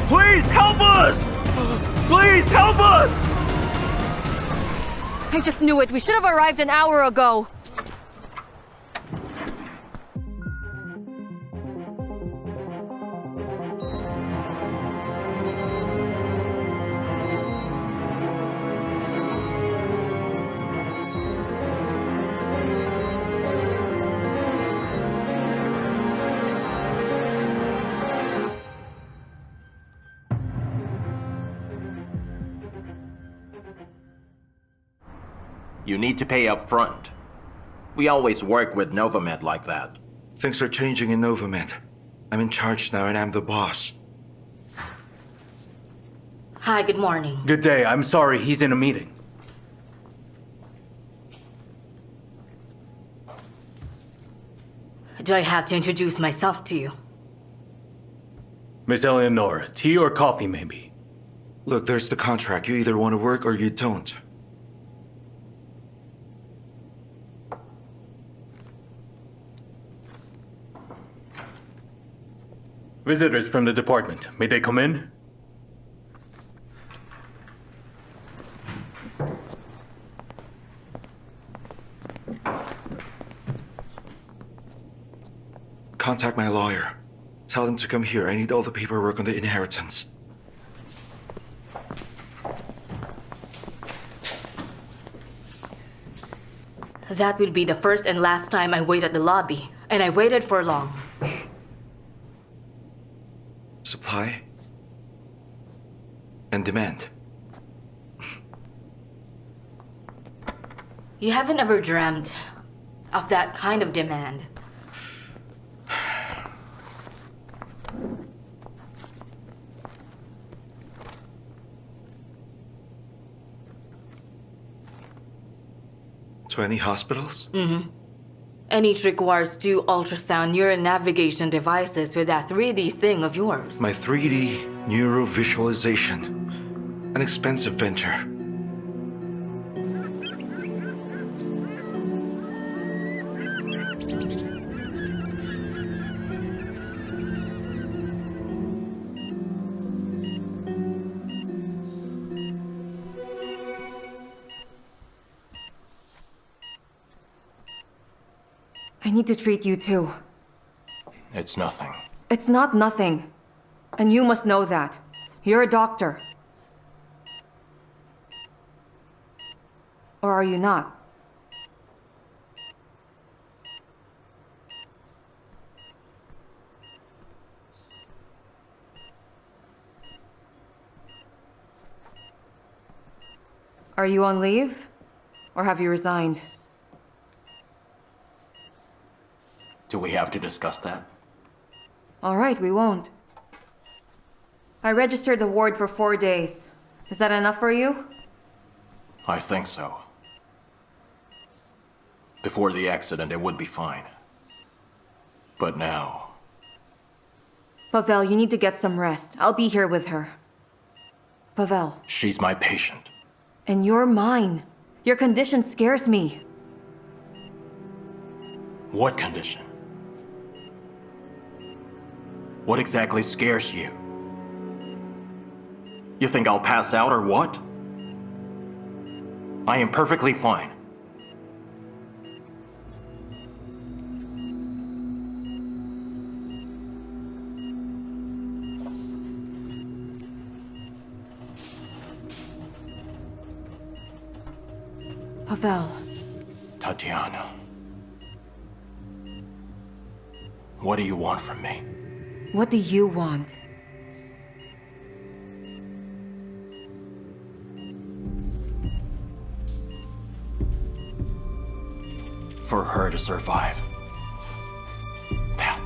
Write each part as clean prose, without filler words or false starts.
Please help us! Please help us! I just knew it. We should have arrived an hour ago. You need to pay up front. We always work with Novamed like that. Things are changing in Novamed. I'm in charge now and I'm the boss. Hi, good morning. Good day. I'm sorry, he's in a meeting. Do I have to introduce myself to you? Miss Eleanor, tea or coffee maybe? Look, there's the contract. You either want to work or you don't. Visitors from the department. May they come in? Contact my lawyer. Tell him to come here. I need all the paperwork on the inheritance. That will be the first and last time I wait at the lobby, and I waited for long. Supply and demand. You haven't ever dreamt of that kind of demand. To any hospitals? And each requires 2 ultrasound neuronavigation devices with that 3D thing of yours. My 3D neurovisualization. An expensive venture. I need to treat you too. It's nothing. It's not nothing. And you must know that. You're a doctor. Or are you not? Are you on leave? Or have you resigned? Do we have to discuss that? All right, we won't. I registered the ward for 4 days. Is that enough for you? I think so. Before the accident, it would be fine. But now... Pavel, you need to get some rest. I'll be here with her. Pavel. She's my patient. And you're mine. Your condition scares me. What condition? What exactly scares you? You think I'll pass out or what? I am perfectly fine. Pavel. Tatiana. What do you want from me? What do you want? for her to survive. That.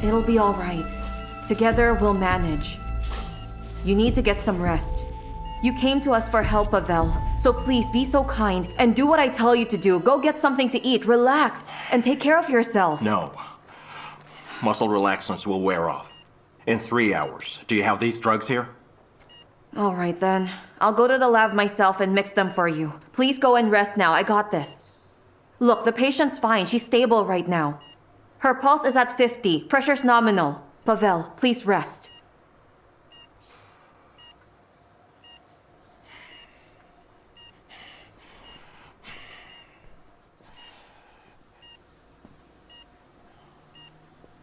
It'll be all right. Together, we'll manage. You need to get some rest. You came to us for help, Pavel. So please, be so kind and do what I tell you to do. Go get something to eat, relax, and take care of yourself. No. Muscle relaxants will wear off. In 3 hours. Do you have these drugs here? All right, then. I'll go to the lab myself and mix them for you. Please go and rest now. I got this. Look, the patient's fine. She's stable right now. Her pulse is at 50. Pressure's nominal. Pavel, please rest.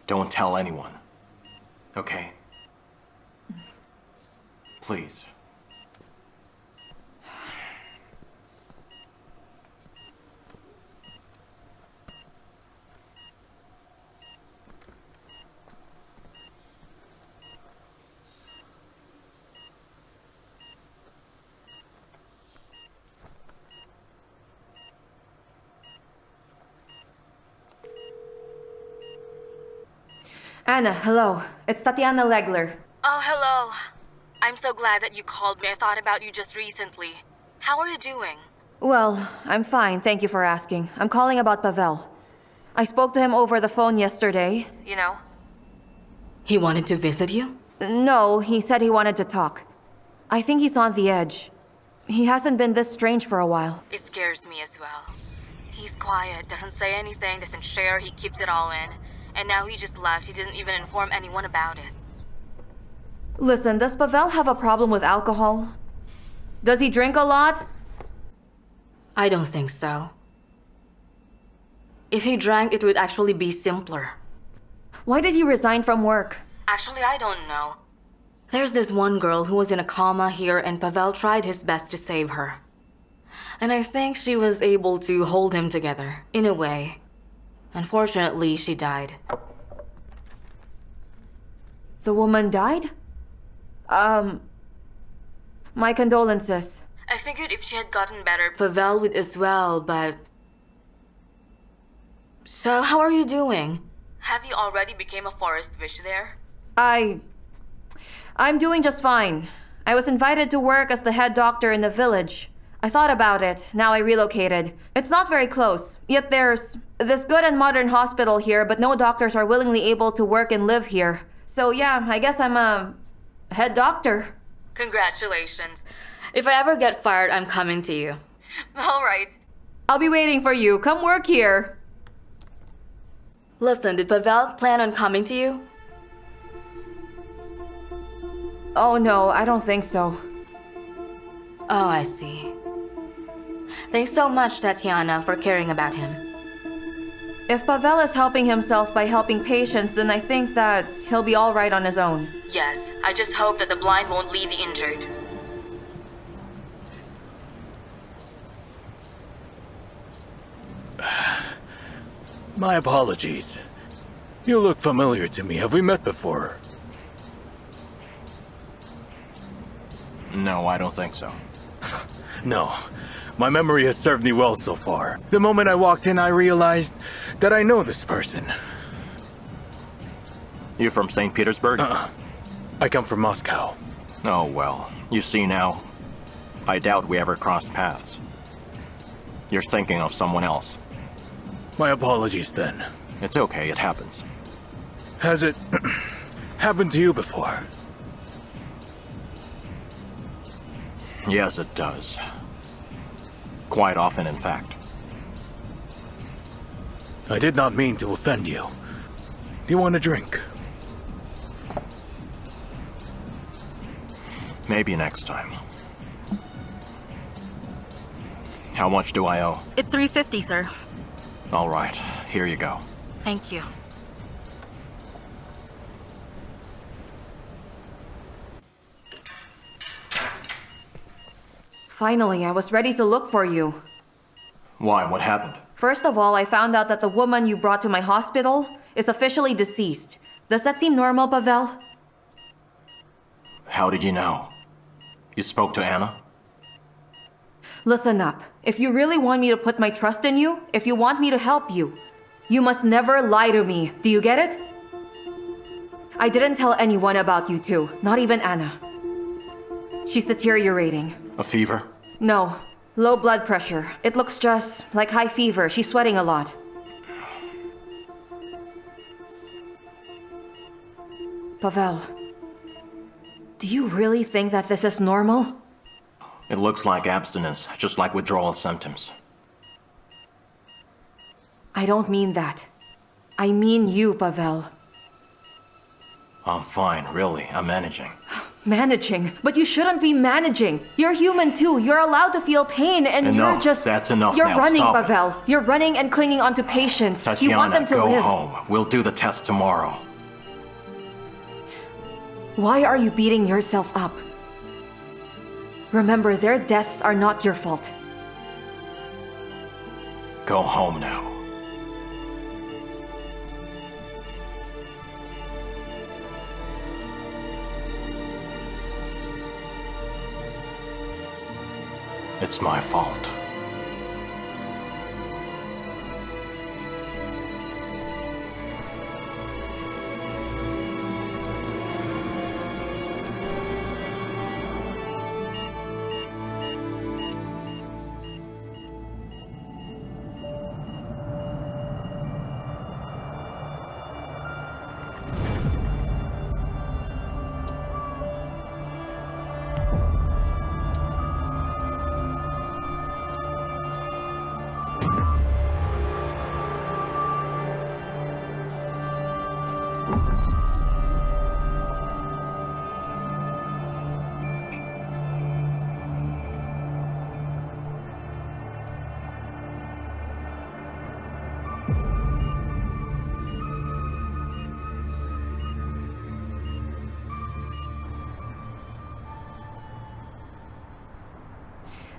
Don't tell anyone. Okay? Please. Anna, hello. It's Tatiana Legler. Oh, hello. I'm so glad that you called me. I thought about you just recently. How are you doing? Well, I'm fine. Thank you for asking. I'm calling about Pavel. I spoke to him over the phone yesterday. You know? He wanted to visit you? No, he said he wanted to talk. I think he's on the edge. He hasn't been this strange for a while. It scares me as well. He's quiet, doesn't say anything, doesn't share, he keeps it all in. And now he just left. He didn't even inform anyone about it. Listen, does Pavel have a problem with alcohol? Does he drink a lot? I don't think so. If he drank, it would actually be simpler. Why did he resign from work? Actually, I don't know. There's this one girl who was in a coma here, and Pavel tried his best to save her. And I think she was able to hold him together, in a way. Unfortunately, she died. The woman died? My condolences. I figured if she had gotten better, Pavel would as well, but... So, how are you doing? Have you already become a forest witch there? I'm doing just fine. I was invited to work as the head doctor in the village. I thought about it. Now I relocated. It's not very close. Yet there's this good and modern hospital here, but no doctors are willingly able to work and live here. So yeah, I guess I'm a head doctor. Congratulations. If I ever get fired, I'm coming to you. All right. I'll be waiting for you. Come work here. Listen, did Pavel plan on coming to you? Oh no, I don't think so. Oh, I see. Thanks so much, Tatiana, for caring about him. If Pavel is helping himself by helping patients, then I think that he'll be all right on his own. Yes, I just hope that the blind won't lead the injured. My apologies. You look familiar to me. Have we met before? No, I don't think so. No. My memory has served me well so far. The moment I walked in, I realized that I know this person. You from St. Petersburg? I come from Moscow. Oh, well. You see now, I doubt we ever crossed paths. You're thinking of someone else. My apologies then. It's okay, it happens. Has it happened to you before? Yes, it does. Quite often, in fact. I did not mean to offend you. Do you want a drink? Maybe next time. How much do I owe? It's $3.50, sir. All right, here you go. Thank you. Finally, I was ready to look for you. Why? What happened? First of all, I found out that the woman you brought to my hospital is officially deceased. Does that seem normal, Pavel? How did you know? You spoke to Anna? Listen up. If you really want me to put my trust in you, if you want me to help you, you must never lie to me. Do you get it? I didn't tell anyone about you two, not even Anna. She's deteriorating. A fever? No, low blood pressure. It looks just like high fever. She's sweating a lot. Pavel, do you really think that this is normal? It looks like abstinence, just like withdrawal symptoms. I don't mean that. I mean you, Pavel. I'm fine, really. I'm managing. Managing? But you shouldn't be managing. You're human too. You're allowed to feel pain and Enough. you're just... That's enough You're now. running, Stop it. Pavel. You're running and clinging onto patients. You want them to go live. home. We'll do the test tomorrow. Why are you beating yourself up? Remember, their deaths are not your fault. Go home now. It's my fault.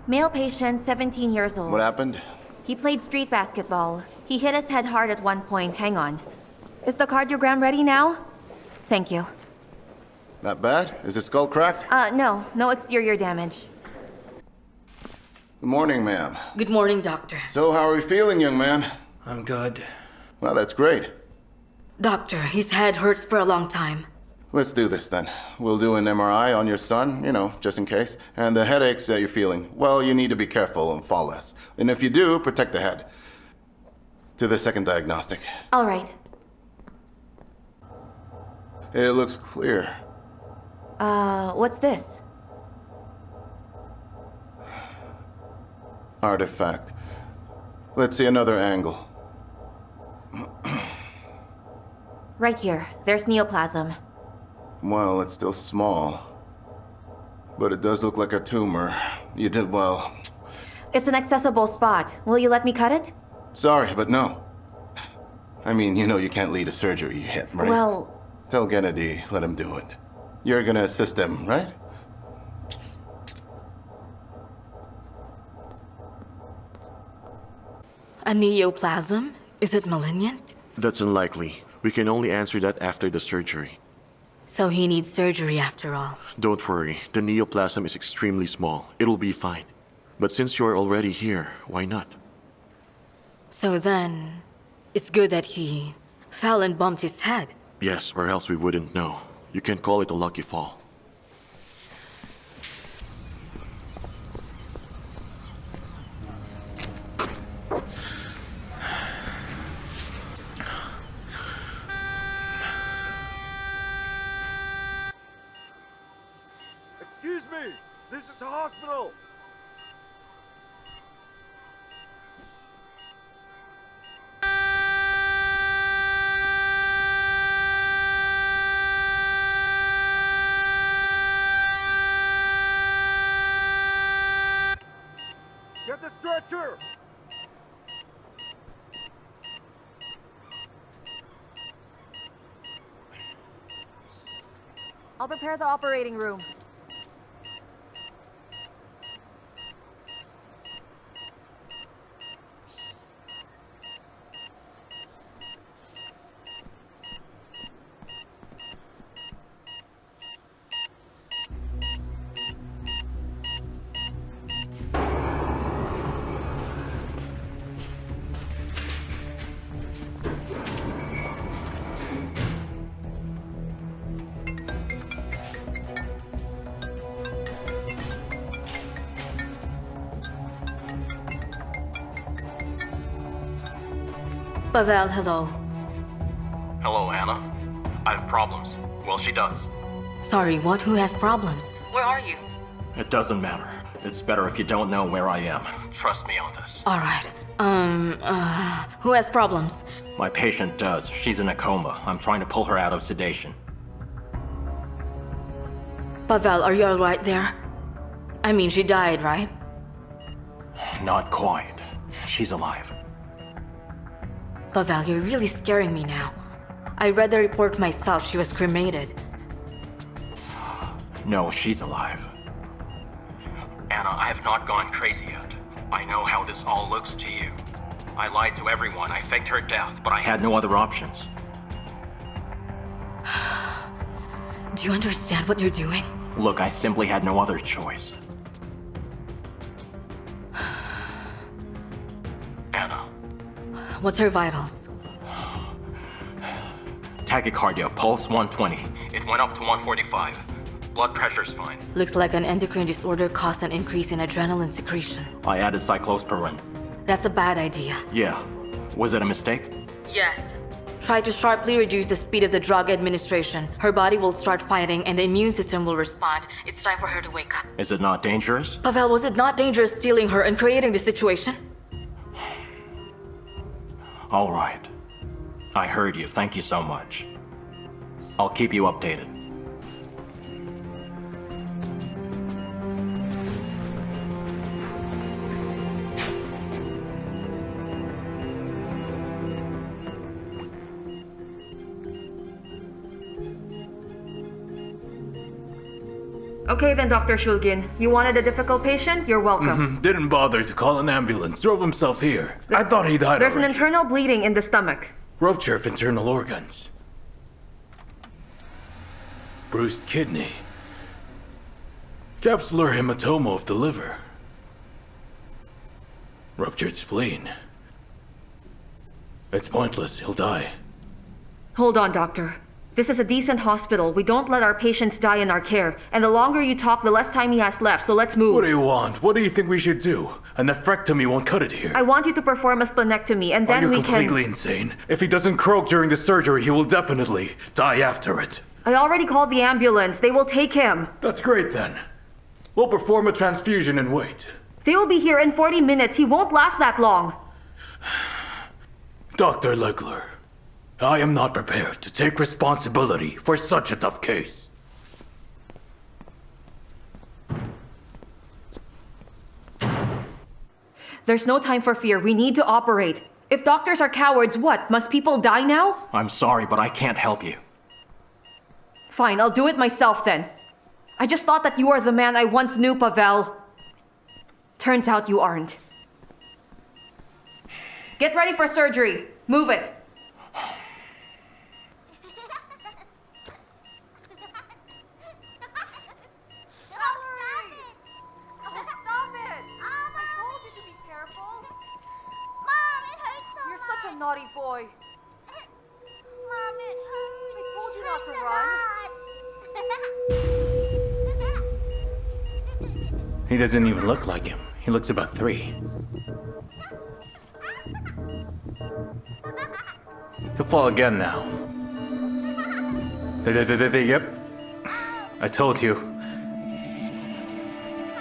Male patient, 17 years old. What happened? He played street basketball. He hit his head hard at one point. Hang on. Is the cardiogram ready now? Thank you. Not bad? Is his skull cracked? No. No exterior damage. Good morning, ma'am. Good morning, doctor. So, how are we feeling, young man? I'm good. Well, that's great. Doctor, his head hurts for a long time. Let's do this then. We'll do an MRI on your son, just in case. And the headaches that you're feeling, well, you need to be careful and fall less. And if you do, protect the head. To the second diagnostic. All right. It looks clear. What's this? Artifact. Let's see another angle. Right here. There's neoplasm. Well, it's still small. But it does look like a tumor. You did well. It's an accessible spot. Will you let me cut it? Sorry, but no. I mean, you can't lead a surgery you hit, right? Well, Tell Kennedy, let him do it. You're gonna assist him, right? A neoplasm? Is it malignant? That's unlikely. We can only answer that after the surgery. So he needs surgery after all. Don't worry, the neoplasm is extremely small. It'll be fine. But since you're already here, why not? So then, it's good that he fell and bumped his head. Yes, or else we wouldn't know. You can call it a lucky fall. Excuse me! This is a hospital! Get the stretcher! I'll prepare the operating room. Pavel, hello. Hello, Anna. I have problems. Well, she does. Sorry, what? Who has problems? Where are you? It doesn't matter. It's better if you don't know where I am. Trust me on this. Alright. Who has problems? My patient does. She's in a coma. I'm trying to pull her out of sedation. Pavel, are you alright there? I mean, she died, right? Not quite. She's alive. Pavel, you're really scaring me now. I read the report myself. She was cremated. No, she's alive. Anna, I have not gone crazy yet. I know how this all looks to you. I lied to everyone. I faked her death, but I had no other options. Do you understand what you're doing? Look, I simply had no other choice. Anna. What's her vitals? Tachycardia, pulse 120. It went up to 145. Blood pressure's fine. Looks like an endocrine disorder caused an increase in adrenaline secretion. I added cyclosporin. That's a bad idea. Yeah. Was it a mistake? Yes. Try to sharply reduce the speed of the drug administration. Her body will start fighting and the immune system will respond. It's time for her to wake up. Is it not dangerous? Pavel, was it not dangerous stealing her and creating this situation? All right. I heard you. Thank you so much. I'll keep you updated. Okay then, Dr. Shulgin. You wanted a difficult patient? You're welcome. Didn't bother to call an ambulance. Drove himself here. I thought he died There's an already. internal bleeding in the stomach. Rupture of internal organs. Bruised kidney. Capsular hematoma of the liver. Ruptured spleen. It's pointless. He'll die. Hold on, doctor. This is a decent hospital. We don't let our patients die in our care. And the longer you talk, the less time he has left, so let's move. What do you want? What do you think we should do? A nephrectomy won't cut it here. I want you to perform a splenectomy, and Are then you we completely can... insane? If he doesn't croak during the surgery, he will definitely die after it. I already called the ambulance. They will take him. That's great then. We'll perform a transfusion and wait. They will be here in 40 minutes. He won't last that long. Dr. Legler, I am not prepared to take responsibility for such a tough case. There's no time for fear. We need to operate. If doctors are cowards, what? Must people die now? I'm sorry, but I can't help you. Fine, I'll do it myself then. I just thought that you were the man I once knew, Pavel. Turns out you aren't. Get ready for surgery. Move it. Naughty boy. Mom, it hurts. I told you not to run. He doesn't even look like him. He looks about 3. He'll fall again now. Yep. I told you.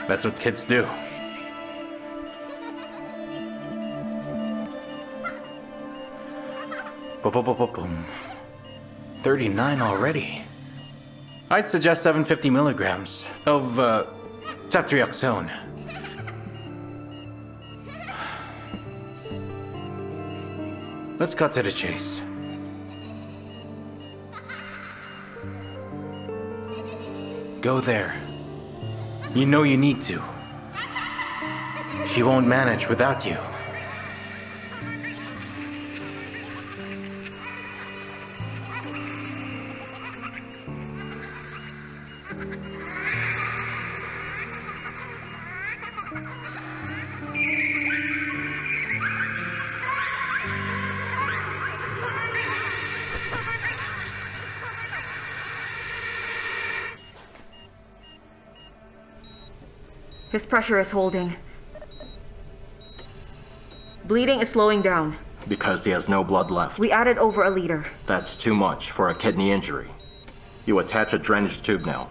That's what kids do. Boom. 39 already. I'd suggest 750 milligrams of ceftriaxone. Let's cut to the chase. Go there. You know you need to. She won't manage without you. His pressure is holding. Bleeding is slowing down. Because he has no blood left. We added over 1 liter. That's too much for a kidney injury. You attach a drainage tube now.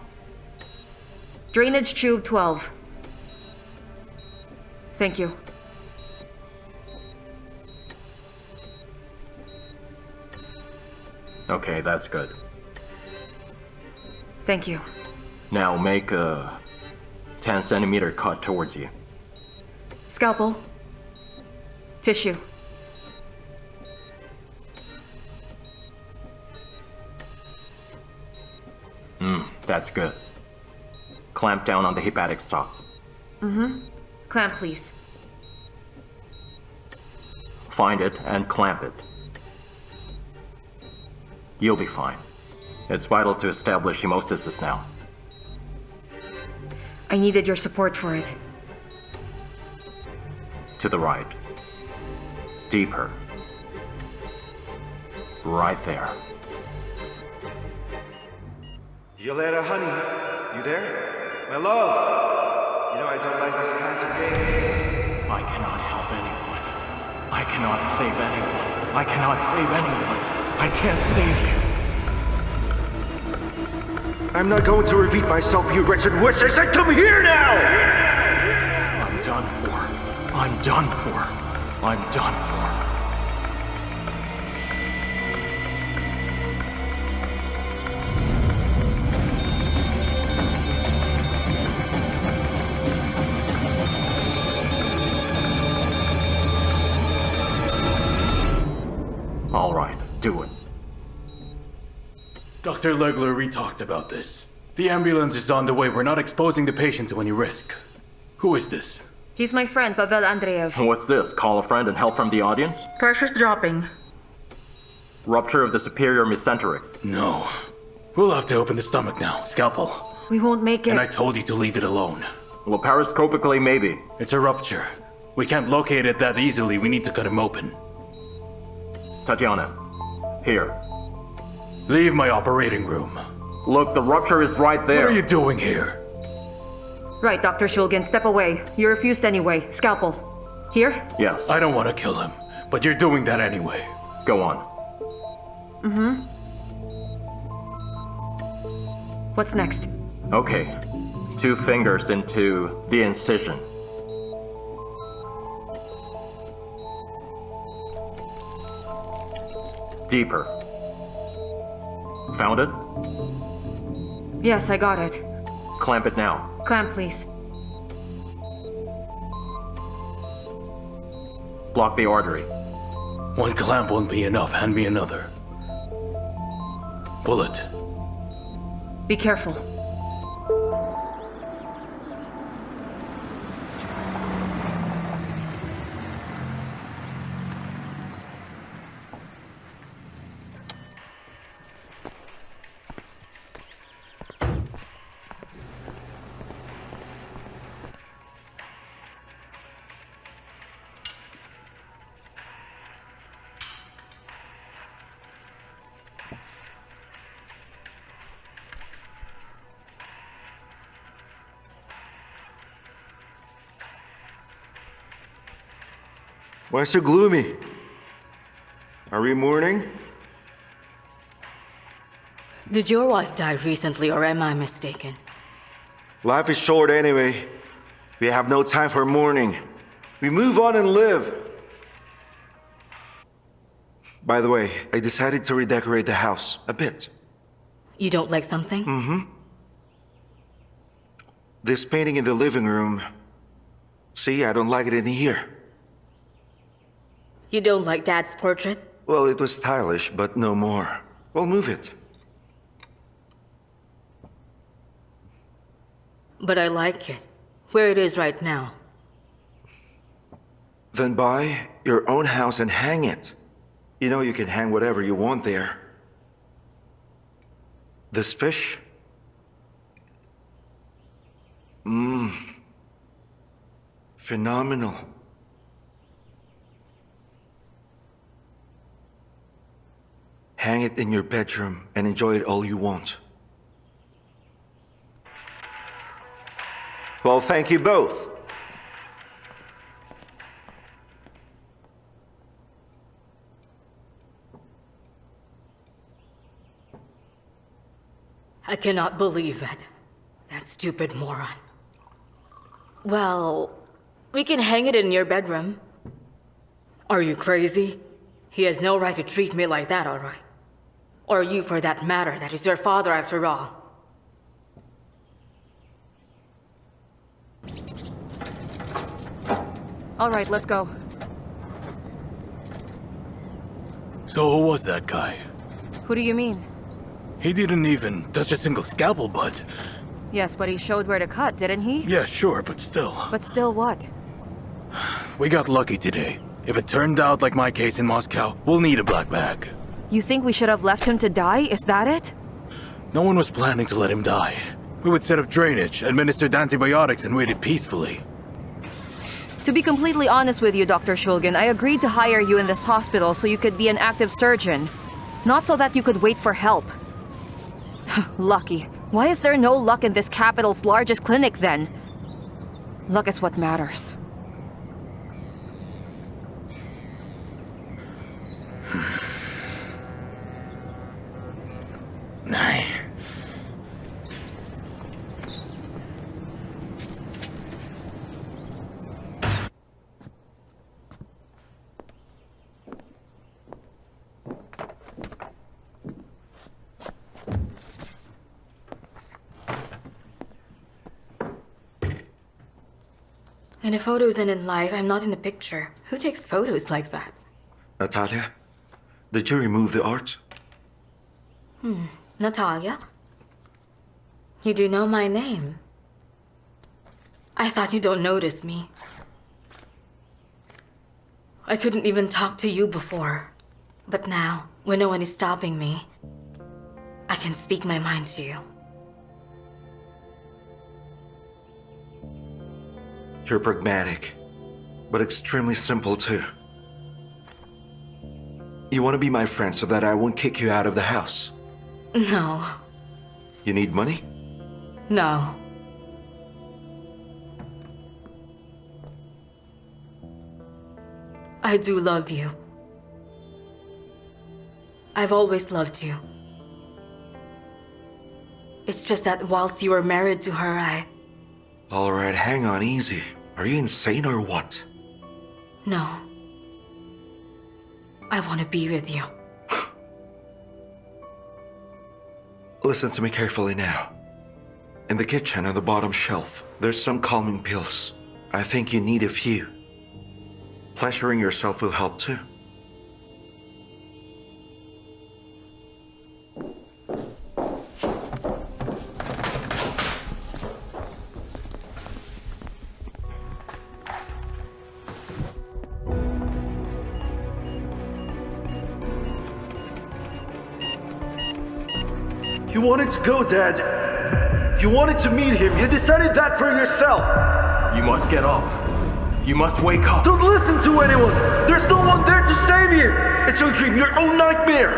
Drainage tube 12. Thank you. Okay, that's good. Thank you. Now make a 10 centimeter cut towards you. Scalpel. Tissue. That's good. Clamp down on the hepatic stalk. Clamp, please. Find it and clamp it. You'll be fine. It's vital to establish hemostasis now. I needed your support for it. To the right. Deeper. Right there. Violetta, honey, you there? My love! You know I don't like these kinds of games. I cannot help anyone. I cannot save anyone. I cannot save anyone. I can't save you. I'm not going to repeat myself, you wretched witch! I said come here now! I'm done for. I'm done for. I'm done for. All right, do it. Dr. Legler, we talked about this. The ambulance is on the way. We're not exposing the patient to any risk. Who is this? He's my friend, Pavel Andreev. What's this? Call a friend and help from the audience? Pressure's dropping. Rupture of the superior mesenteric. No. We'll have to open the stomach now. Scalpel. We won't make it. And I told you to leave it alone. Laparoscopically, maybe. It's a rupture. We can't locate it that easily. We need to cut him open. Tatiana, here. Leave my operating room. Look, the rupture is right there. What are you doing here? Right, Dr. Shulgin, step away. You refused anyway. Scalpel. Here? Yes. I don't want to kill him, but you're doing that anyway. Go on. What's next? Okay. 2 fingers into the incision. Deeper. Found it? Yes, I got it. Clamp it now. Clamp, please. Block the artery. One clamp won't be enough. Hand me another. Bullet. Be careful. Why so gloomy? Are we mourning? Did your wife die recently, or am I mistaken? Life is short anyway. We have no time for mourning. We move on and live. By the way, I decided to redecorate the house a bit. You don't like something? This painting in the living room. See, I don't like it in here. You don't like Dad's portrait? Well, it was stylish, but no more. We'll move it. But I like it. Where it is right now. Then buy your own house and hang it. You know you can hang whatever you want there. This fish? Phenomenal. Hang it in your bedroom and enjoy it all you want. Well, thank you both. cannot believe it. That stupid moron. Well, we can hang it in your bedroom. Are you crazy? He has no right to treat me like that, alright? Or you, for that matter. That is your father, after all. All right, let's go. So who was that guy? Who do you mean? He didn't even touch a single scalpel, but... Yes, but he showed where to cut, didn't he? Yeah, sure, but still. But still what? We got lucky today. If it turned out like my case in Moscow, we'll need a black bag. You think we should have left him to die? Is that it? No one was planning to let him die. We would set up drainage, administered antibiotics, and waited peacefully. To be completely honest with you, Dr. Shulgin, I agreed to hire you in this hospital so you could be an active surgeon. Not so that you could wait for help. Lucky. Why is there no luck in this capital's largest clinic then? Luck is what matters. Nah. In a photos and in life, I'm not in the picture. Who takes photos like that? Natalia, did you remove the art? Natalia? You do know my name. I thought you don't notice me. I couldn't even talk to you before. But now, when no one is stopping me, I can speak my mind to you. You're pragmatic, but extremely simple too. You want to be my friend so that I won't kick you out of the house? No. You need money? No. I do love you. I've always loved you. It's just that whilst you were married to her, Alright, hang on, easy. Are you insane or what? No. I want to be with you. Listen to me carefully now. In the kitchen on the bottom shelf, there's some calming pills. I think you need a few. Pleasuring yourself will help too. You wanted to go, Dad. You wanted to meet him. You decided that for yourself. You must get up. You must wake up. Don't listen to anyone. There's no one there to save you. It's your dream, your own nightmare.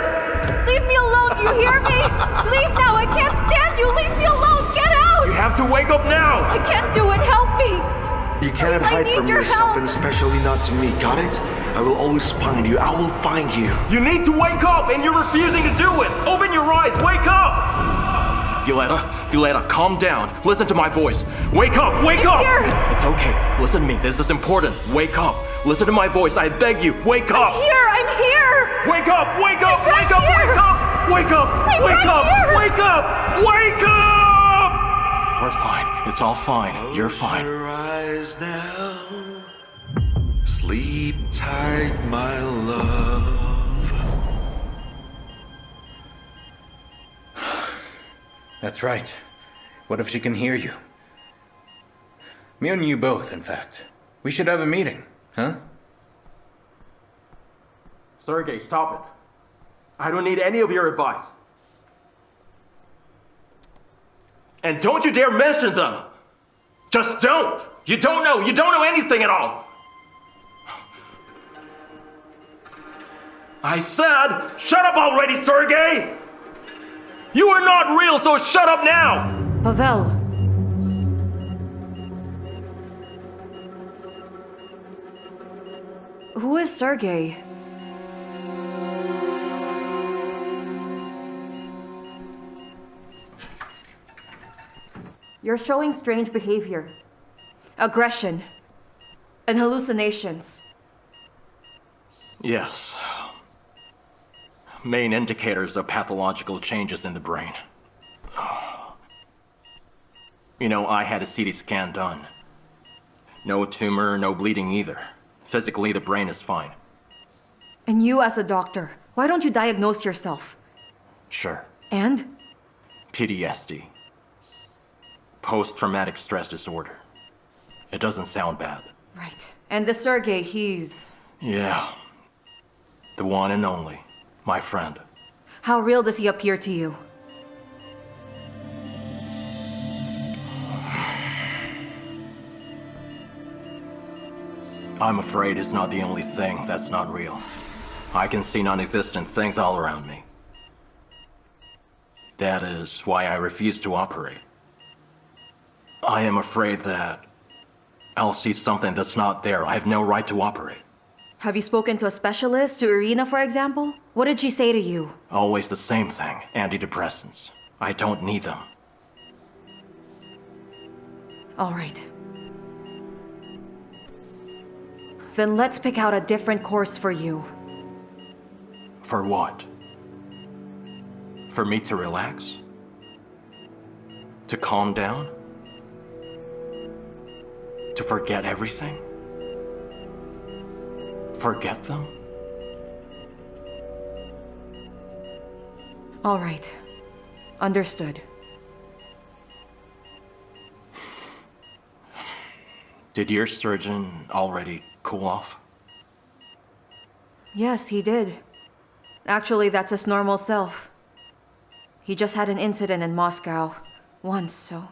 Leave me alone, do you hear me? Leave now, I can't stand you! Leave me alone, get out! You have to wake up now! I can't do it, help me! You cannot Please, I hide need from your yourself, help. and especially not to me, got it? I will always find you. I will find you. You need to wake up, and you're refusing to do it! Open your eyes, wake up! Violetta, calm down. Listen to my voice. Wake up, wake up! Here. It's okay. Listen to me, this is important. Wake up. Listen to my voice, I beg you. Wake up! I'm here! Wake up, wake up, I'm wake up, here. wake up! Wake up, I'm wake right up, here. wake up, wake up! We're fine. It's all fine. You're fine. Close your eyes now. Sleep tight, my love. That's right. What if she can hear you? Me and you both, in fact. We should have a meeting, huh? Sergey, stop it. I don't need any of your advice. And don't you dare mention them! Just don't! You don't know anything at all! I said, shut up already, Sergey! You are not real, so shut up now! Pavel. Who is Sergey? You're showing strange behavior. Aggression. And hallucinations. Yes. Main indicators of pathological changes in the brain. You know, I had a CT scan done. No tumor, no bleeding either. Physically, the brain is fine. And you as a doctor, why don't you diagnose yourself? Sure. And? PTSD. Post-traumatic stress disorder. It doesn't sound bad. Right. And the Sergey, he's... Yeah. The one and only. My friend. How real does he appear to you? I'm afraid it's not the only thing that's not real. I can see non-existent things all around me. That is why I refuse to operate. I am afraid that I'll see something that's not there. I have no right to operate. Have you spoken to a specialist, to Irina, for example? What did she say to you? Always the same thing. Antidepressants. I don't need them. All right. Then let's pick out a different course for you. For what? For me to relax? To calm down? To forget everything? Forget them? All right. Understood. Did your surgeon already cool off? Yes, he did. Actually, that's his normal self. He just had an incident in Moscow. Once, so...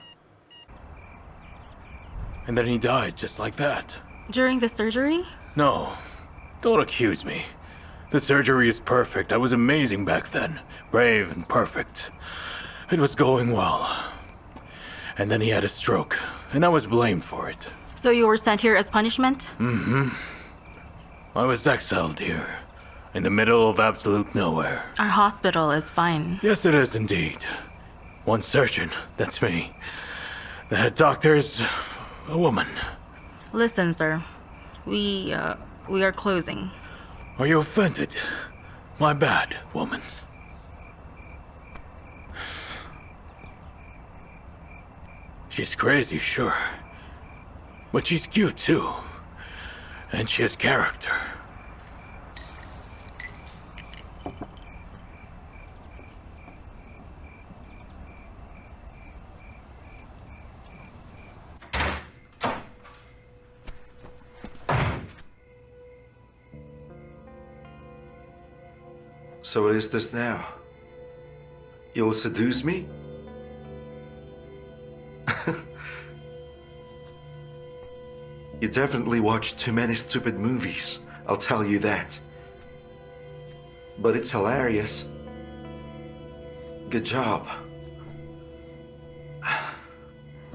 And then he died just like that. During the surgery? No, don't accuse me. The surgery is perfect. I was amazing back then. Brave and perfect. It was going well. And then he had a stroke, and I was blamed for it. So you were sent here as punishment? Mm-hmm. I was exiled here, in the middle of absolute nowhere. Our hospital is fine. Yes, it is indeed. One surgeon, that's me. The head doctor's a woman. Listen, sir. We are closing. Are you offended? My bad, woman. She's crazy, sure. But she's cute, too. And she has character. So what is this now? You'll seduce me? You definitely watch too many stupid movies, I'll tell you that. But it's hilarious. Good job.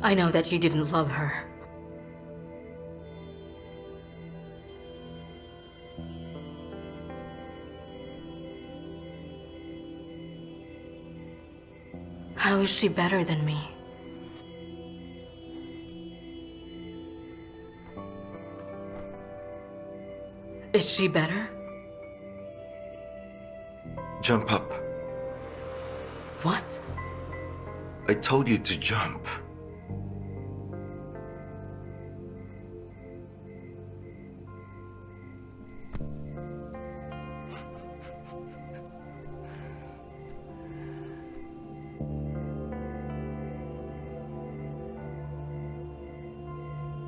I know that you didn't love her. How is she better than me? Is she better? Jump up. What? I told you to jump.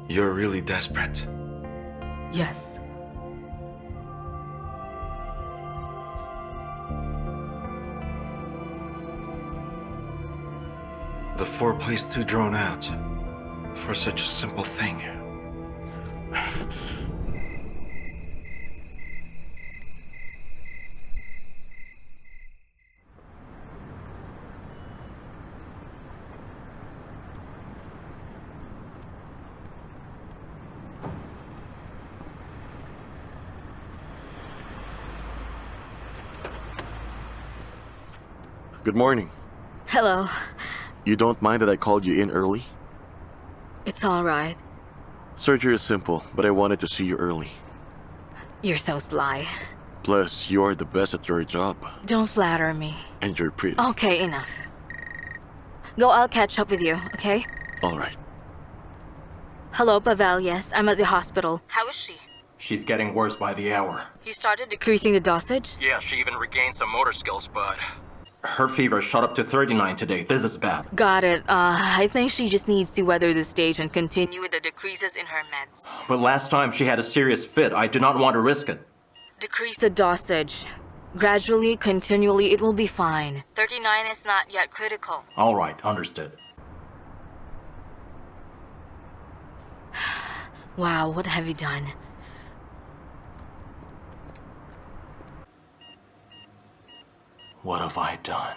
You're really desperate. Yes. The foreplay's too drawn out for such a simple thing. Good morning. Hello. You don't mind that I called you in early? It's alright. Surgery is simple, but I wanted to see you early. You're so sly. Plus, you're the best at your job. Don't flatter me. And you're pretty. Okay, enough. Go, I'll catch up with you, okay? Alright. Hello, Pavel. Yes, I'm at the hospital. How is she? She's getting worse by the hour. You started decreasing the dosage? Yeah, she even regained some motor skills, but her fever shot up to 39 today. This is bad. Got it. I think she just needs to weather the stage and continue with the decreases in her meds. But last time she had a serious fit. I do not want to risk it. Decrease the dosage. Gradually, continually, it will be fine. 39 is not yet critical. All right, understood. Wow, what have you done? What have I done?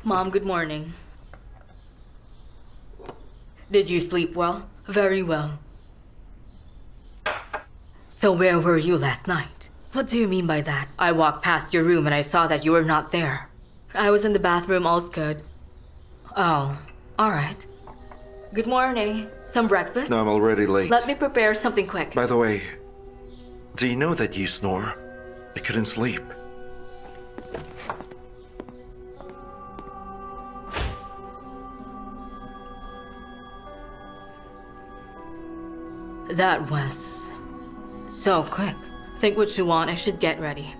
Mom, good morning. Did you sleep well? Very well. So where were you last night? What do you mean by that? I walked past your room and I saw that you were not there. I was in the bathroom, all's good. Oh, alright. Good morning. Some breakfast? No, I'm already late. Let me prepare something quick. By the way, do you know that you snore? I couldn't sleep. That was so quick. Think what you want, I should get ready.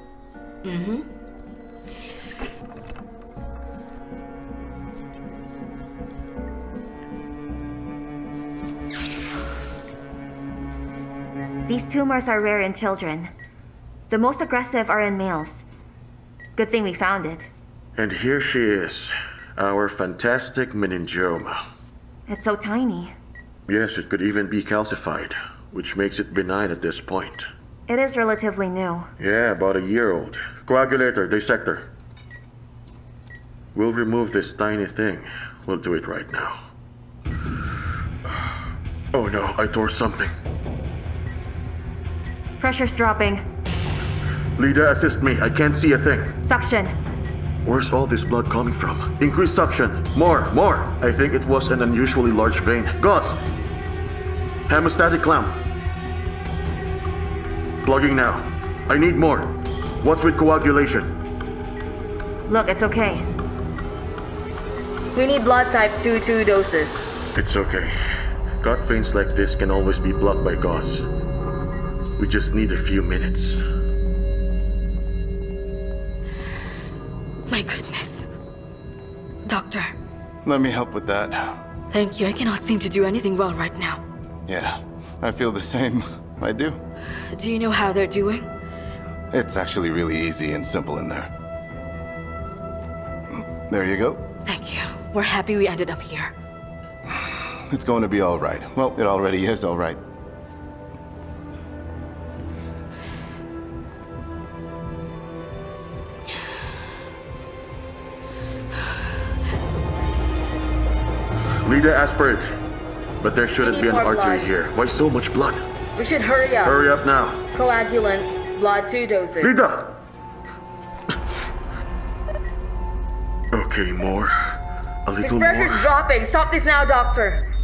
These tumors are rare in children. The most aggressive are in males. Good thing we found it. And here she is, our fantastic meningioma. It's so tiny. Yes, it could even be calcified, which makes it benign at this point. It is relatively new. Yeah, about a year old. Coagulator, dissector. We'll remove this tiny thing. We'll do it right now. Oh no, I tore something. Pressure's dropping. Lida, assist me. I can't see a thing. Suction. Where's all this blood coming from? Increase suction. More. I think it was an unusually large vein. Gauze. Hemostatic clamp. Plugging now. I need more. What's with coagulation? Look, it's okay. We need blood type 2 doses. It's okay. Gut veins like this can always be blocked by gauze. We just need a few minutes. My goodness. Doctor. Let me help with that. Thank you. I cannot seem to do anything well right now. Yeah, I feel the same. I do. Do you know how they're doing? It's actually really easy and simple in there. There you go. Thank you. We're happy we ended up here. It's going to be all right. Well, it already is all right. Lida, aspirate. But there shouldn't We be need an more artery blood. here. Why so much blood? We should hurry up. Hurry up now. Coagulants, blood 2 doses. Lida! Okay, more. A His little pressure's more. dropping. Stop this now, doctor.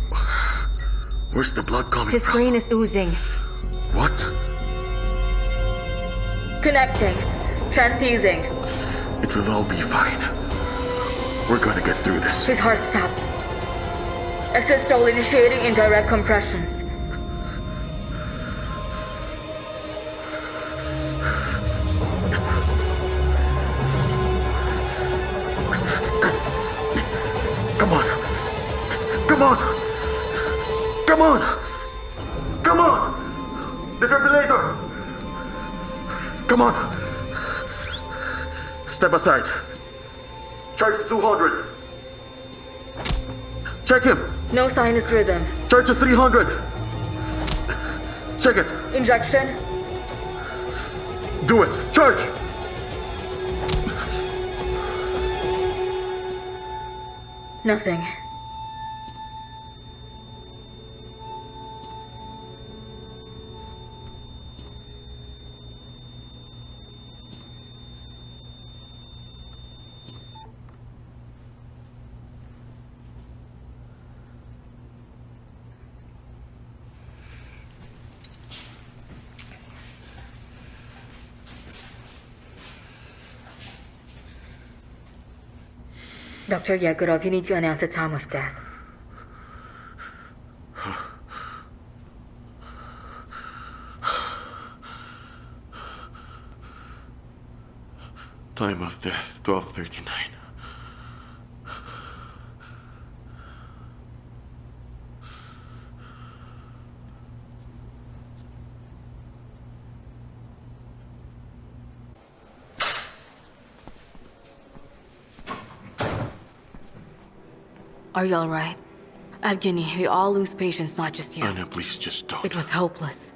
Where's the blood coming His from? brain is oozing. What? Connecting. Transfusing. It will all be fine. We're gonna get through this. His heart stopped. Assistole initiating indirect compressions. Defibrillator! Come on! Step aside. Charge to 200. Check him! No sinus rhythm. Charge to 300. Check it. Injection? Do it. Charge! Nothing. Dr. Yegorov, you need to announce the time of death. Time of death, 12:39. Are you alright? Evgeny, we all lose patience, not just you. Anna, please just don't. It was hopeless.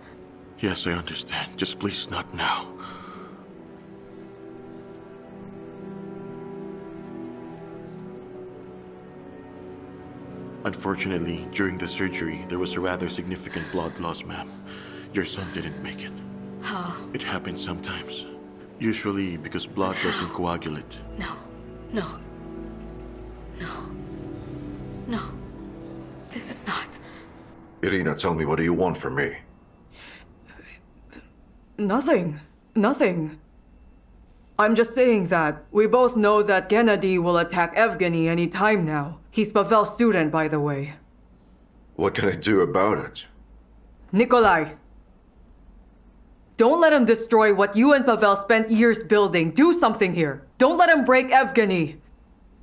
Yes, I understand. Just please not now. Unfortunately, during the surgery, there was a rather significant blood loss, ma'am. Your son didn't make it. How? It happens sometimes. Usually because blood doesn't coagulate. No. No. No. No. This is not... Irina, tell me, what do you want from me? Nothing. Nothing. I'm just saying that we both know that Gennady will attack Evgeny any time now. He's Pavel's student, by the way. What can I do about it? Nikolai! Don't let him destroy what you and Pavel spent years building. Do something here. Don't let him break Evgeny.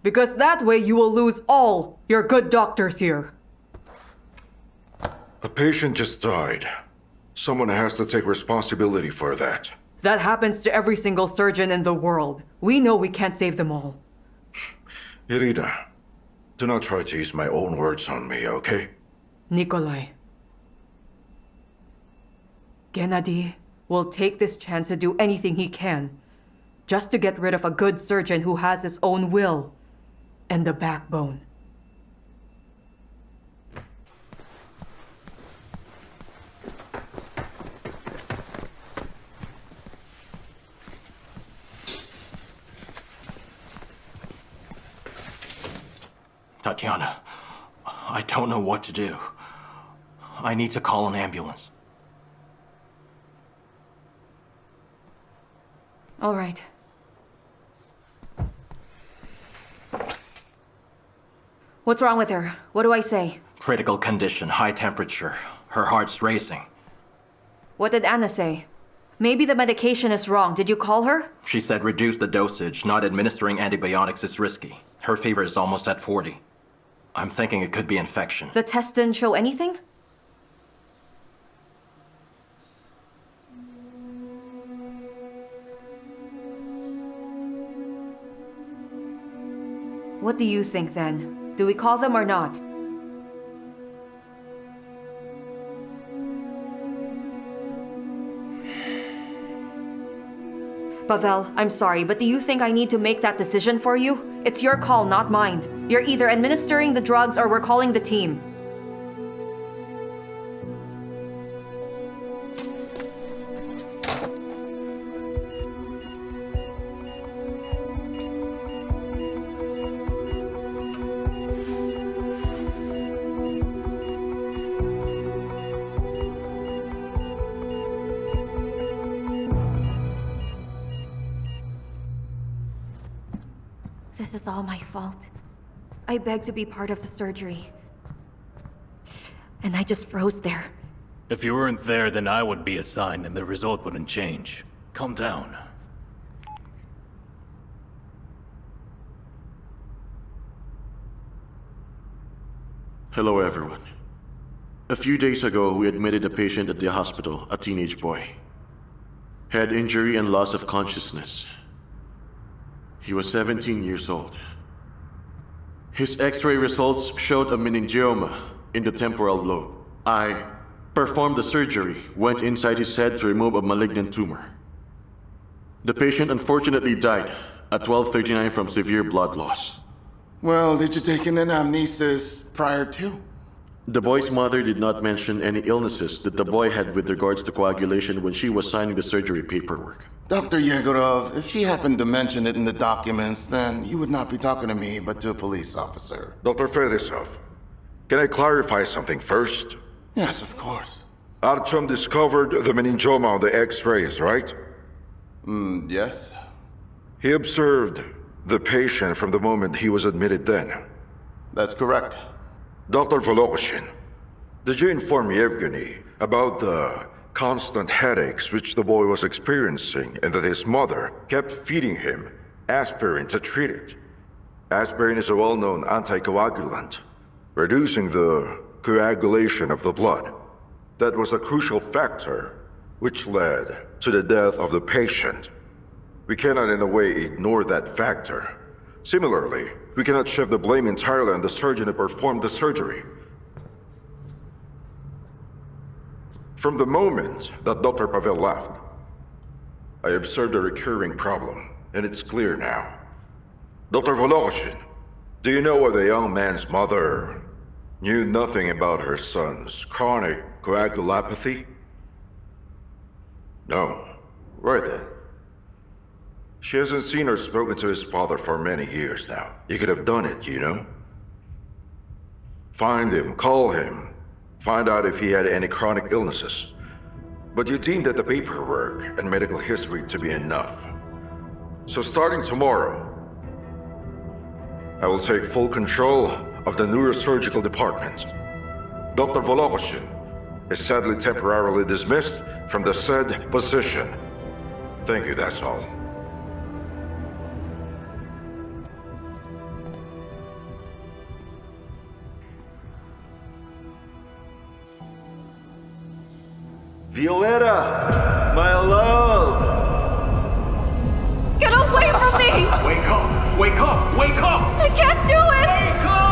Because that way you will lose all your good doctors here. A patient just died. Someone has to take responsibility for that. That happens to every single surgeon in the world. We know we can't save them all. Irina, do not try to use my own words on me, okay? Nikolai. Gennady will take this chance to do anything he can, just to get rid of a good surgeon who has his own will and the backbone. Tatiana, I don't know what to do. I need to call an ambulance. All right. What's wrong with her? What do I say? Critical condition, high temperature. Her heart's racing. What did Anna say? Maybe the medication is wrong. Did you call her? She said reduce the dosage. Not administering antibiotics is risky. Her fever is almost at 40. I'm thinking it could be infection. The test didn't show anything? What do you think then? Do we call them or not? Pavel, I'm sorry, but do you think I need to make that decision for you? It's your call, not mine. You're either administering the drugs or we're calling the team. This is all my fault. I begged to be part of the surgery. And I just froze there. If you weren't there, then I would be assigned and the result wouldn't change. Calm down. Hello, everyone. A few days ago, we admitted a patient at the hospital, a teenage boy. Head injury and loss of consciousness. He was 17 years old. His x-ray results showed a meningioma in the temporal lobe. I performed the surgery, went inside his head to remove a malignant tumor. The patient unfortunately died at 12:39 from severe blood loss. Well, did you take an anamnesis prior to? The boy's mother did not mention any illnesses that the boy had with regards to coagulation when she was signing the surgery paperwork. Dr. Yegorov, if she happened to mention it in the documents, then you would not be talking to me, but to a police officer. Dr. Fedisov, can I clarify something first? Yes, of course. Artyom discovered the meningioma on the x-rays, right? Yes. He observed the patient from the moment he was admitted then. That's correct. Dr. Volokhin, did you inform Yevgeny about the constant headaches which the boy was experiencing and that his mother kept feeding him aspirin to treat it? Aspirin is a well-known anticoagulant, reducing the coagulation of the blood. That was a crucial factor which led to the death of the patient. We cannot in a way ignore that factor. Similarly, we cannot shift the blame entirely on the surgeon who performed the surgery. From the moment that Dr. Pavel left, I observed a recurring problem, and it's clear now. Dr. Volokhin, do you know why the young man's mother knew nothing about her son's chronic coagulopathy? No. Right then. She hasn't seen or spoken to his father for many years now. You could have done it, you know? Find him, call him, find out if he had any chronic illnesses. But you deemed that the paperwork and medical history to be enough. So starting tomorrow, I will take full control of the neurosurgical department. Dr. Volokhin is sadly temporarily dismissed from the said position. Thank you, that's all. Violetta! My love! Get away from me! Wake up! Wake up! Wake up! I can't do it! Wake up!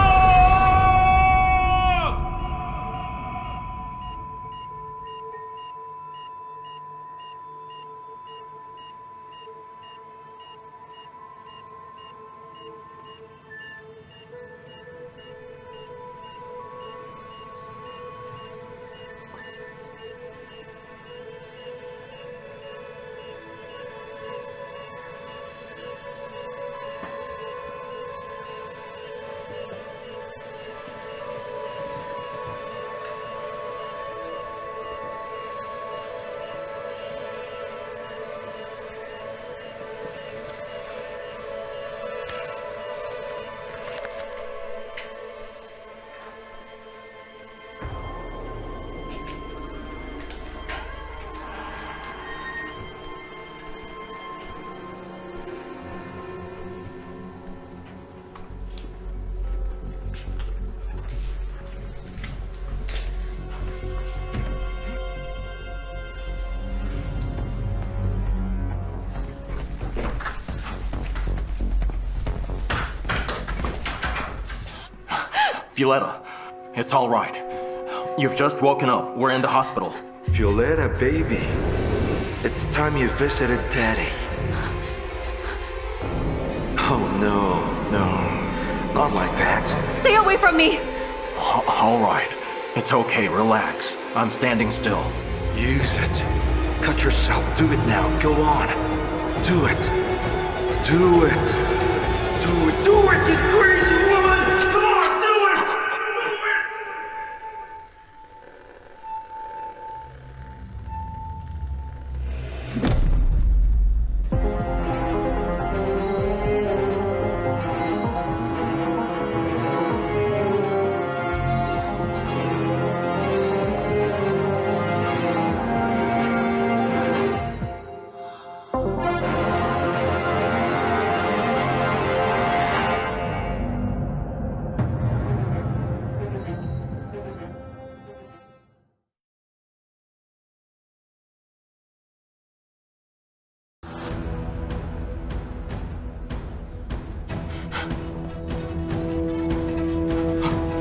Violetta, it's all right. You've just woken up. We're in the hospital. Violetta, baby. It's time you visited Daddy. Oh no, not like that. Stay away from me! All right. It's okay. Relax. I'm standing still. Use it. Cut yourself. Do it now. Go on. Do it. Do it. Do it. Do it, you crazy woman! Come on, do it!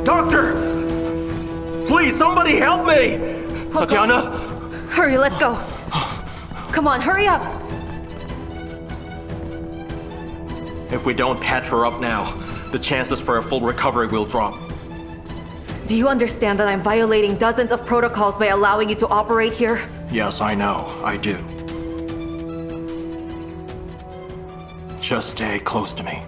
Doctor! Please, somebody help me! Tatiana? Hurry, let's go. Come on, hurry up. If we don't patch her up now, the chances for a full recovery will drop. Do you understand that I'm violating dozens of protocols by allowing you to operate here? Yes, I know. I do. Just stay close to me.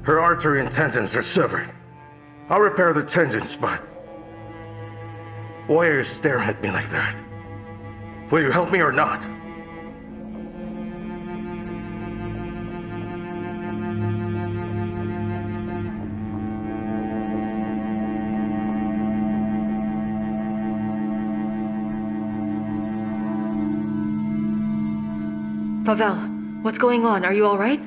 Her artery and tendons are severed. I'll repair the tendons, but... Why are you staring at me like that? Will you help me or not? Pavel, what's going on? Are you alright?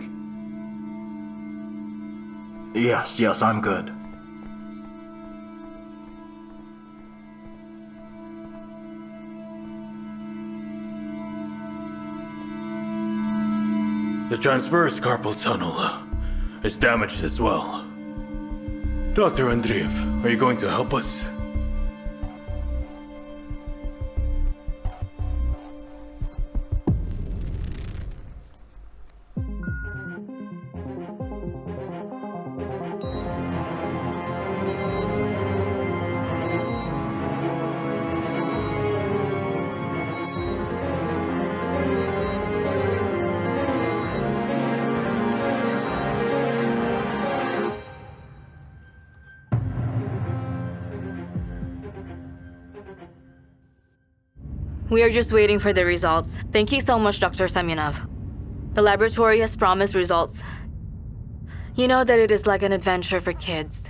Yes, I'm good. The transverse carpal tunnel is damaged as well. Dr. Andreev, are you going to help us? We are just waiting for the results. Thank you so much, Dr. Semyonov. The laboratory has promised results. You know that it is like an adventure for kids.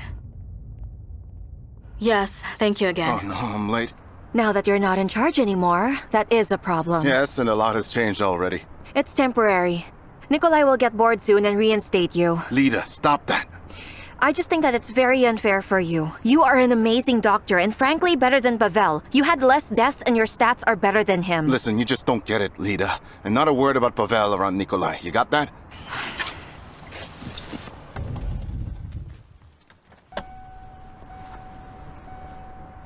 Yes, thank you again. Oh no, I'm late. Now that you're not in charge anymore, that is a problem. Yes, and a lot has changed already. It's temporary. Nikolai will get bored soon and reinstate you. Lida, stop that. I just think that it's very unfair for you. You are an amazing doctor and frankly better than Pavel. You had less deaths and your stats are better than him. Listen, you just don't get it, Lida. And not a word about Pavel around Nikolai. You got that?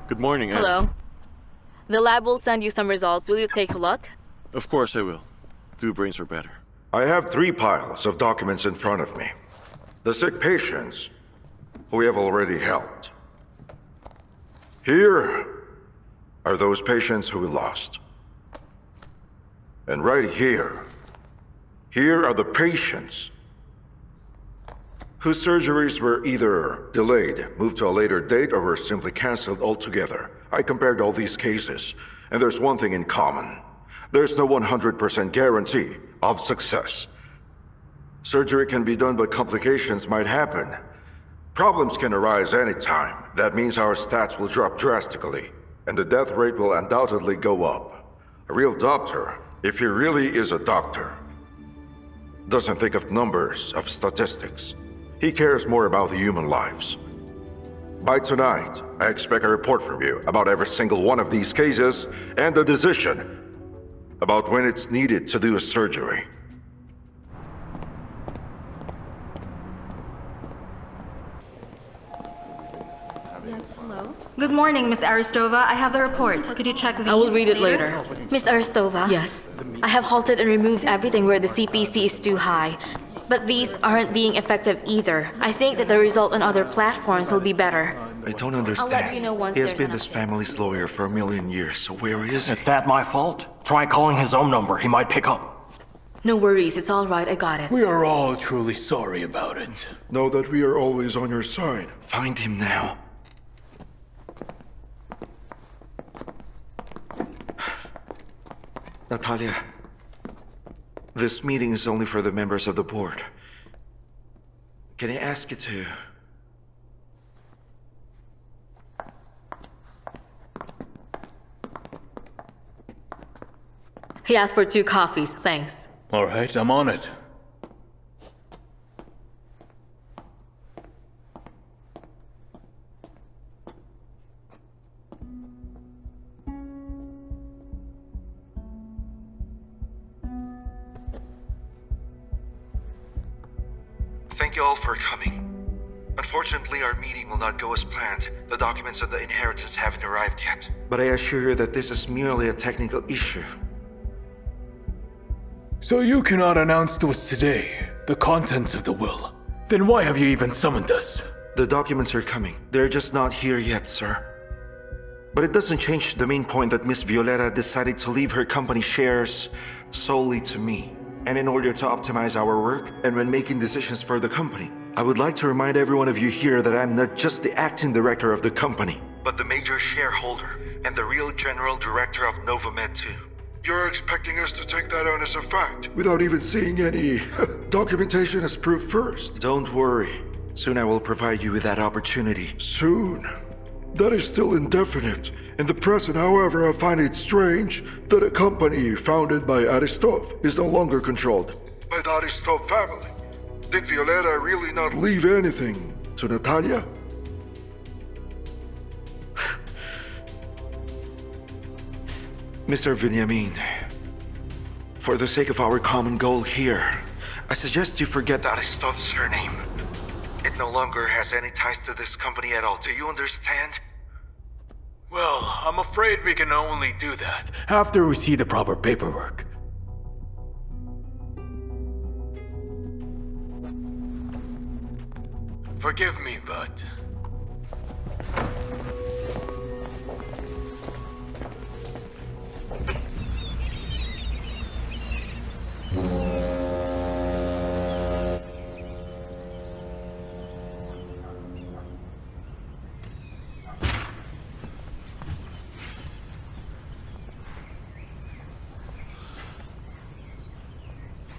Good morning, Anna. Hello. The lab will send you some results. Will you take a look? Of course I will. 2 brains are better. I have 3 piles of documents in front of me. The sick patients who we have already helped. Here are those patients who we lost. And right here are the patients whose surgeries were either delayed, moved to a later date, or were simply canceled altogether. I compared all these cases, and there's one thing in common. There's no 100% guarantee of success. Surgery can be done, but complications might happen. Problems can arise anytime. That means our stats will drop drastically, and the death rate will undoubtedly go up. A real doctor, if he really is a doctor, doesn't think of numbers, of statistics. He cares more about the human lives. By tonight, I expect a report from you about every single one of these cases and a decision about when it's needed to do a surgery. Good morning, Miss Aristova. I have the report. Could you check these? I will read it later. Miss Aristova? Yes. I have halted and removed everything where the CPC is too high. But these aren't being effective either. I think that the result on other platforms will be better. I don't understand. I'll let you know once He has there's been an this update. family's lawyer for a million years, so where is he? Is that my fault? Try calling his own number. He might pick up. No worries, it's all right, I got it. We are all truly sorry about it. Know that we are always on your side. Find him now. Natalia, this meeting is only for the members of the board. Can I ask you to... He asked for 2 coffees, thanks. All right, I'm on it. Thank you all for coming. Unfortunately, our meeting will not go as planned. The documents on the inheritance haven't arrived yet. But I assure you that this is merely a technical issue. So you cannot announce to us today the contents of the will. Then why have you even summoned us? The documents are coming. They're just not here yet, sir. But it doesn't change the main point that Miss Violeta decided to leave her company shares solely to me. And in order to optimize our work and when making decisions for the company, I would like to remind every one of you here that I'm not just the acting director of the company, but the major shareholder and the real general director of Novamed too. You're expecting us to take that on as a fact, without even seeing any documentation as proof first. Don't worry. Soon I will provide you with that opportunity. Soon? That is still indefinite. In the present, however, I find it strange that a company founded by Aristov is no longer controlled by the Aristov family. Did Violeta really not leave anything to Natalia? Mr. Veniamin, for the sake of our common goal here, I suggest you forget Aristov's surname. It no longer has any ties to this company at all. Do you understand? Well, I'm afraid we can only do that after we see the proper paperwork. Forgive me, but...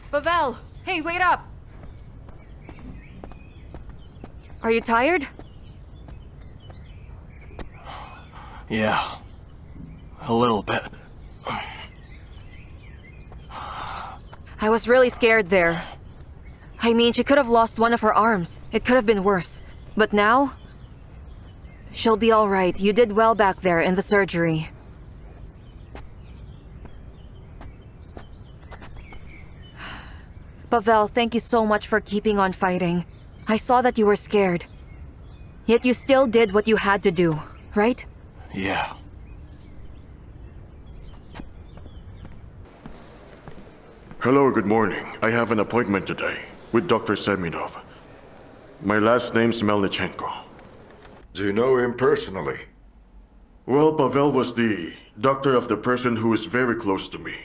Pavel! Hey, wait up! Are you tired? Yeah. A little bit. I was really scared there. I mean, she could have lost one of her arms. It could have been worse. But now? She'll be all right. You did well back there in the surgery. Pavel, thank you so much for keeping on fighting. I saw that you were scared. Yet you still did what you had to do, right? Yeah. Hello, good morning. I have an appointment today with Dr. Seminov. My last name's Melnichenko. Do you know him personally? Well, Pavel was the doctor of the person who is very close to me.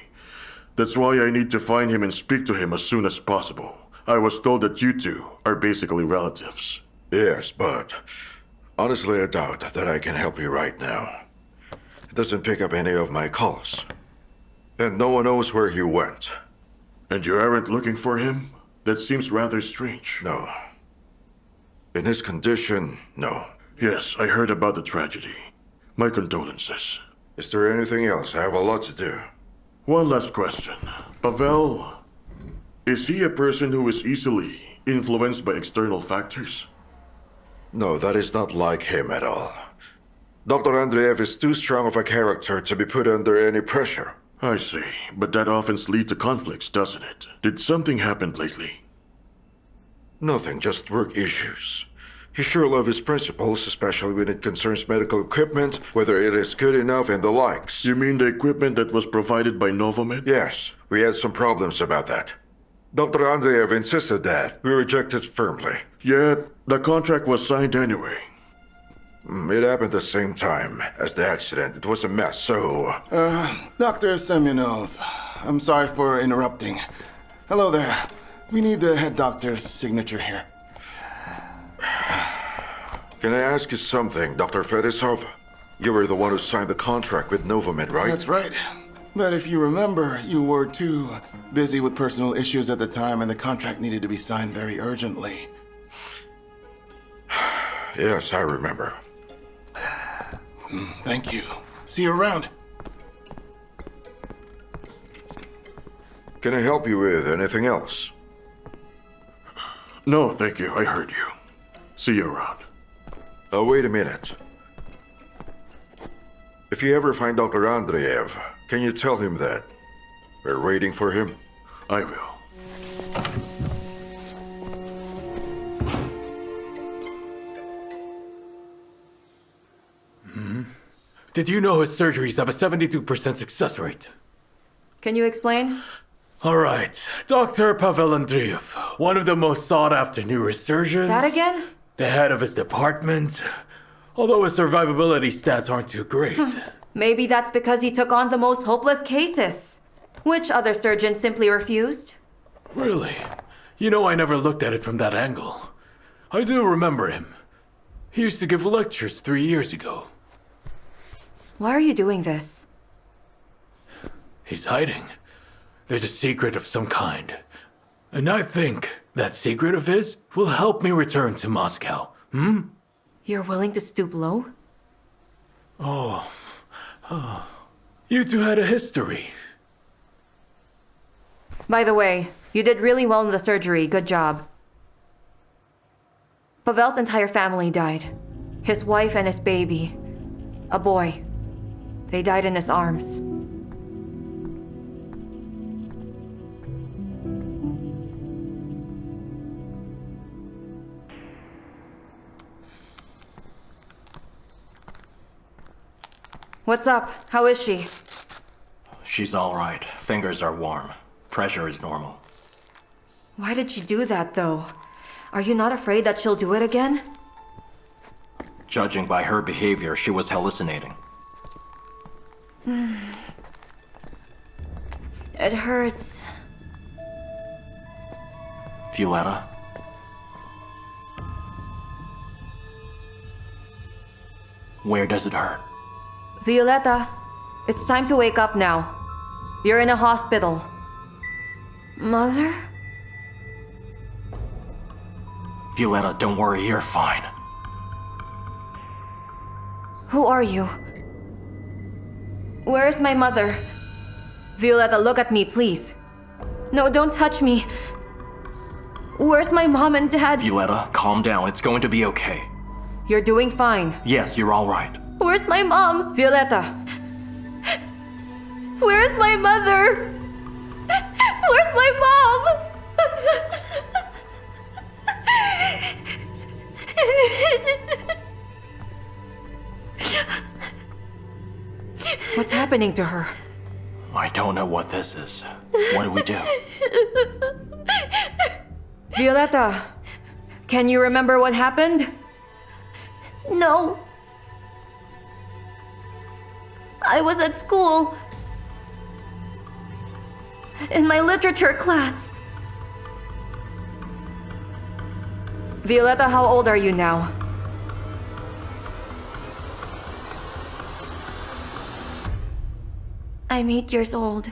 That's why I need to find him and speak to him as soon as possible. I was told that you two are basically relatives. Yes, but honestly, I doubt that I can help you right now. He doesn't pick up any of my calls. And no one knows where he went. And you aren't looking for him? That seems rather strange. No. In his condition, no. Yes, I heard about the tragedy. My condolences. Is there anything else? I have a lot to do. One last question. Pavel, is he a person who is easily influenced by external factors? No, that is not like him at all. Dr. Andreev is too strong of a character to be put under any pressure. I see, but that often leads to conflicts, doesn't it? Did something happen lately? Nothing, just work issues. He sure loves his principles, especially when it concerns medical equipment, whether it is good enough and the likes. You mean the equipment that was provided by Novamed? Yes, we had some problems about that. Dr. Andreev insisted that. We rejected firmly. Yet, the contract was signed anyway. It happened the same time as the accident. It was a mess, so... Dr. Semyonov, I'm sorry for interrupting. Hello there. We need the head doctor's signature here. Can I ask you something, Dr. Fedisov? You were the one who signed the contract with Novamed, right? That's right. But if you remember, you were too busy with personal issues at the time and the contract needed to be signed very urgently. Yes, I remember. Thank you. See you around. Can I help you with anything else? No, thank you. I heard you. See you around. Oh, wait a minute. If you ever find Dr. Andreev, can you tell him that we're waiting for him? I will. Did you know his surgeries have a 72% success rate? Can you explain? All right, Dr. Pavel Andreev, one of the most sought-after neurosurgeons. That again? The head of his department. Although his survivability stats aren't too great. Maybe that's because he took on the most hopeless cases. Which other surgeon simply refused? Really? You know, I never looked at it from that angle. I do remember him. He used to give lectures 3 years ago. Why are you doing this? He's hiding. There's a secret of some kind. And I think that secret of his will help me return to Moscow. You're willing to stoop low? You two had a history. By the way, you did really well in the surgery. Good job. Pavel's entire family died. His wife and his baby. A boy. They died in his arms. What's up? How is she? She's all right. Fingers are warm. Pressure is normal. Why did she do that, though? Are you not afraid that she'll do it again? Judging by her behavior, she was hallucinating. It hurts. Violetta? Where does it hurt? Violetta, it's time to wake up now. You're in a hospital. Mother? Violetta, don't worry, you're fine. Who are you? Where is my mother? Violetta, look at me, please. No, don't touch me. Where's my mom and dad? Violetta, calm down. It's going to be okay. You're doing fine. Yes, you're all right. Where's my mom? Violetta. Where's my mother? Where's my mom? What's happening to her? I don't know what this is. What do we do? Violetta, can you remember what happened? No. I was at school. In my literature class. Violetta, how old are you now? I'm 8 years old.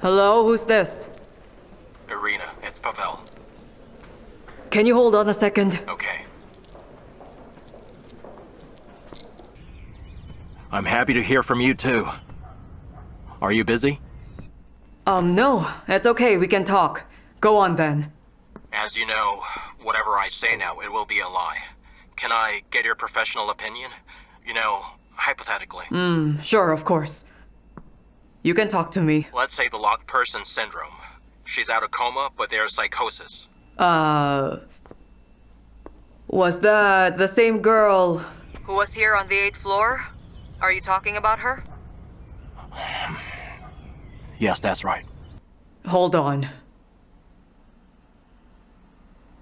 Hello, who's this? Irina, it's Pavel. Can you hold on a second? Okay. I'm happy to hear from you too. Are you busy? No, it's okay, we can talk. Go on then. As you know, whatever I say now, it will be a lie. Can I get your professional opinion? You know, hypothetically. Sure, of course. You can talk to me. Let's say the locked person syndrome. She's out of coma, but there's psychosis. Was that the same girl who was here on the 8th floor? Are you talking about her? Yes, that's right. Hold on.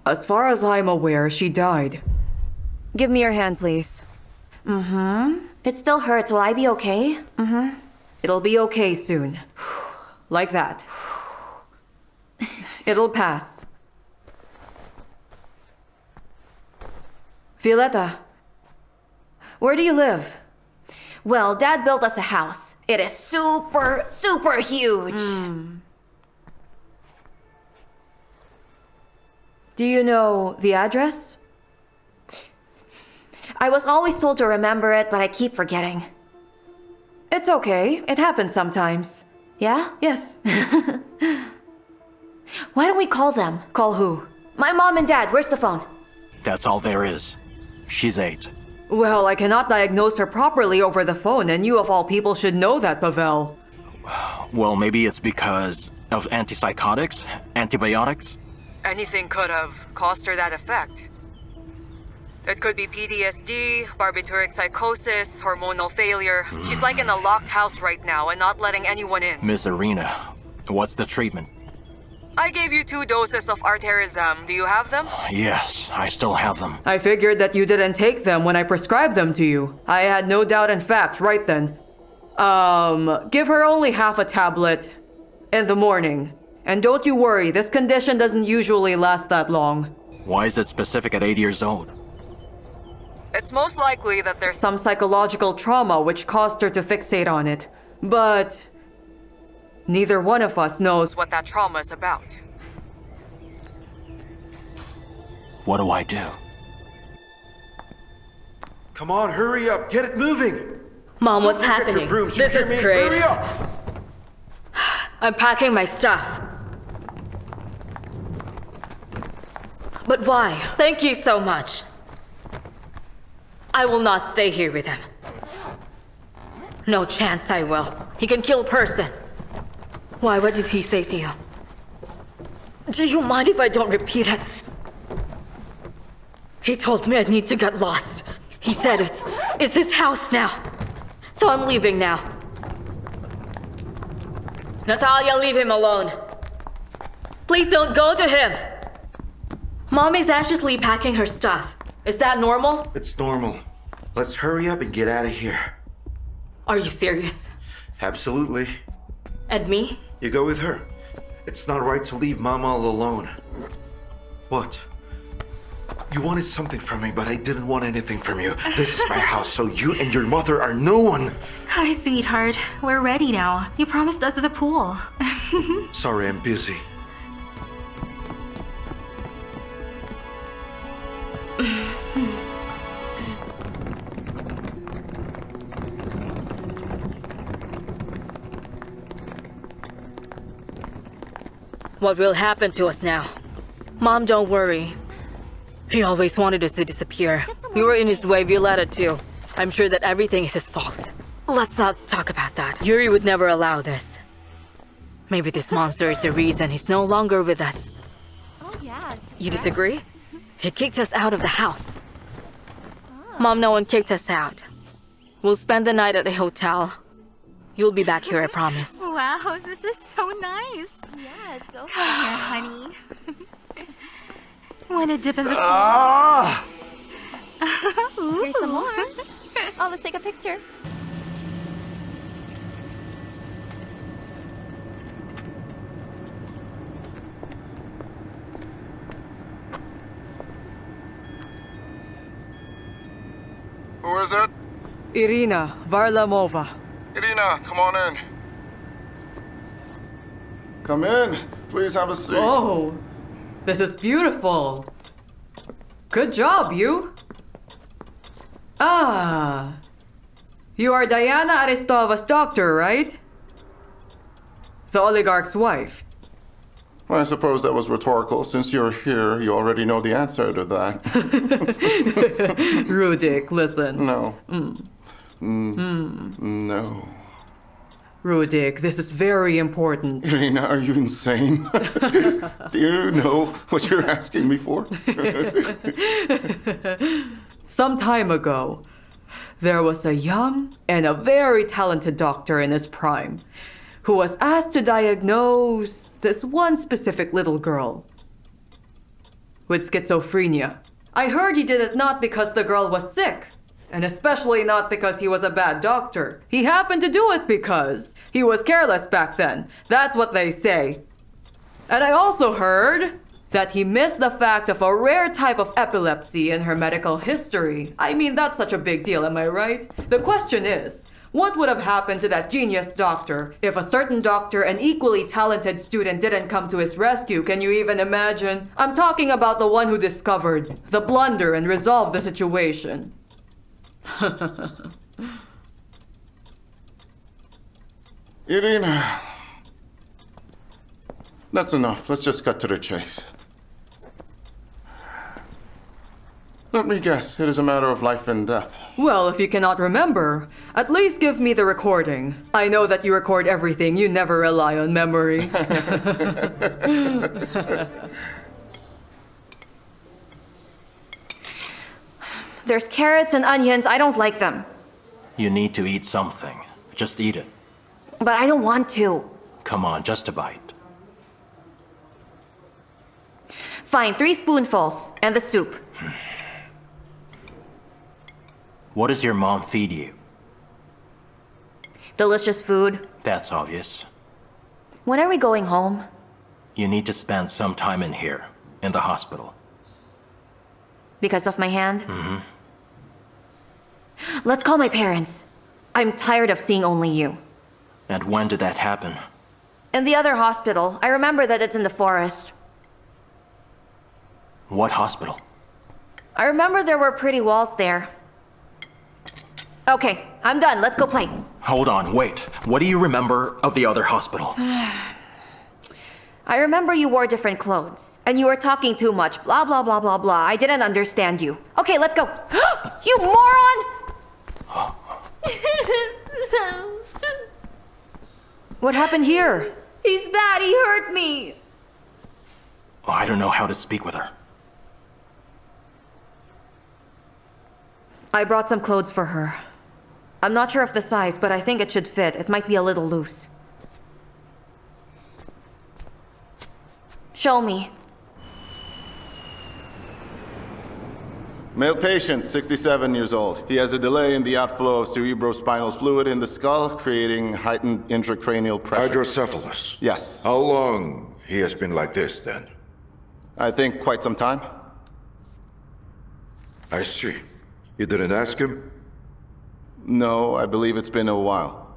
As far as I'm aware, she died. Give me your hand, please. It still hurts. Will I be okay? It'll be okay soon. Like that. It'll pass. Violetta, where do you live? Well, Dad built us a house. It is super, super huge. Do you know the address? I was always told to remember it, but I keep forgetting. It's okay. It happens sometimes. Yeah? Yes. Why don't we call them? Call who? My mom and dad. Where's the phone? That's all there is. She's 8. Well, I cannot diagnose her properly over the phone, and you of all people should know that, Pavel. Well, maybe it's because Of antipsychotics? Antibiotics? Anything could have caused her that effect. It could be PTSD, barbituric psychosis, hormonal failure. She's like in a locked house right now and not letting anyone in. Miss Irina, what's the treatment? I gave you 2 doses of arterism. Do you have them? Yes, I still have them. I figured that you didn't take them when I prescribed them to you. I had no doubt in fact right then. Give her only half a tablet in the morning. And don't you worry, this condition doesn't usually last that long. Why is it specific at 8 years old? It's most likely that there's some psychological trauma which caused her to fixate on it. But neither one of us knows what that trauma is about. What do I do? Come on, hurry up, get it moving! Mom, what's Don't forget your happening? brooms, you This hear is me? great. Hurry up! I'm packing my stuff. But why? Thank you so much. I will not stay here with him. No chance I will. He can kill a person. Why? What did he say to you? Do you mind if I don't repeat it? He told me I need to get lost. He said it's his house now. So I'm leaving now. Natalia, leave him alone. Please don't go to him. Mom is anxiously packing her stuff. Is that normal? It's normal. Let's hurry up and get out of here. Are you serious? Absolutely. And me? You go with her. It's not right to leave Mama all alone. What? You wanted something from me, but I didn't want anything from you. This is my house, so you and your mother are no one. Hi, sweetheart. We're ready now. You promised us the pool. Sorry, I'm busy. What will happen to us now? Mom, don't worry. He always wanted us to disappear. We were in his way, we let it too. I'm sure that everything is his fault. Let's not talk about that. Yuri would never allow this. Maybe this monster is the reason he's no longer with us. Oh, yeah. You disagree? He kicked us out of the house. Mom, no one kicked us out. We'll spend the night at a hotel. You'll be back here, I promise. Wow, this is so nice. Yeah, it's so Come here, honey. Want to dip in the pool? Ah! Here's some more. Oh, let's take a picture. Who is it? Irina Varlamova. Irina, come on in. Come in. Please have a seat. Oh, this is beautiful. Good job, you. Ah, you are Diana Aristova's doctor, right? The oligarch's wife. I suppose that was rhetorical. Since you're here, you already know the answer to that. Rudik, listen. No. No. Rudik, this is very important. Irina, are you insane? Do you know what you're asking me for? Some time ago, there was a young and a very talented doctor in his prime who was asked to diagnose this one specific little girl with schizophrenia. I heard he did it not because the girl was sick, and especially not because he was a bad doctor. He happened to do it because he was careless back then. That's what they say. And I also heard that he missed the fact of a rare type of epilepsy in her medical history. I mean, that's such a big deal, am I right? The question is, what would have happened to that genius doctor if a certain doctor and equally talented student didn't come to his rescue? Can you even imagine? I'm talking about the one who discovered the blunder and resolved the situation. Irina. That's enough. Let's just cut to the chase. Let me guess, it is a matter of life and death. Well, if you cannot remember, at least give me the recording. I know that you record everything. You never rely on memory. There's carrots and onions. I don't like them. You need to eat something. Just eat it. But I don't want to. Come on, just a bite. Fine, 3 spoonfuls. And the soup. What does your mom feed you? Delicious food. That's obvious. When are we going home? You need to spend some time in here, in the hospital. Because of my hand? Let's call my parents. I'm tired of seeing only you. And when did that happen? In the other hospital. I remember that it's in the forest. What hospital? I remember there were pretty walls there. Okay, I'm done. Let's go play. Hold on, wait. What do you remember of the other hospital? I remember you wore different clothes. And you were talking too much. Blah, blah, blah, blah, blah. I didn't understand you. Okay, let's go. You moron! What happened here? He's bad. He hurt me. Oh, I don't know how to speak with her. I brought some clothes for her. I'm not sure of the size, but I think it should fit. It might be a little loose. Show me. Male patient, 67 years old. He has a delay in the outflow of cerebrospinal fluid in the skull, creating heightened intracranial pressure. Hydrocephalus. Yes. How long he has been like this then? I think quite some time. I see. You didn't ask him? No, I believe it's been a while.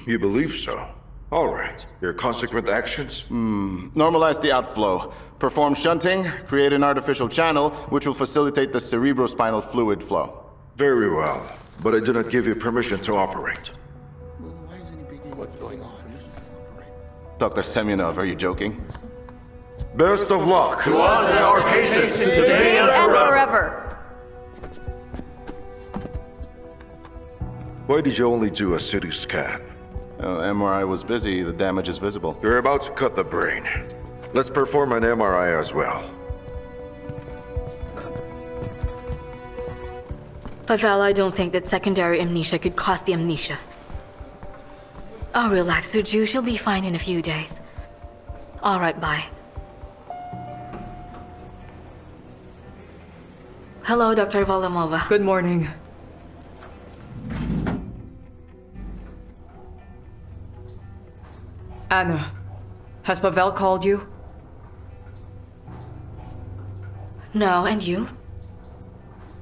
You believe so? All right. Your consequent actions? Normalize the outflow. Perform shunting, create an artificial channel, which will facilitate the cerebrospinal fluid flow. Very well. But I do not give you permission to operate. What's going on? Dr. Semyonov, are you joking? Best of luck! To us and our patients, today And forever. Why did you only do a CT scan? MRI was busy, the damage is visible. You're about to cut the brain. Let's perform an MRI as well. Pavel, I don't think that secondary amnesia could cause the amnesia. Oh, relax, would you? She'll be fine in a few days. All right, bye. Hello, Dr. Volomova. Good morning. Anna, has Pavel called you? No, and you?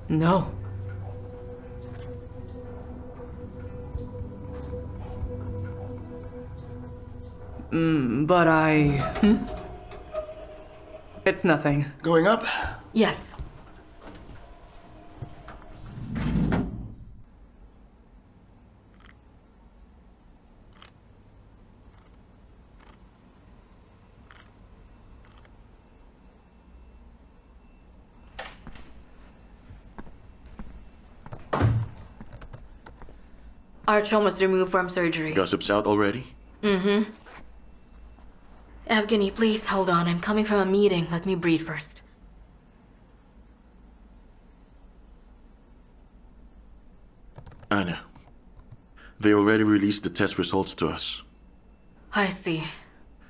No. But It's nothing. Going up? Yes. Artyom was removed from surgery. Gossip's out already? Evgeny, please hold on. I'm coming from a meeting. Let me breathe first. Anna, they already released the test results to us. I see.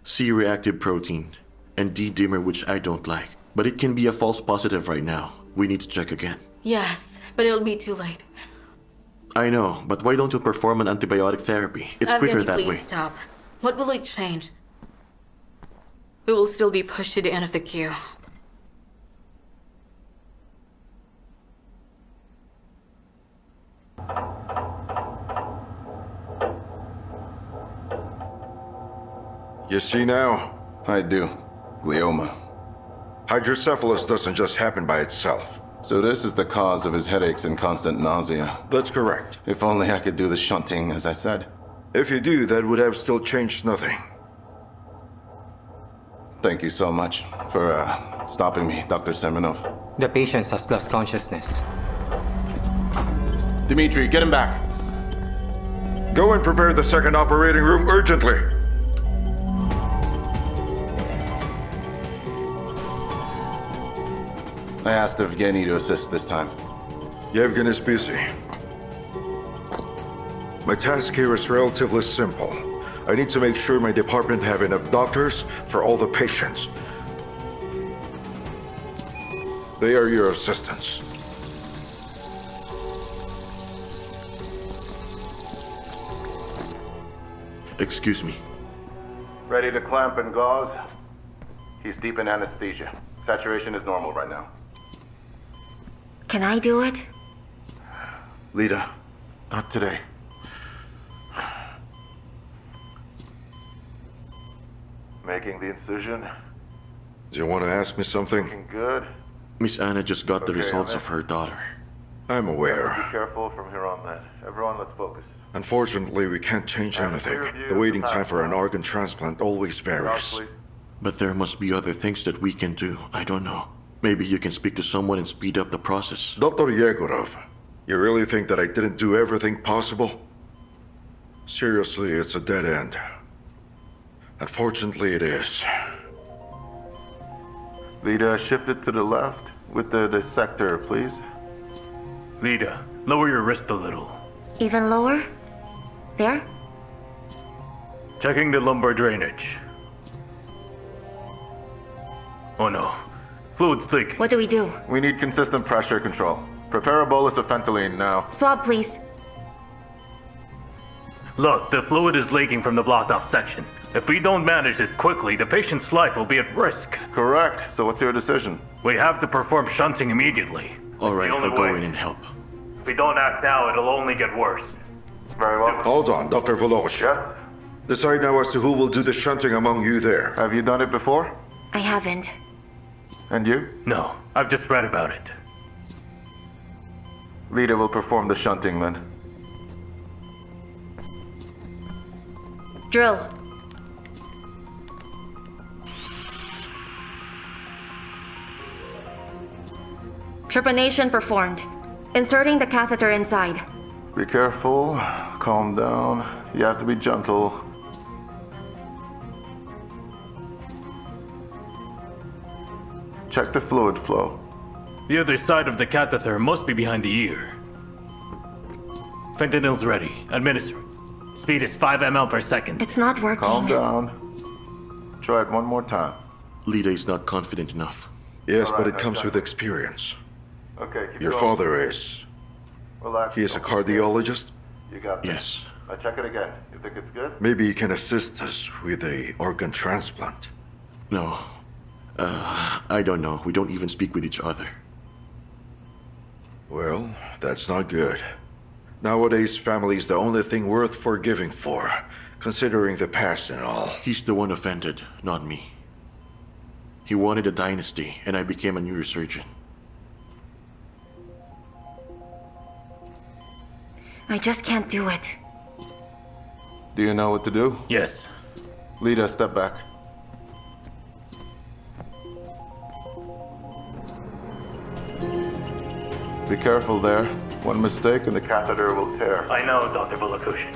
C-reactive protein and D-dimer, which I don't like. But it can be a false positive right now. We need to check again. Yes, but it'll be too late. I know, but why don't you perform an antibiotic therapy? It's quicker Evgeny, that please way. stop. What will it change? We will still be pushed to the end of the queue. You see now? I do. Glioma. Hydrocephalus doesn't just happen by itself. So this is the cause of his headaches and constant nausea. That's correct. If only I could do the shunting, as I said. If you do, that would have still changed nothing. Thank you so much for stopping me, Dr. Semenov. The patient has lost consciousness. Dimitri, get him back. Go and prepare the second operating room urgently. I asked Evgeny to assist this time. Yevgen is busy. My task here is relatively simple. I need to make sure my department have enough doctors for all the patients. They are your assistants. Excuse me. Ready to clamp and gauze? He's deep in anesthesia. Saturation is normal right now. Can I do it? Lita, not today. Making the incision. Do you want to ask me something? Looking good. Miss Anna just got the results of her daughter. I'm aware. Be careful from here on then. Everyone, let's focus. Unfortunately, we can't change anything. The waiting time for an organ transplant always varies. But there must be other things that we can do. I don't know. Maybe you can speak to someone and speed up the process. Dr. Yegorov, you really think that I didn't do everything possible? Seriously, it's a dead end. Unfortunately, it is. Lita, shift it to the left with the dissector, please. Lita, lower your wrist a little. Even lower? There? Checking the lumbar drainage. Oh no. Fluid's leaking. What do we do? We need consistent pressure control. Prepare a bolus of fentanyl now. Swab, please. Look, the fluid is leaking from the blocked off section. If we don't manage it quickly, the patient's life will be at risk. Correct. So what's your decision? We have to perform shunting immediately. Alright, I'll go in and help. If we don't act now, it'll only get worse. Very well. Hold on, Dr. Voloshin. Yes? Decide now as to who will do the shunting among you there. Have you done it before? I haven't. And you? No, I've just read about it. Lita will perform the shunting then. Drill. Trepanation performed. Inserting the catheter inside. Be careful. Calm down. You have to be gentle. Check the fluid flow. The other side of the catheter must be behind the ear. Fentanyl's ready. Administer it. Speed is 5 ml per second. It's not working. Calm down. Try it one more time. Lita is not confident enough. Yes, but it comes with experience. Okay, keep Your going. father is. Relax. He is a cardiologist? You got this. Yes. I check it again. You think it's good? Maybe he can assist us with a organ transplant. No. I don't know. We don't even speak with each other. Well, that's not good. Nowadays, family is the only thing worth forgiving for, considering the past and all. He's the one offended, not me. He wanted a dynasty, and I became a neurosurgeon. I just can't do it. Do you know what to do? Yes. Lita, step back. Be careful there. One mistake and the catheter will tear. I know, Dr. Volakushin.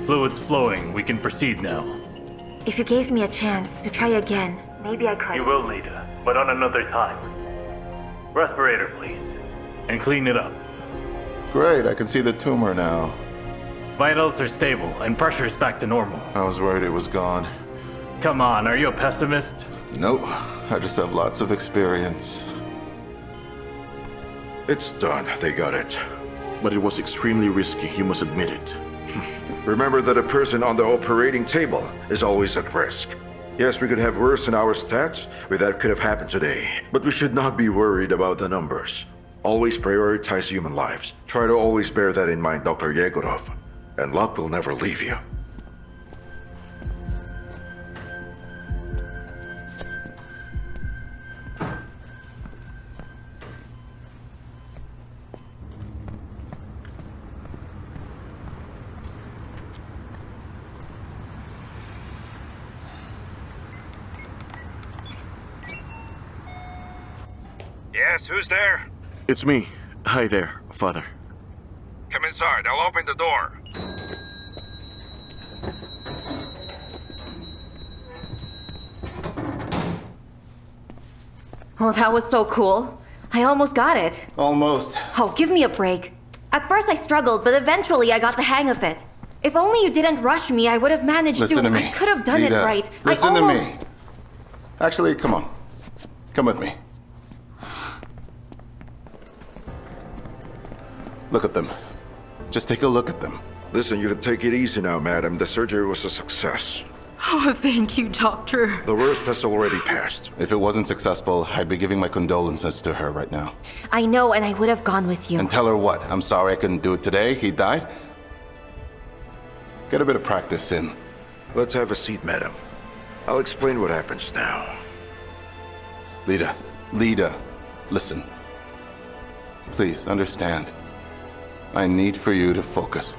Fluid's flowing. We can proceed now. If you gave me a chance to try again, maybe I could. You will, Lita, but on another time. Respirator, please. And clean it up. Great, I can see the tumor now. Vitals are stable, and pressure is back to normal. I was worried it was gone. Come on, are you a pessimist? Nope, I just have lots of experience. It's done. They got it. But it was extremely risky, you must admit it. Remember that a person on the operating table is always at risk. Yes, we could have worse in our stats, but that could have happened today. But we should not be worried about the numbers. Always prioritize human lives. Try to always bear that in mind, Dr. Yegorov. And luck will never leave you. Yes, who's there? It's me. Hi there, Father. Come inside, I'll open the door. Oh, that was so cool. I almost got it. Almost. Oh, give me a break. At first I struggled, but eventually I got the hang of it. If only you didn't rush me, I would have managed Listen to me. I could have done it Lita, right. Listen I almost... to me. Actually, come on. Come with me. Look at them. Just take a look at them. Listen, you can take it easy now, madam. The surgery was a success. Oh, thank you, doctor. The worst has already passed. If it wasn't successful, I'd be giving my condolences to her right now. I know, and I would have gone with you. And tell her what? I'm sorry I couldn't do it today. He died. Get a bit of practice in. Let's have a seat, madam. I'll explain what happens now. Lita, listen. Please, understand. I need for you to focus.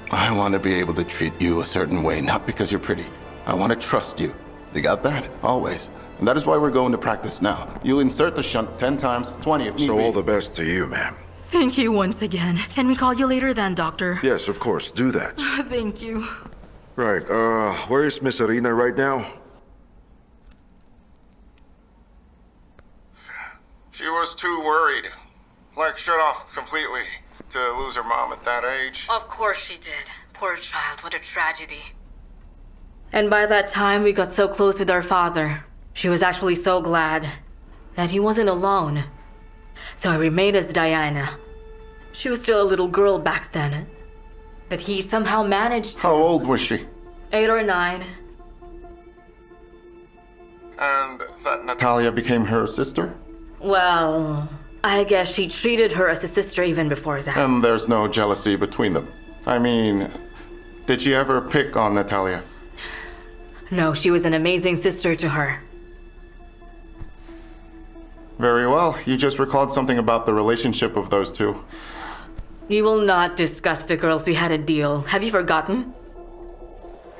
I want to be able to treat you a certain way, not because you're pretty. I want to trust you. You got that? Always. And that is why we're going to practice now. You'll insert the shunt 10 times, 20 if need be. So all the best to you, ma'am. Thank you once again. Can we call you later then, doctor? Yes, of course, do that. Thank you. Right, where is Miss Arena right now? She was too worried. Like, shut off completely. To lose her mom at that age. Of course she did. Poor child, what a tragedy. And by that time, we got so close with our father. She was actually so glad that he wasn't alone. So I remained as Diana. She was still a little girl back then. But he somehow managed to... How old was she? 8 or 9. And that Natalia became her sister? Well, I guess she treated her as a sister even before that. And there's no jealousy between them. I mean, did she ever pick on Natalia? No, she was an amazing sister to her. Very well. You just recalled something about the relationship of those two. You will not discuss the girls we had a deal. Have you forgotten?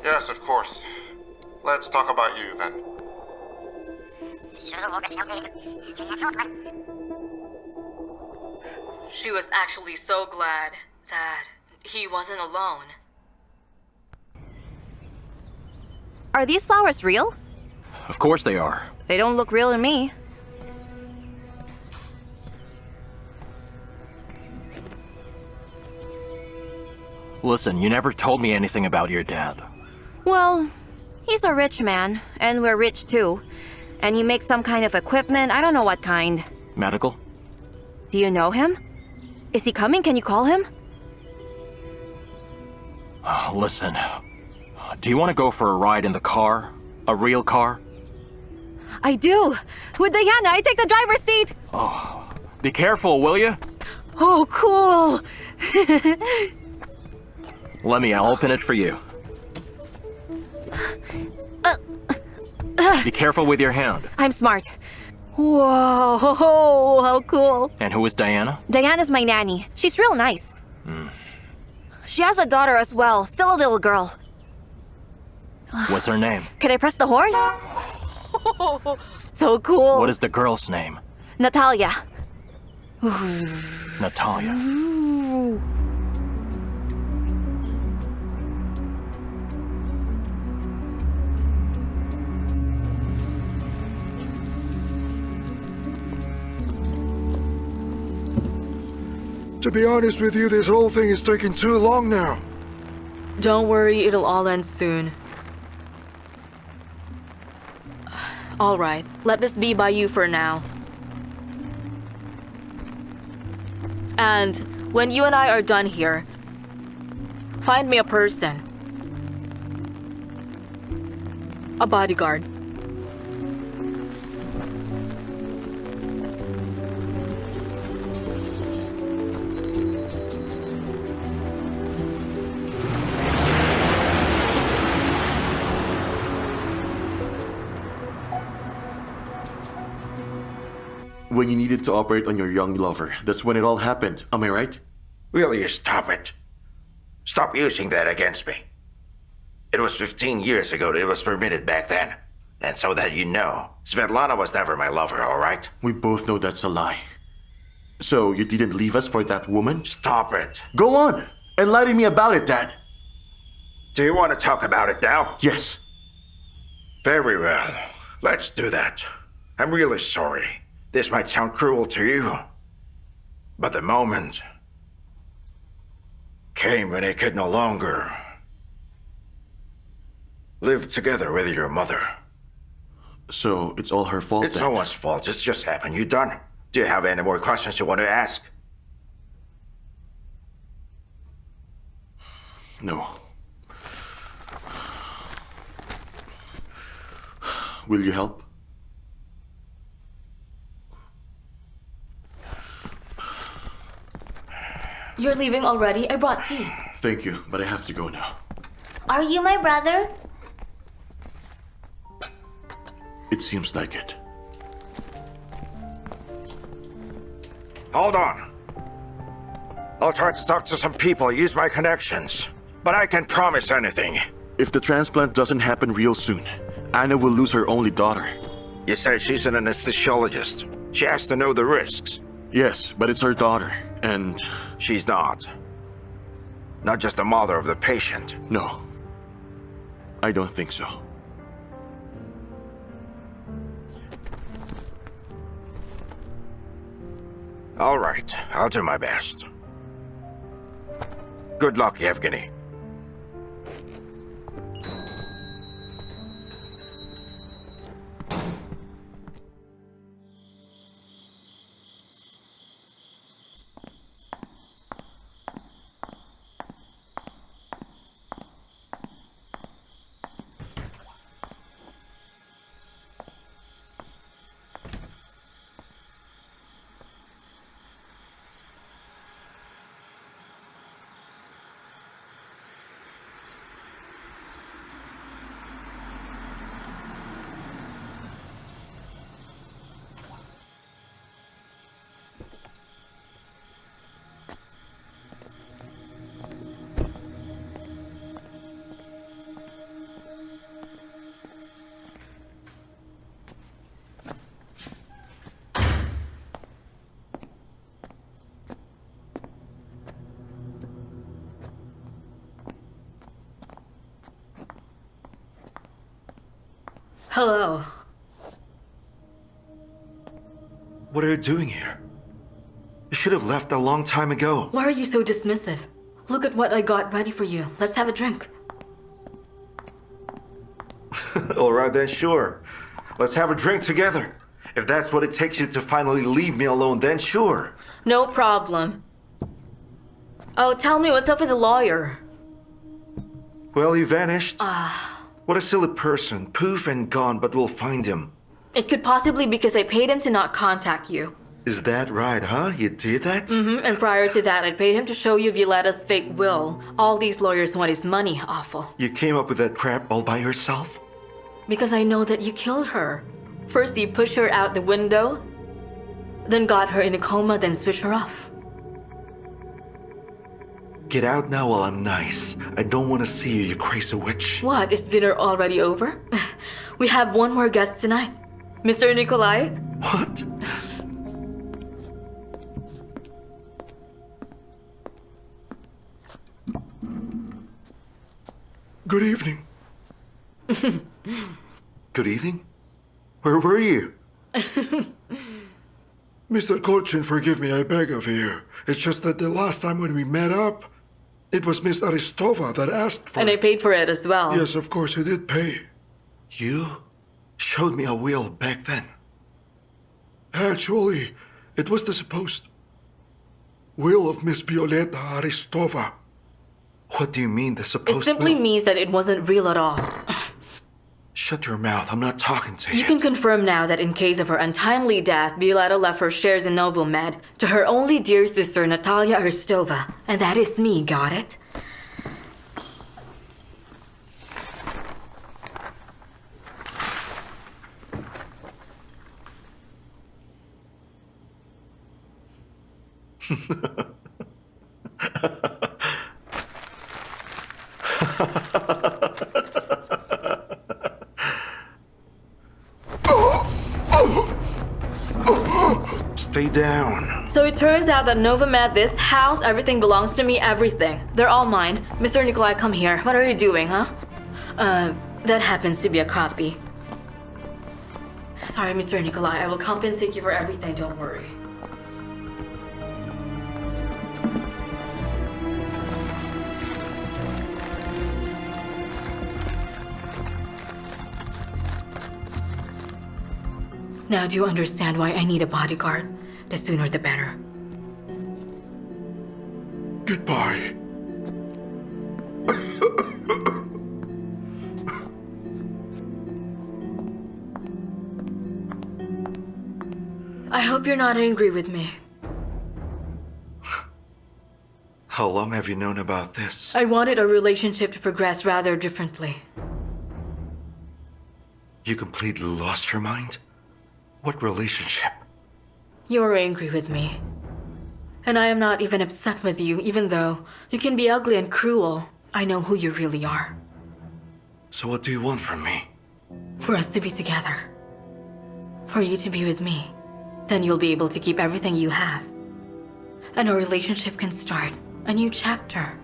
Yes, of course. Let's talk about you then. She was actually so glad that he wasn't alone. Are these flowers real? Of course they are. They don't look real to me. Listen, you never told me anything about your dad. Well, he's a rich man, and we're rich too. And he makes some kind of equipment, I don't know what kind. Medical? Do you know him? Is he coming? Can you call him? Listen, do you want to go for a ride in the car? A real car? I do! With Diana, I take the driver's seat! Oh, be careful, will you? Oh, cool! Let me, I'll open it for you. Be careful with your hand. I'm smart. Whoa, how cool. And who is Diana? Diana's my nanny. She's real nice. She has a daughter as well, still a little girl. What's her name? Can I press the horn? So cool. What is the girl's name? Natalia. Natalia. To be honest with you, this whole thing is taking too long now. Don't worry, it'll all end soon. All right, let this be by you for now. And when you and I are done here, find me a person. A bodyguard. When you needed to operate on your young lover, that's when it all happened. Am I right? Will you stop it? Stop using that against me. It was 15 years ago that it was permitted back then. And so that you know, Svetlana was never my lover, all right? We both know that's a lie. So you didn't leave us for that woman? Stop it. Go on and lie to me about it, Dad. Do you want to talk about it now? Yes. Very well. Let's do that. I'm really sorry. This might sound cruel to you. But the moment came when I could no longer live together with your mother. So it's all her fault It's then? no one's fault. It's just happened. You done? Do you have any more questions you want to ask? No. Will you help? You're leaving already? I brought tea. Thank you, but I have to go now. Are you my brother? It seems like it. Hold on. I'll try to talk to some people, use my connections. But I can't promise anything. If the transplant doesn't happen real soon, Anna will lose her only daughter. You say she's an anesthesiologist. She has to know the risks. Yes, but it's her daughter, and... She's not. Not just the mother of the patient. No. I don't think so. All right, I'll do my best. Good luck, Yevgeny. Hello. What are you doing here? You should have left a long time ago. Why are you so dismissive? Look at what I got ready for you. Let's have a drink. All right then, sure. Let's have a drink together. If that's what it takes you to finally leave me alone, then sure. No problem. Oh, tell me what's up with the lawyer. Well, he vanished. What a silly person. Poof and gone, but we'll find him. It could possibly be because I paid him to not contact you. Is that right, huh? You did that? Mm-hmm, and prior to that, I paid him to show you Violetta's fake will. All these lawyers want is money, awful. You came up with that crap all by yourself? Because I know that you killed her. First you pushed her out the window, then got her in a coma, then switched her off. Get out now while I'm nice. I don't want to see you, you crazy witch. What, is dinner already over? We have one more guest tonight. Mr. Nikolai? What? Good evening. Good evening? Where were you? Mr. Kolchin, forgive me, I beg of you. It's just that the last time when we met up, it was Miss Aristova that asked for And it. I paid for it as well. Yes, of course, you did pay. You showed me a will back then. Actually, it was the supposed will of Miss Violeta Aristova. What do you mean, the It supposed simply will? means that it wasn't real at all. Shut your mouth, I'm not talking to you. You can confirm now that in case of her untimely death, Violetta left her shares in Novomed to her only dear sister, Natalia Aristova. And that is me, got it? Stay down. So it turns out that Novamed, this house, everything belongs to me, everything. They're all mine. Mr. Nikolai, come here. What are you doing, huh? That happens to be a copy. Sorry, Mr. Nikolai. I will compensate you for everything, don't worry. Now do you understand why I need a bodyguard? The sooner the better. Goodbye. I hope you're not angry with me. How long have you known about this? I wanted our relationship to progress rather differently. You completely lost your mind? What relationship? You're angry with me. And I am not even upset with you, even though you can be ugly and cruel. I know who you really are. So what do you want from me? For us to be together. For you to be with me. Then you'll be able to keep everything you have. And our relationship can start a new chapter.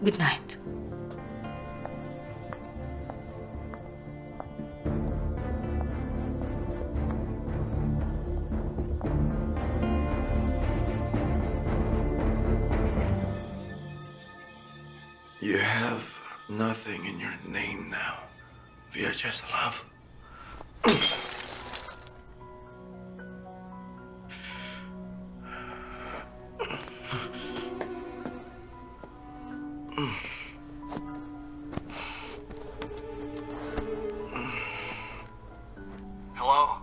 Good night. You have nothing in your name now. Vyacheslav. Hello?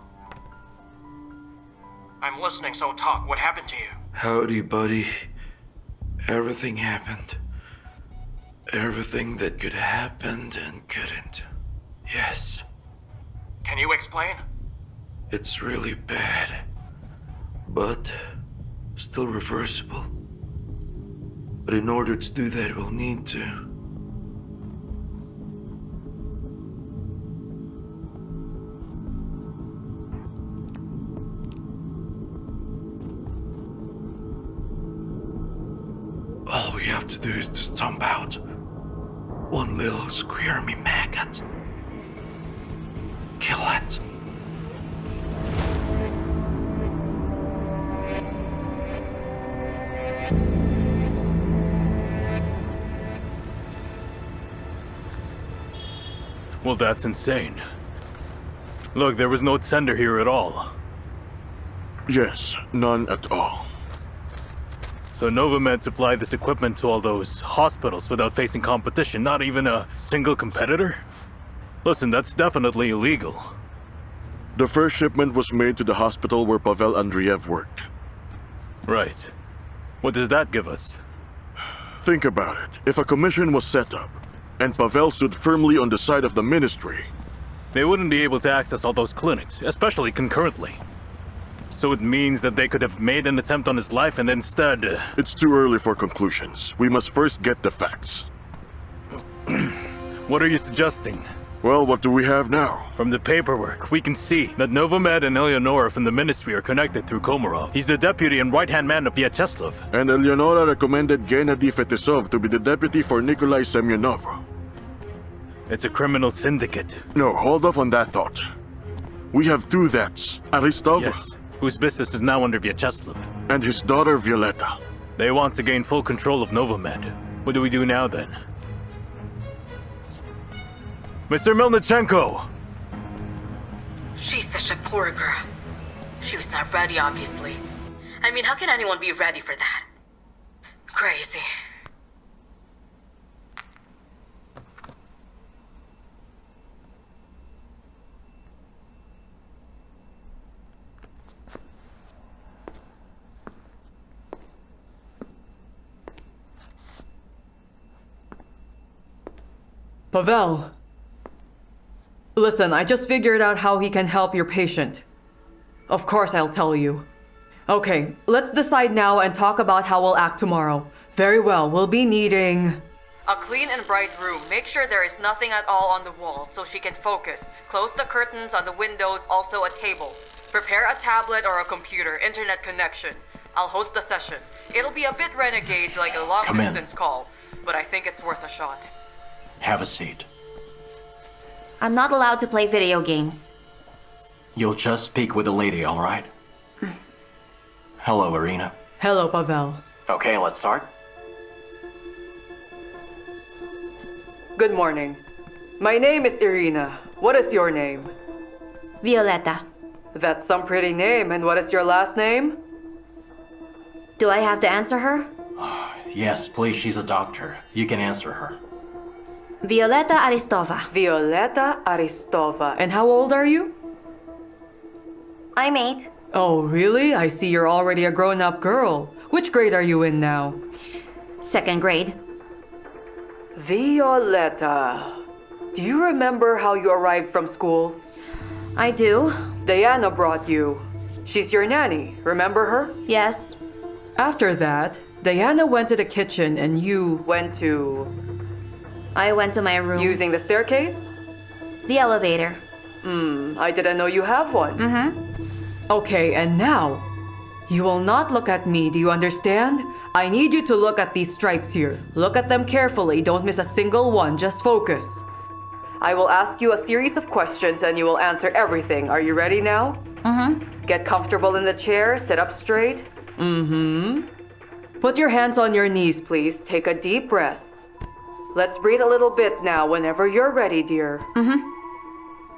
I'm listening, so talk. What happened to you? Howdy, buddy. Everything happened. Everything that could happen and couldn't. Yes. Can you explain? It's really bad. But still reversible. But in order to do that, we'll need to. All we have to do is to stomp out one little squirmy maggot. Kill it. Well, that's insane. Look, there was no tender here at all. Yes, none at all. So Novamed supplied this equipment to all those hospitals without facing competition, not even a single competitor? Listen, that's definitely illegal. The first shipment was made to the hospital where Pavel Andreev worked. Right. What does that give us? Think about it. If a commission was set up, and Pavel stood firmly on the side of the ministry, they wouldn't be able to access all those clinics, especially concurrently. So it means that they could have made an attempt on his life and instead... It's too early for conclusions. We must first get the facts. What are you suggesting? Well, what do we have now? From the paperwork, we can see that Novamed and Eleonora from the ministry are connected through Komarov. He's the deputy and right-hand man of Vyacheslav. And Eleonora recommended Gennady Fetisov to be the deputy for Nikolai Semyonov. It's a criminal syndicate. No, hold off on that thought. We have two that's Aristov... Yes, whose business is now under Vyacheslav. And his daughter Violetta. They want to gain full control of Novamed. What do we do now then? Mr. Melnichenko! She's such a poor girl. She was not ready, obviously. I mean, how can anyone be ready for that? Crazy. Pavel. Listen, I just figured out how he can help your patient. Of course I'll tell you. Okay, let's decide now and talk about how we'll act tomorrow. Very well, we'll be needing... A clean and bright room. Make sure there is nothing at all on the walls so she can focus. Close the curtains on the windows, also a table. Prepare a tablet or a computer, internet connection. I'll host the session. It'll be a bit renegade, like a long-distance call, but I think it's worth a shot. Have a seat. I'm not allowed to play video games. You'll just speak with the lady, all right? Hello, Irina. Hello, Pavel. Okay, let's start. Good morning. My name is Irina. What is your name? Violeta. That's some pretty name. And what is your last name? Do I have to answer her? Yes, please, she's a doctor. You can answer her. Violeta Aristova. Violeta Aristova. And how old are you? I'm 8. Oh, really? I see you're already a grown-up girl. Which grade are you in now? 2nd grade. Violeta. Do you remember how you arrived from school? I do. Diana brought you. She's your nanny. Remember her? Yes. After that, Diana went to the kitchen and you went to... I went to my room. Using the staircase? The elevator. I didn't know you have one. Okay, and now, you will not look at me, do you understand? I need you to look at these stripes here. Look at them carefully, don't miss a single one, just focus. I will ask you a series of questions and you will answer everything. Are you ready now? Get comfortable in the chair, sit up straight. Put your hands on your knees, please. Take a deep breath. Let's breathe a little bit now whenever you're ready, dear.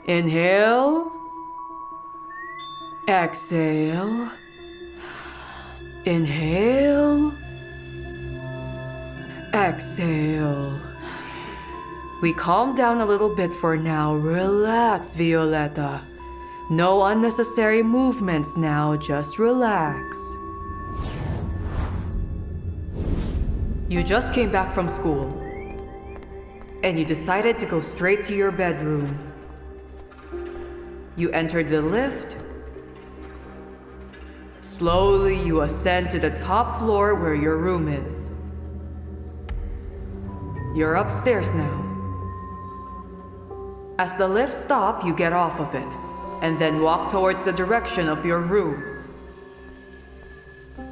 Inhale. Exhale. Inhale. Exhale. We calm down a little bit for now. Relax, Violeta. No unnecessary movements now, just relax. You just came back from school, and you decided to go straight to your bedroom. You entered the lift. Slowly, you ascend to the top floor where your room is. You're upstairs now. As the lift stops, you get off of it, and then walk towards the direction of your room.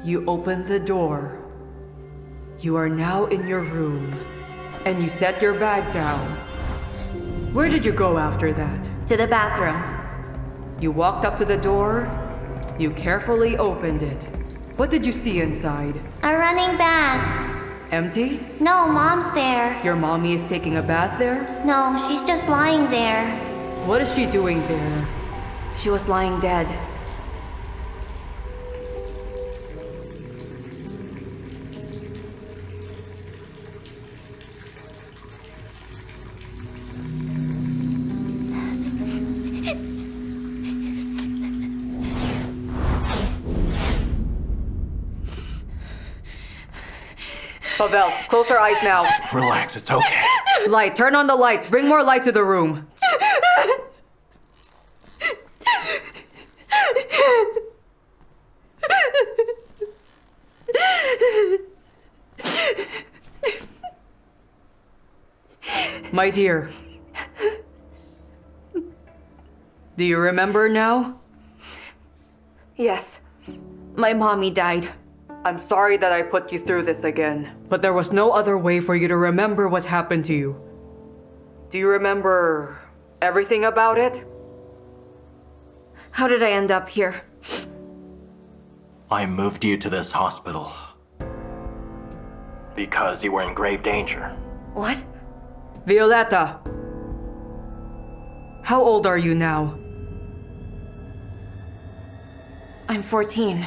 You open the door. You are now in your room, and you set your bag down. Where did you go after that? To the bathroom. You walked up to the door. You carefully opened it. What did you see inside? A running bath. Empty? No, Mom's there. Your mommy is taking a bath there? No, she's just lying there. What is she doing there? She was lying dead. Pavel, close her eyes now. Relax, it's okay. Light, turn on the lights. Bring more light to the room. My dear, do you remember now? Yes. My mommy died. I'm sorry that I put you through this again, but there was no other way for you to remember what happened to you. Do you remember everything about it? How did I end up here? I moved you to this hospital because you were in grave danger. What? Violeta! How old are you now? I'm 14.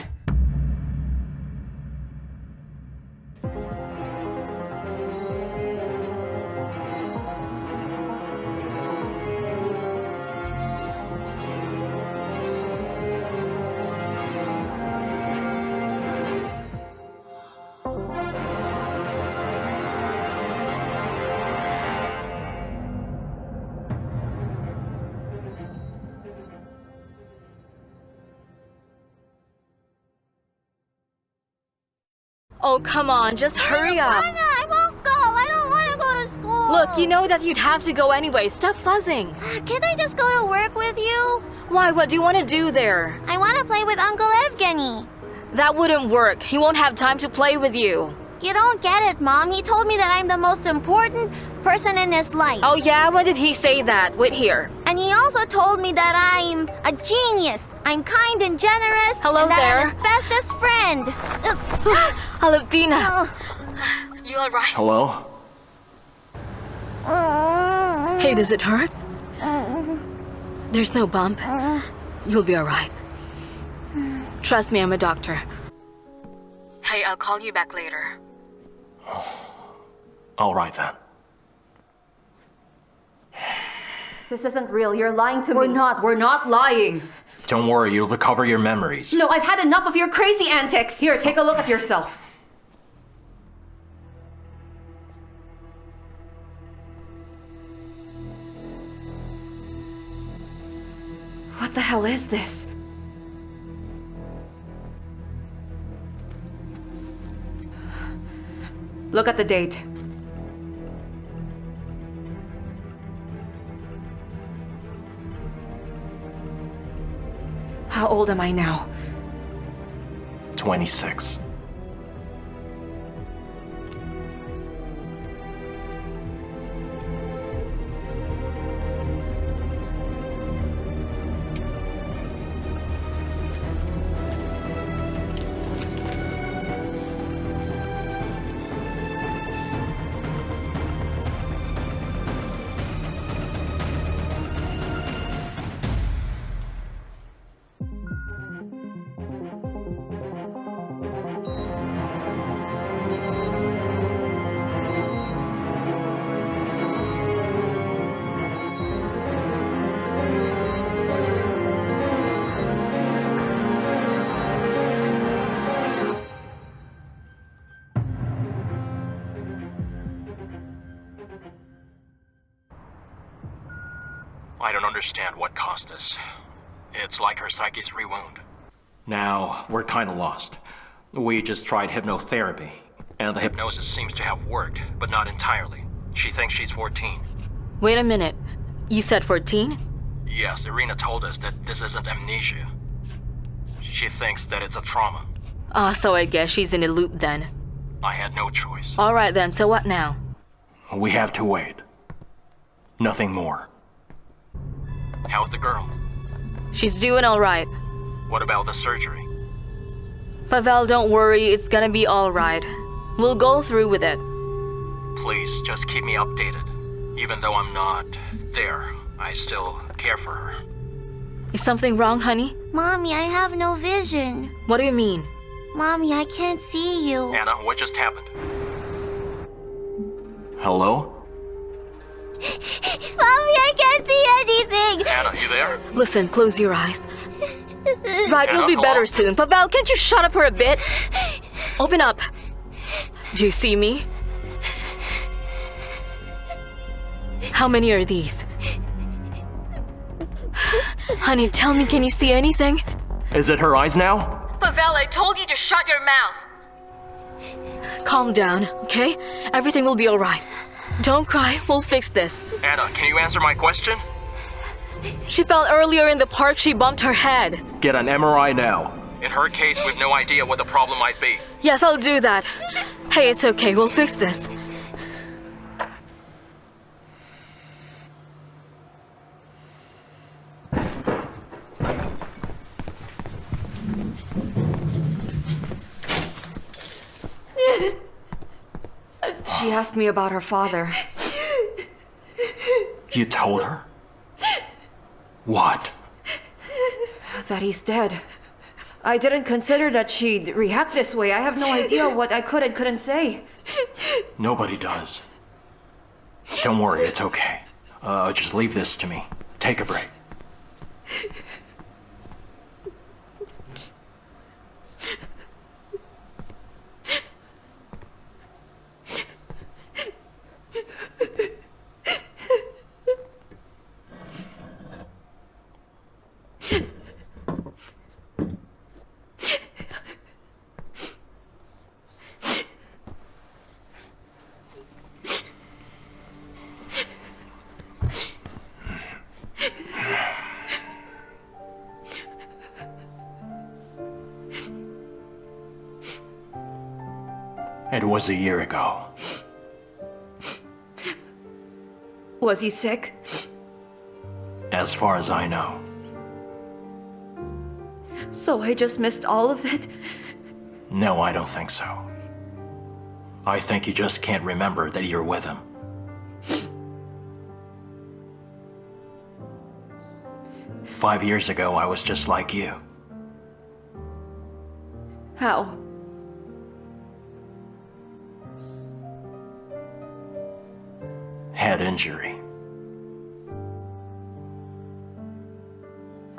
Oh, come on, just hurry up. Anna, I won't go. I don't want to go Look, you know that you'd have to go anyway. Stop fuzzing. Can't I just go to work with you? Why? What do you want to do there? I want to play with Uncle Evgeny. That wouldn't work. He won't have time to play with you. You don't get it, Mom. He told me that I'm the most important person in his life. Oh yeah? When did he say that? Wait here. And he also told me that I'm a genius. I'm kind and generous. Hello and that there. I'm his bestest friend. Hello, Dina. You alright? Hello? Hey, does it hurt? There's no bump. You'll be alright. Trust me, I'm a doctor. Hey, I'll call you back later. All right then. This isn't real. You're lying to me. We're not lying. Don't worry, you'll recover your memories. No, I've had enough of your crazy antics. Here, take a look at yourself. What the hell is this? Look at the date. How old am I now? 26. I don't understand what caused this. It's like her psyche's rewound. Now, we're kinda lost. We just tried hypnotherapy, and the hypnosis seems to have worked, but not entirely. She thinks she's 14. Wait a minute. You said 14? Yes, Irina told us that this isn't amnesia. She thinks that it's a trauma. So I guess she's in a loop then. I had no choice. Alright then, so what now? We have to wait. Nothing more. How's the girl? She's doing alright. What about the surgery? Pavel, don't worry, it's gonna be alright. We'll go through with it. Please, just keep me updated. Even though I'm not there, I still care for her. Is something wrong, honey? Mommy, I have no vision. What do you mean? Mommy, I can't see you. Anna, what just happened? Hello? Mommy, I can't see anything! Anna, you there? Listen, close your eyes. Right, Anna, you'll be hello? better soon. Pavel, can't you shut up for a bit? Open up. Do you see me? How many are these? Honey, tell me, can you see anything? Is it her eyes now? Pavel, I told you to shut your mouth. Calm down, okay? Everything will be alright. Don't cry, we'll fix this. Anna, can you answer my question? She fell earlier in the park, she bumped her head. Get an MRI now. In her case, we've no idea what the problem might be. Yes, I'll do that. Hey, it's okay, we'll fix this. She asked me about her father. You told her? What? That he's dead. I didn't consider that she'd react this way. I have no idea what I could and couldn't say. Nobody does. Don't worry, it's okay. Just leave this to me. Take a break. It was a year ago. Was he sick? As far as I know. So I just missed all of it? No, I don't think so. I think you just can't remember that you're with him. Five years ago, I was just like you. How? Head injury.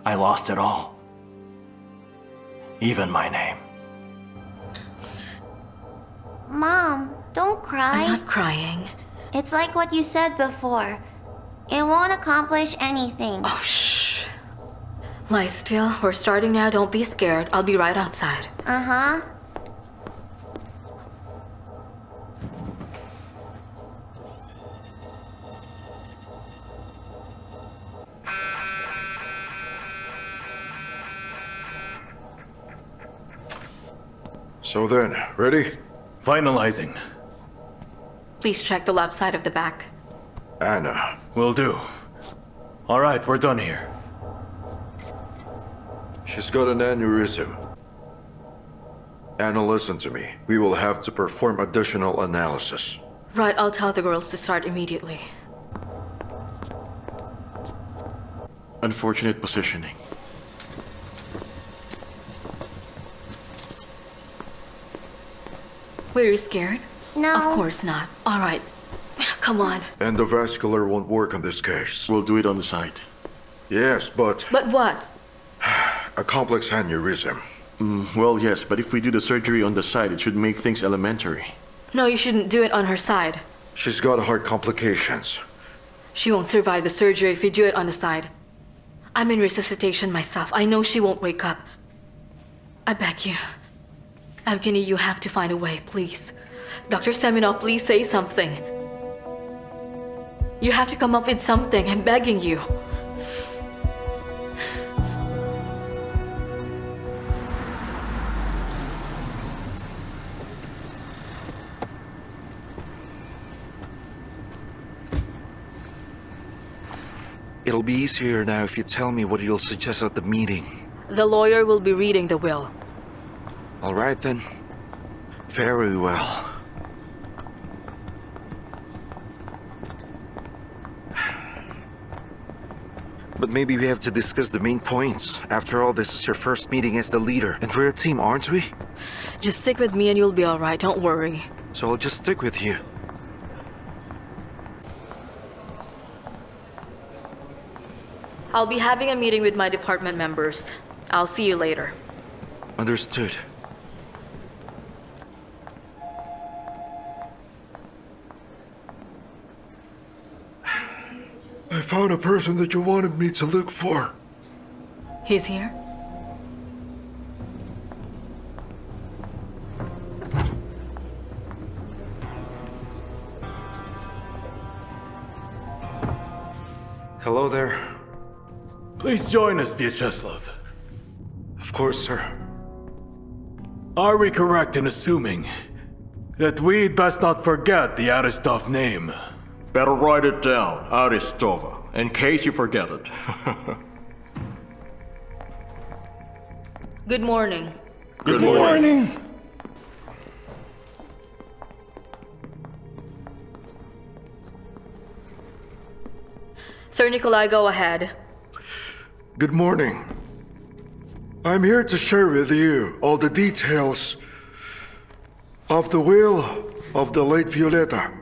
I lost it all. Even my name. Mom, don't cry. I'm not crying. It's like what you said before. It won't accomplish anything. Oh, shh. Lie still. We're starting now. Don't be scared. I'll be right outside. Uh-huh. So then, ready? Finalizing. Please check the left side of the back. Anna. Will do. All right, we're done here. She's got an aneurysm. Anna, listen to me. We will have to perform additional analysis. Right, I'll tell the girls to start immediately. Unfortunate positioning. Were you scared? No. Of course not. All right. Come on. Endovascular won't work on this case. We'll do it on the side. Yes, but But what? a complex aneurysm. Well, yes, but if we do the surgery on the side, it should make things elementary. No, you shouldn't do it on her side. She's got heart complications. She won't survive the surgery if you do it on the side. I'm in resuscitation myself. I know she won't wake up. I beg you. Evgeny, you have to find a way, please. Dr. Semenov, please say something. You have to come up with something. I'm begging you. It'll be easier now if you tell me what you'll suggest at the meeting. The lawyer will be reading the will. All right then. Very well. But maybe we have to discuss the main points. After all, this is your first meeting as the leader, and we're a team, aren't we? Just stick with me and you'll be all right. Don't worry. So I'll just stick with you. I'll be having a meeting with my department members. I'll see you later. Understood. I found a person that you wanted me to look for. He's here? Hello there. Please join us, Vyacheslav. Of course, sir. Are we correct in assuming that we'd best not forget the Aristov name? Better write it down, Aristova, in case you forget it. Good morning. Good morning. Sir Nikolai, go ahead. Good morning. I'm here to share with you all the details of the will of the late Violeta.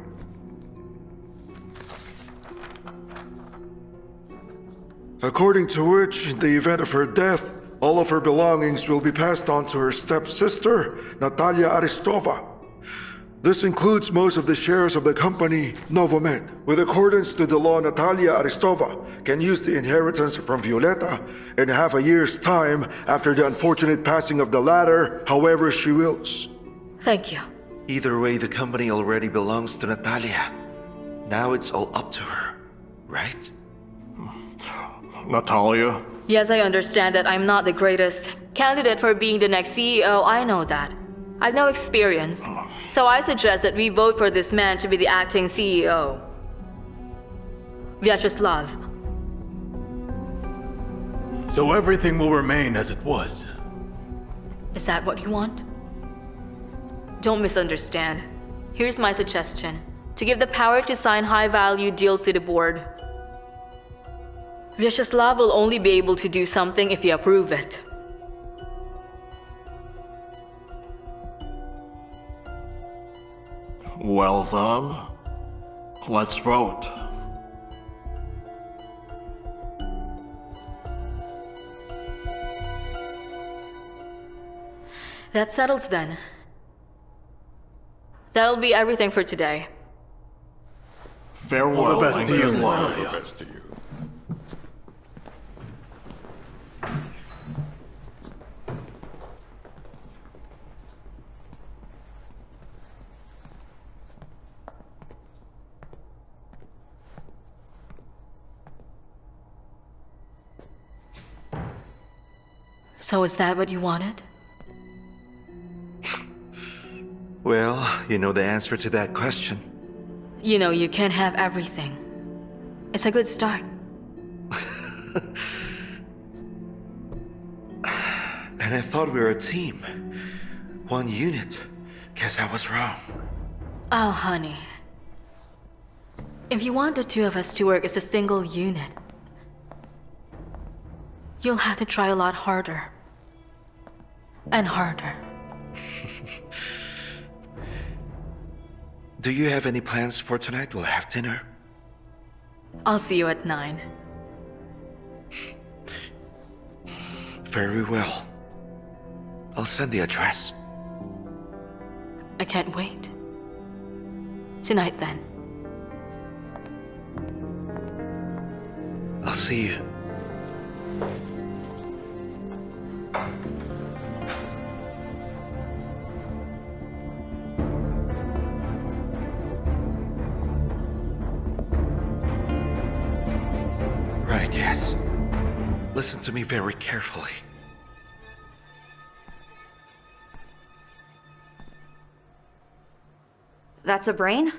According to which, in the event of her death, all of her belongings will be passed on to her stepsister, Natalia Aristova. This includes most of the shares of the company Novomed. With accordance to the law, Natalia Aristova can use the inheritance from Violeta in half a year's time after the unfortunate passing of the latter, however she wills. Thank you. Either way, the company already belongs to Natalia. Now it's all up to her, right? Natalia? Yes, I understand that I'm not the greatest candidate for being the next CEO. I know that. I've no experience, so I suggest that we vote for this man to be the acting CEO. Vyacheslav. So everything will remain as it was. Is that what you want? Don't misunderstand. Here's my suggestion. To give the power to sign high-value deals to the board. Vyacheslav will only be able to do something if you approve it. Well then, let's vote. That settles then. That'll be everything for today. Farewell. All the best to you, All Natalia. the best to you. So is that what you wanted? Well, you know the answer to that question. You know, you can't have everything. It's a good start. And I thought we were a team. One unit. Guess I was wrong. Oh, honey. If you want the two of us to work as a single unit, you'll have to try a lot harder. And harder. Do you have any plans for tonight? We'll have dinner. I'll see you at 9. Very well. I'll send the address. I can't wait. Tonight then. I'll see you. Right, yes. Listen to me very carefully. That's a brain?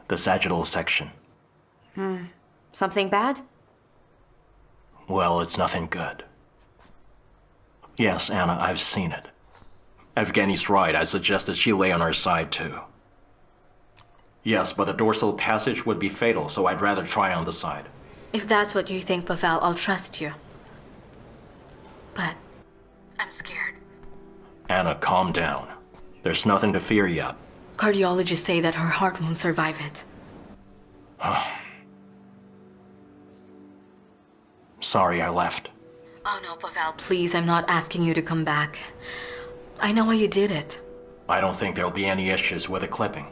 The sagittal section. Something bad? Well, it's nothing good. Yes, Anna, I've seen it. Evgeny's right. I suggested she lay on her side, too. Yes, but the dorsal passage would be fatal, so I'd rather try on the side. If that's what you think, Pavel, I'll trust you. But I'm scared. Anna, calm down. There's nothing to fear yet. Cardiologists say that her heart won't survive it. Sorry I left. Oh no, Pavel, please, I'm not asking you to come back. I know why you did it. I don't think there'll be any issues with the clipping.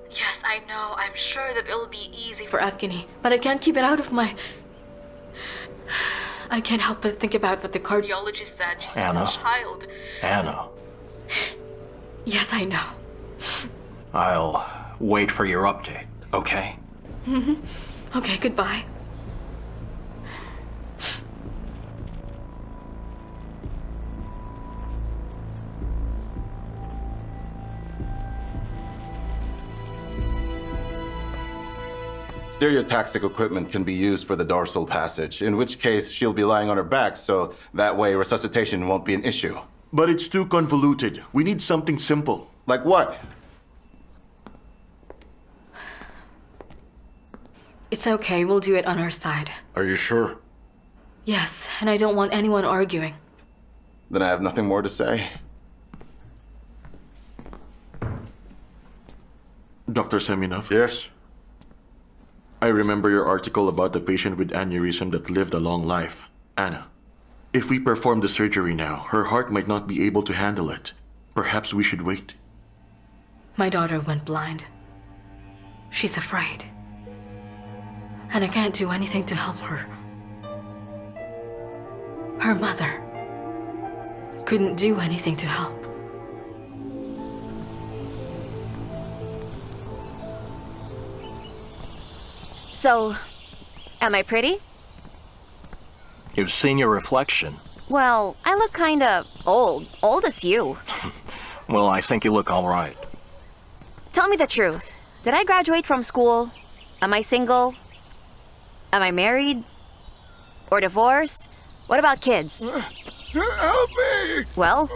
Yes, I know. I'm sure that it'll be easy for Evgeny, but I can't keep it out of my... I can't help but think about what the cardiologist said. She's Anna. just a child. Anna, Yes, I know. I'll wait for your update, okay? Okay, goodbye. Stereotaxic equipment can be used for the dorsal passage, in which case she'll be lying on her back, so that way resuscitation won't be an issue. But it's too convoluted. We need something simple. Like what? It's okay, we'll do it on our side. Are you sure? Yes, and I don't want anyone arguing. Then I have nothing more to say. Dr. Seminov? Yes? I remember your article about the patient with aneurysm that lived a long life. Anna, if we perform the surgery now, her heart might not be able to handle it. Perhaps we should wait. My daughter went blind. She's afraid. And I can't do anything to help her. Her mother couldn't do anything to help. So, am I pretty? You've seen your reflection. Well, I look kinda old. Old as you. Well, I think you look all right. Tell me the truth. Did I graduate from school? Am I single? Am I married? Or divorced? What about kids? Help me! Well?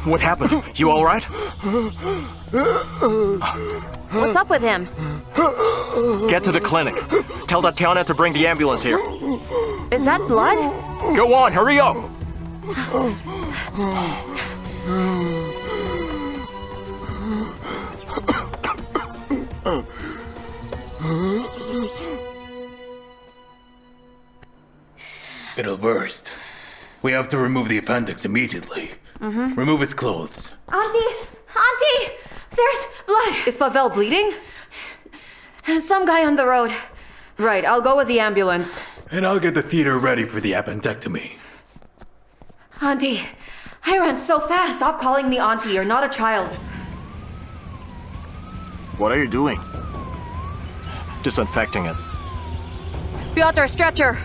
What happened? You all right? What's up with him? Get to the clinic. Tell Tatiana to bring the ambulance here. Is that blood? Go on, hurry up! It'll burst. We have to remove the appendix immediately. Remove his clothes. Auntie! Auntie! There's blood! Is Pavel bleeding? Some guy on the road. Right, I'll go with the ambulance. And I'll get the theater ready for the appendectomy. Auntie, I ran so fast. Stop calling me auntie, you're not a child. What are you doing? Disinfecting it. Piotr, stretcher!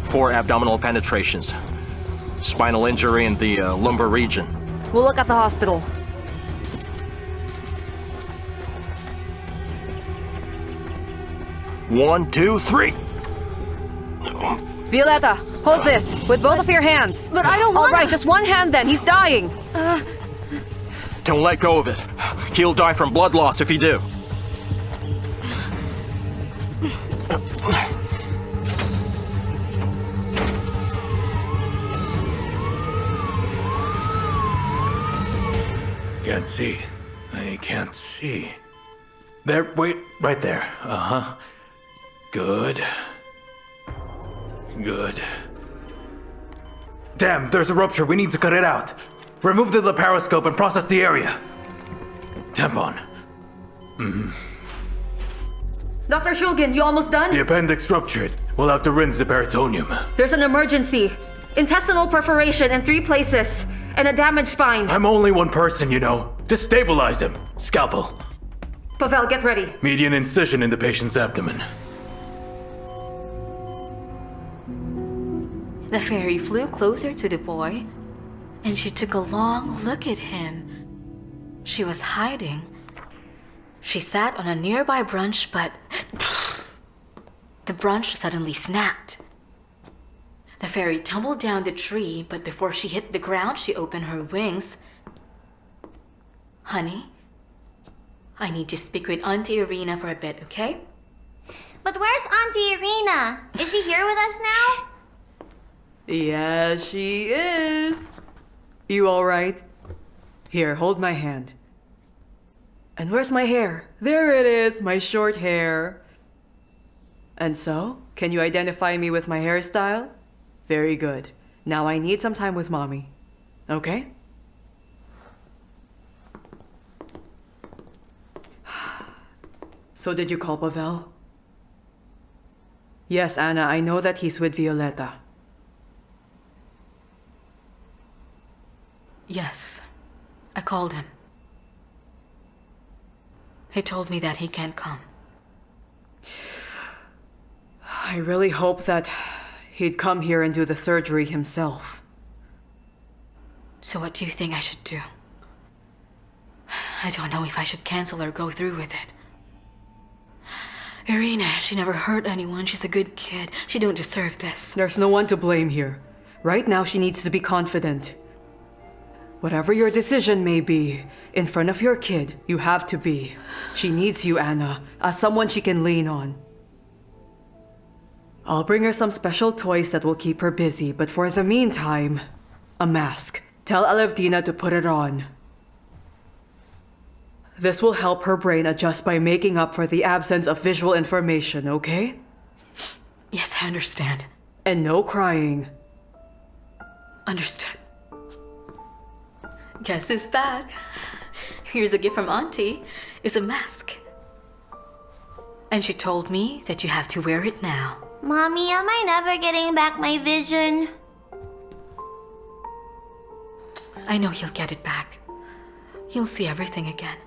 4 abdominal penetrations. Spinal injury in the lumbar region. We'll look at the hospital. One, two, three. Violetta, hold this with both of your hands. But I don't want. All right, just one hand then. He's dying. Don't let go of it. He'll die from blood loss if you do. Can't see. I can't see. There, wait, right there. Uh-huh. Good. Good. Damn, there's a rupture. We need to cut it out. Remove the laparoscope and process the area. Tampon. Dr. Shulgin, you almost done? The appendix ruptured. We'll have to rinse the peritoneum. There's an emergency. Intestinal perforation in 3 places. And a damaged spine. I'm only one person, you know. Just stabilize him. Scalpel. Pavel, get ready. Median incision in the patient's abdomen. The fairy flew closer to the boy, and she took a long look at him. She was hiding. She sat on a nearby branch, but the branch suddenly snapped. The fairy tumbled down the tree, but before she hit the ground, she opened her wings. Honey, I need to speak with Auntie Irina for a bit, okay? But where's Auntie Irina? Is she here with us now? Yeah, she is. You all right? Here, hold my hand. And where's my hair? There it is, my short hair. And so, can you identify me with my hairstyle? Very good. Now I need some time with Mommy. Okay? So did you call Pavel? Yes, Anna, I know that he's with Violetta. Yes, I called him. He told me that he can't come. I really hope that he'd come here and do the surgery himself. So what do you think I should do? I don't know if I should cancel or go through with it. Irina, she never hurt anyone. She's a good kid. She don't deserve this. There's no one to blame here. Right now, she needs to be confident. Whatever your decision may be, in front of your kid, you have to be. She needs you, Anna, as someone she can lean on. I'll bring her some special toys that will keep her busy, but for the meantime, a mask. Tell Alevdina to put it on. This will help her brain adjust by making up for the absence of visual information, okay? Yes, I understand. And no crying. Understood. Guess who's back? Here's a gift from Auntie. It's a mask. And she told me that you have to wear it now. Mommy, am I never getting back my vision? I know you'll get it back. You'll see everything again.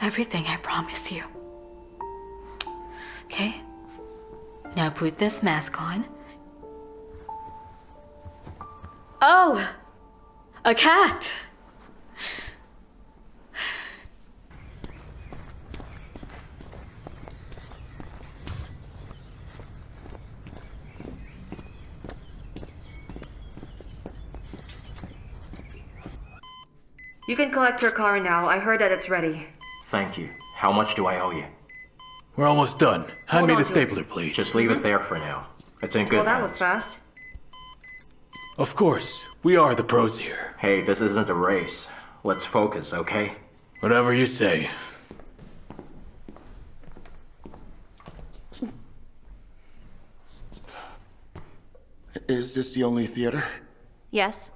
Everything, I promise you. Okay? Now put this mask on. Oh, a cat. You can collect your car now. I heard that it's ready. Thank you. How much do I owe you? We're almost done. Hand Hold me on the to it. stapler, please. Just leave it there for now. It's in good Well, that hands. was fast. Of course. We are the pros here. Hey, this isn't a race. Let's focus, okay? Whatever you say. Is this the only theater? Yes.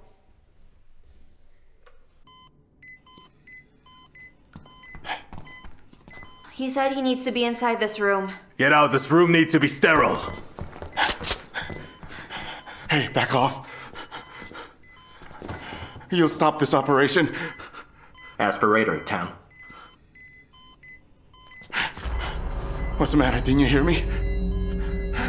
He said he needs to be inside this room. Get out. This room needs to be sterile. Hey, back off. You'll stop this operation. Aspirator, 10. What's the matter? Didn't you hear me?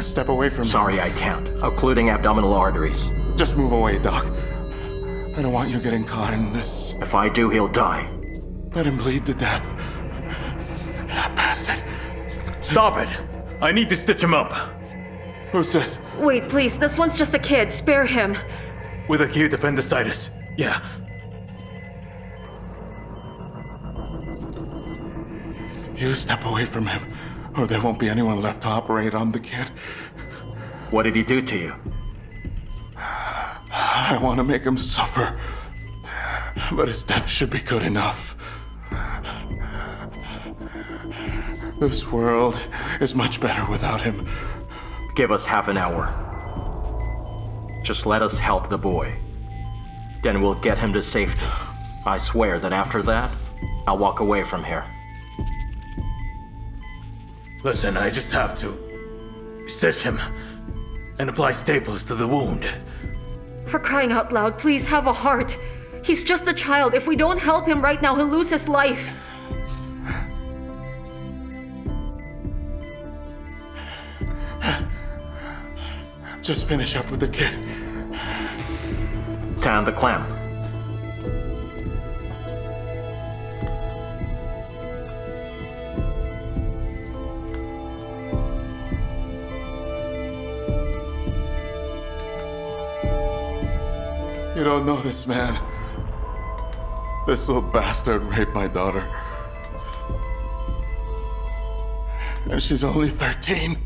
Step away from me. Sorry, I can't. Occluding abdominal arteries. Just move away, Doc. I don't want you getting caught in this. If I do, he'll die. Let him bleed to death. That bastard. Stop it. I need to stitch him up. Who's this? Wait, please. This one's just a kid. Spare him. With acute appendicitis. Yeah. You step away from him, or there won't be anyone left to operate on the kid. What did he do to you? I want to make him suffer, but his death should be good enough. This world is much better without him. Give us half an hour. Just let us help the boy. Then we'll get him to safety. I swear that after that, I'll walk away from here. Listen, I just have to stitch him and apply staples to the wound. For crying out loud, please have a heart. He's just a child. If we don't help him right now, he'll lose his life. Just finish up with the kid. Tan the clamp. You don't know this man. This little bastard raped my daughter. And she's only 13.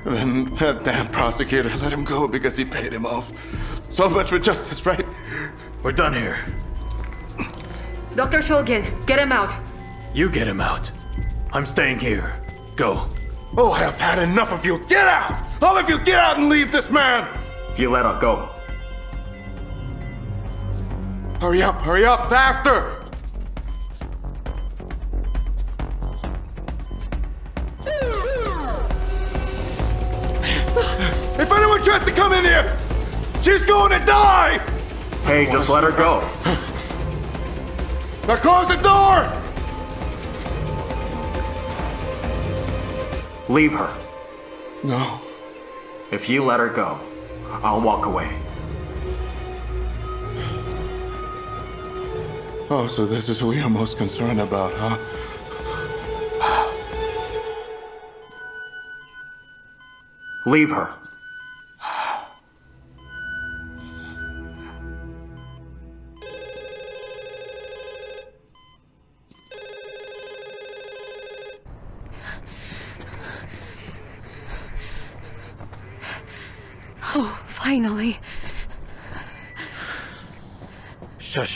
Then that damn prosecutor let him go because he paid him off. So much for justice, right? We're done here. Dr. Shulgin, get him out. You get him out. I'm staying here. Go. Oh, I've had enough of you. Get out! All of you, get out and leave this man! Violetta, go. Hurry up, faster! If anyone tries to come in here, she's going to die! Hey, just let her go. Now close the door! Leave her. No. If you let her go, I'll walk away. Oh, so this is who you're most concerned about, huh? Leave her. Oh, finally. Shush.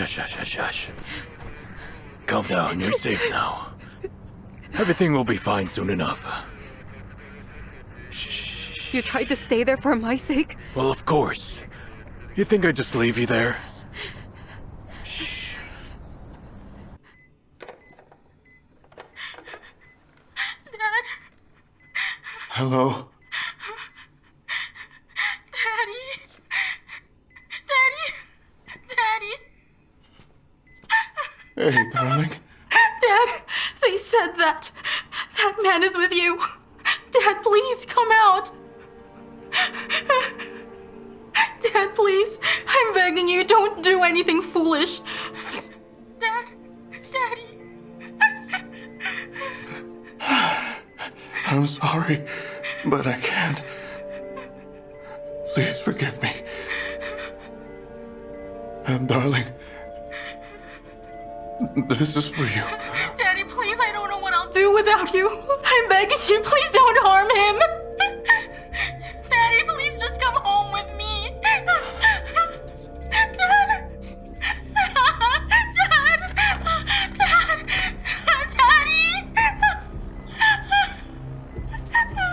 Calm down, you're safe now. Everything will be fine soon enough. You tried to stay there for my sake? Well, of course. You think I'd just leave you there? Dad? Hello? Daddy? Hey, darling. Dad, they said that man is with you. Dad, please come out. Dad, please. I'm begging you, don't do anything foolish. Daddy. I'm sorry, but I can't. Please forgive me. And darling, this is for you. Daddy, please, I don't know what I'll do without you. I'm begging you, please don't harm him. Daddy, please just come home with me. Dad. Daddy.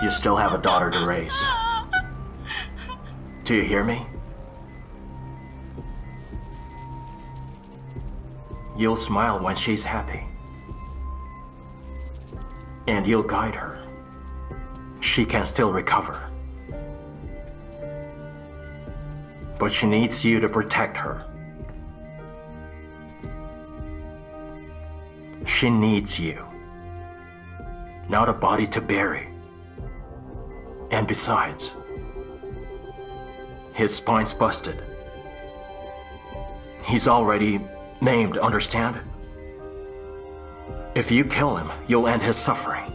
You still have a daughter to raise. Do you hear me? You'll smile when she's happy. And you'll guide her. She can still recover. But she needs you to protect her. She needs you. Not a body to bury. And besides, his spine's busted. He's already maimed, understand? If you kill him, you'll end his suffering.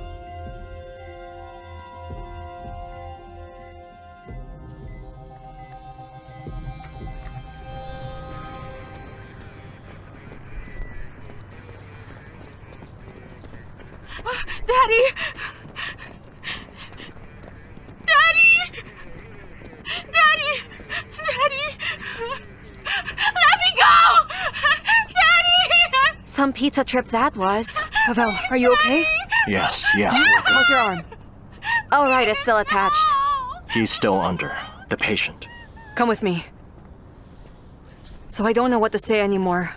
Daddy! Daddy! Daddy! Daddy! Let me go! Daddy! Some pizza trip that was. Pavel, are you okay? Yes. How's your arm? All right, it's still attached. He's still under, the patient. Come with me. So I don't know what to say anymore.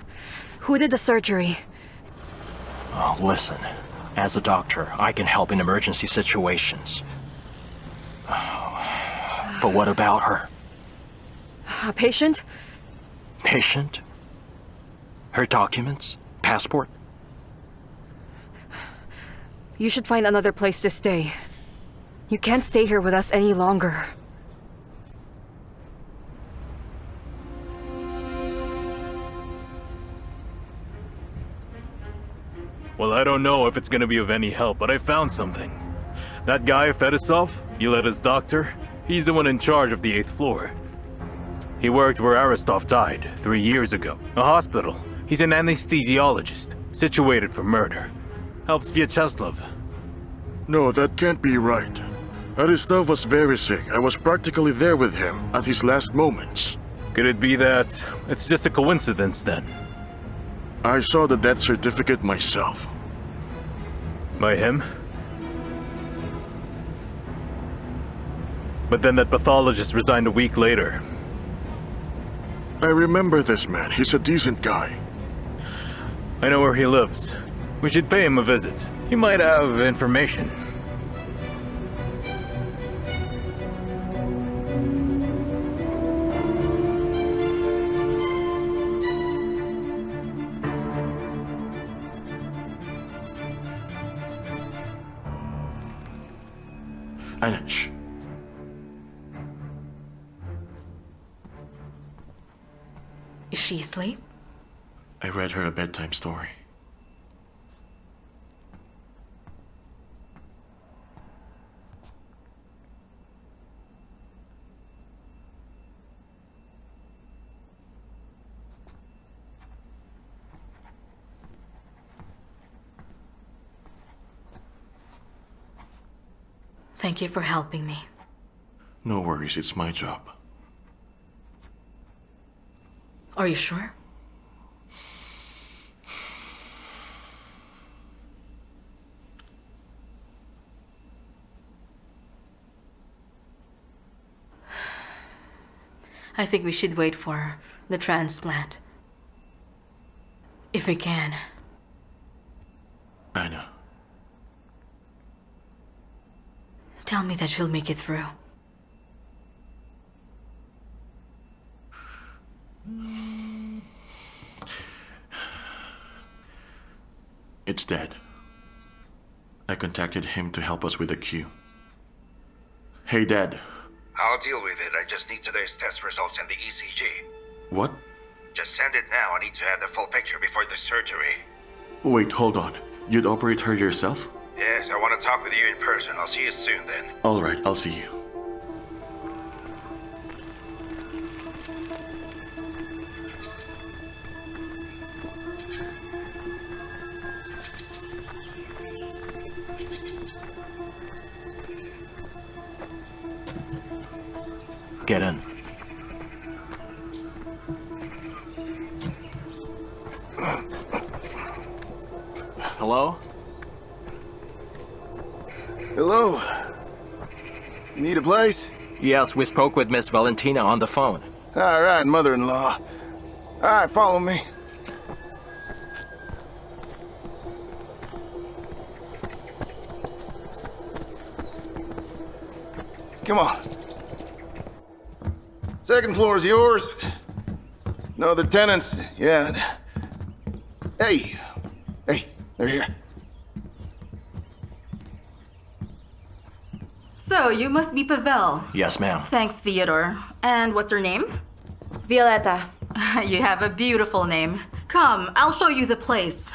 Who did the surgery? Oh, listen. As a doctor, I can help in emergency situations. But what about her? A patient? Patient? Her documents? Passport? You should find another place to stay. You can't stay here with us any longer. Well, I don't know if it's gonna be of any help, but I found something. That guy, Fedosov, Yeleta's doctor, he's the one in charge of the 8th floor. He worked where Aristov died 3 years ago. A hospital. He's an anesthesiologist, situated for murder. Helps Vyacheslav. No, that can't be right. Aristov was very sick. I was practically there with him at his last moments. Could it be that it's just a coincidence then? I saw the death certificate myself. By him? But then that pathologist resigned a week later. I remember this man. He's a decent guy. I know where he lives. We should pay him a visit. He might have information. Anich. Is she asleep? I read her a bedtime story. Thank you for helping me. No worries, it's my job. Are you sure? I think we should wait for the transplant. If we can. I know. Tell me that she'll make it through. It's dead. I contacted him to help us with the queue. Hey, Dad. I'll deal with it. I just need today's test results and the ECG. What? Just send it now. I need to have the full picture before the surgery. Wait, hold on. You'd operate her yourself? Yes, I want to talk with you in person. I'll see you soon then. Alright, I'll see you. Get in. Hello? Hello. Need a place? Yes, we spoke with Miss Valentina on the phone. All right, mother-in-law. All right, follow me. Come on. Second floor is yours. No other tenants yet. Hey. Hey, they're here. So, you must be Pavel. Yes, ma'am. Thanks, Fyodor. And what's your name? Violetta. You have a beautiful name. Come, I'll show you the place.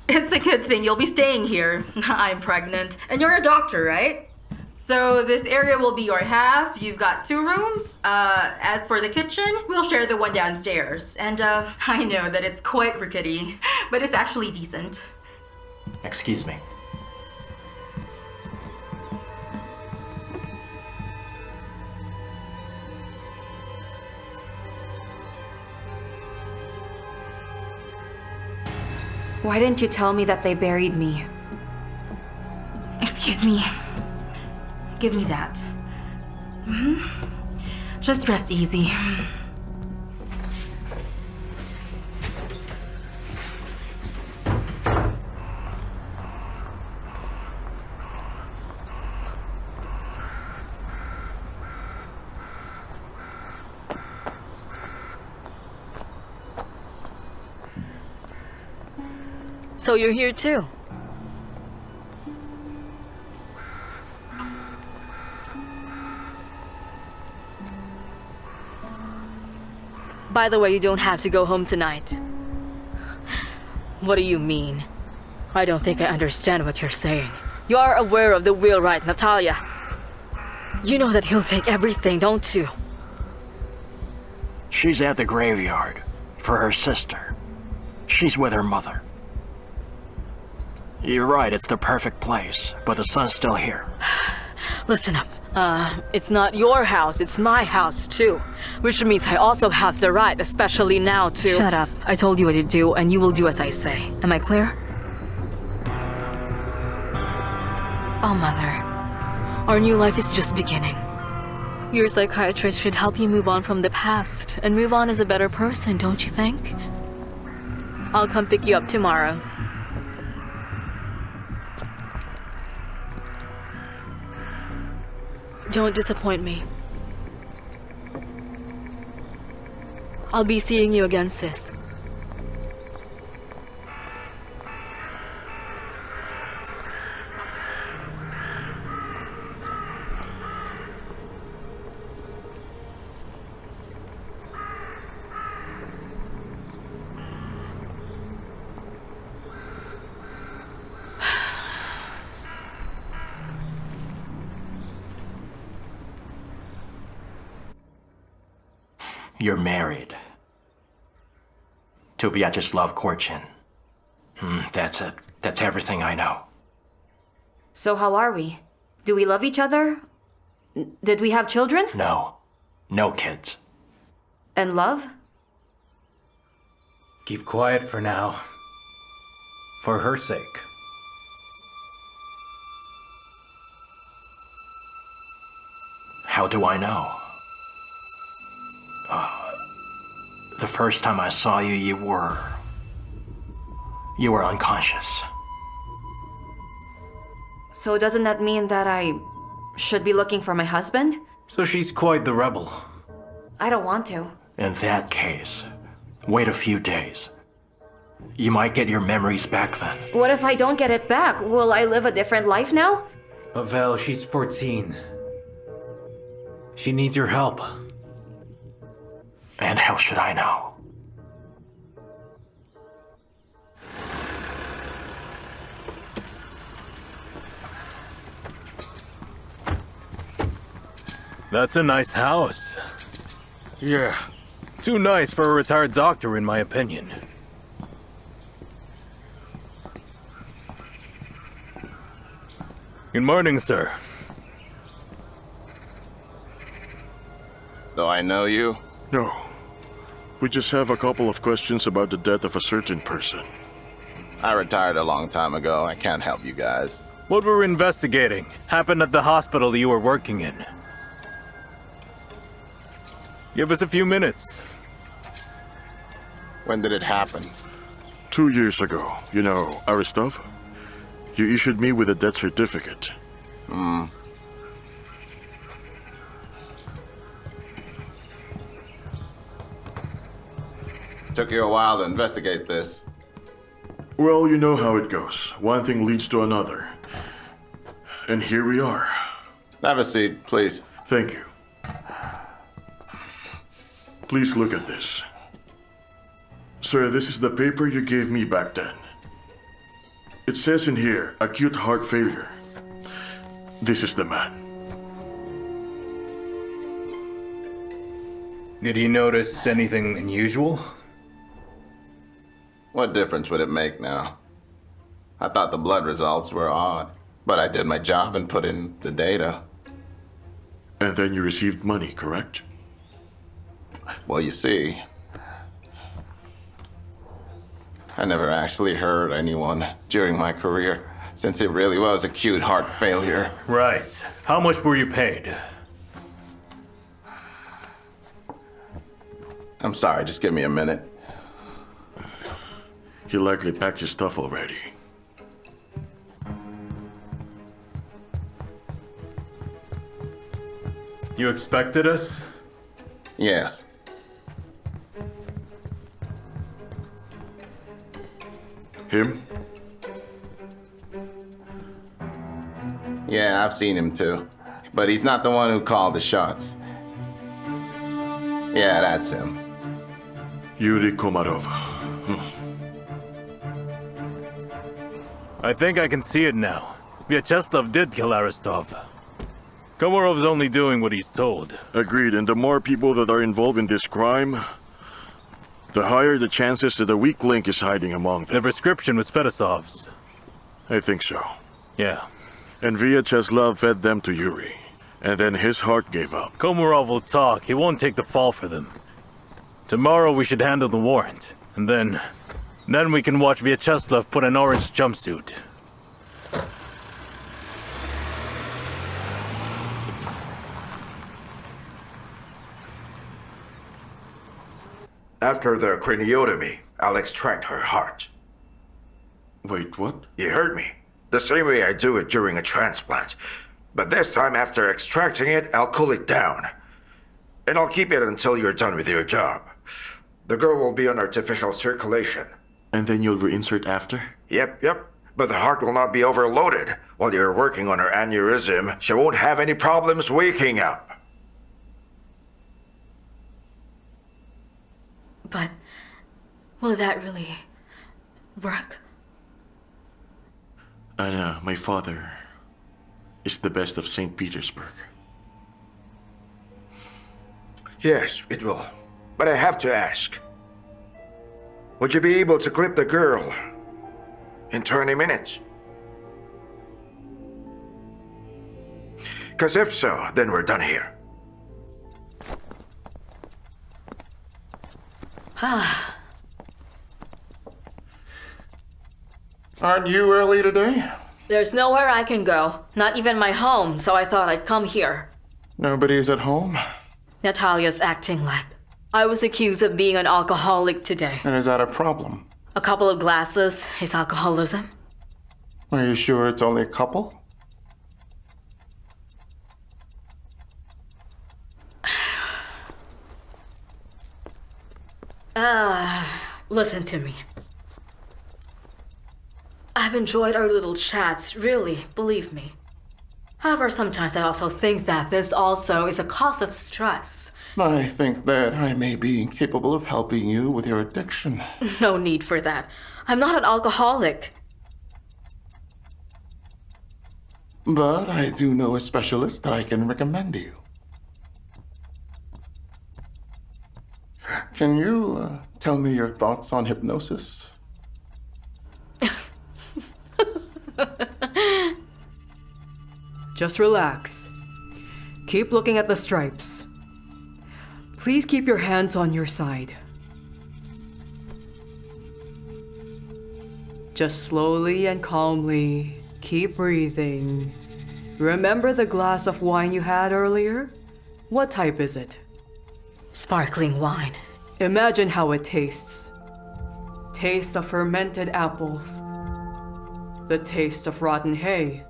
It's a good thing you'll be staying here. I'm pregnant. And you're a doctor, right? So this area will be your half. You've got 2 rooms. As for the kitchen, we'll share the one downstairs. And I know that it's quite rickety, but it's actually decent. Excuse me. Why didn't you tell me that they buried me? Excuse me. Give me that. Just rest easy. So you're here too? By the way, you don't have to go home tonight. What do you mean? I don't think I understand what you're saying. You are aware of the will, right, Natalia? You know that he'll take everything, don't you? She's at the graveyard for her sister. She's with her mother. You're right, it's the perfect place, but the son's still here. Listen up. It's not your house, it's my house too. Which means I also have the right, especially now to— Shut up. I told you what to do, and you will do as I say. Am I clear? Oh, Mother. Our new life is just beginning. Your psychiatrist should help you move on from the past, and move on as a better person, don't you think? I'll come pick you up tomorrow. Don't disappoint me. I'll be seeing you again, sis. You're married. To Vyacheslav Korchin. That's it. That's everything I know. So how are we? Do we love each other? Did we have children? No. No kids. And love? Keep quiet for now. For her sake. How do I know? The first time I saw you, you were unconscious. So doesn't that mean that I should be looking for my husband? So she's quite the rebel. I don't want to. In that case, wait a few days. You might get your memories back then. What if I don't get it back? Will I live a different life now? Pavel, she's 14. She needs your help. And how should I know? That's a nice house. Yeah. Too nice for a retired doctor, in my opinion. Good morning, sir. Do I know you? No. We just have a couple of questions about the death of a certain person. I retired a long time ago. I can't help you guys. What we're investigating happened at the hospital you were working in. Give us a few minutes. When did it happen? 2 years ago. You know, Aristov? You issued me with a death certificate. Took you a while to investigate this. Well, you know how it goes. One thing leads to another. And here we are. Have a seat, please. Thank you. Please look at this. Sir, this is the paper you gave me back then. It says in here, acute heart failure. This is the man. Did he notice anything unusual? What difference would it make now? I thought the blood results were odd, but I did my job and put in the data. And then you received money, correct? Well, you see, I never actually hurt anyone during my career, since it really was acute heart failure. Right. How much were you paid? I'm sorry, just give me a minute. He likely packed his stuff already. You expected us? Yes. Him? Yeah, I've seen him too. But he's not the one who called the shots. Yeah, that's him. Yuri Komarov. I think I can see it now. Vyacheslav did kill Aristov. Komarov's only doing what he's told. Agreed, and the more people that are involved in this crime, the higher the chances that a weak link is hiding among them. The prescription was Fedosov's. I think so. Yeah. And Vyacheslav fed them to Yuri. And then his heart gave up. Komarov will talk. He won't take the fall for them. Tomorrow we should handle the warrant. And then we can watch Vyacheslav put an orange jumpsuit. After the craniotomy, I'll extract her heart. Wait, what? You heard me. The same way I do it during a transplant. But this time, after extracting it, I'll cool it down. And I'll keep it until you're done with your job. The girl will be on artificial circulation. And then you'll reinsert after? Yep. But the heart will not be overloaded. While you're working on her aneurysm, she won't have any problems waking up. But will that really work? Anna, my father is the best of St. Petersburg. Yes, it will. But I have to ask. Would you be able to clip the girl in 20 minutes? Because if so, then we're done here. Aren't you early today? There's nowhere I can go, not even my home, so I thought I'd come here. Nobody's at home? Natalia's acting like. I was accused of being an alcoholic today. And is that a problem? A couple of glasses is alcoholism. Are you sure it's only a couple? Listen to me. I've enjoyed our little chats, really, believe me. However, sometimes I also think that this also is a cause of stress. I think that I may be capable of helping you with your addiction. No need for that. I'm not an alcoholic. But I do know a specialist that I can recommend you. Can you tell me your thoughts on hypnosis? Just relax. Keep looking at the stripes. Please keep your hands on your side. Just slowly and calmly, keep breathing. Remember the glass of wine you had earlier? What type is it? Sparkling wine. Imagine how it tastes. Taste of fermented apples. The taste of rotten hay.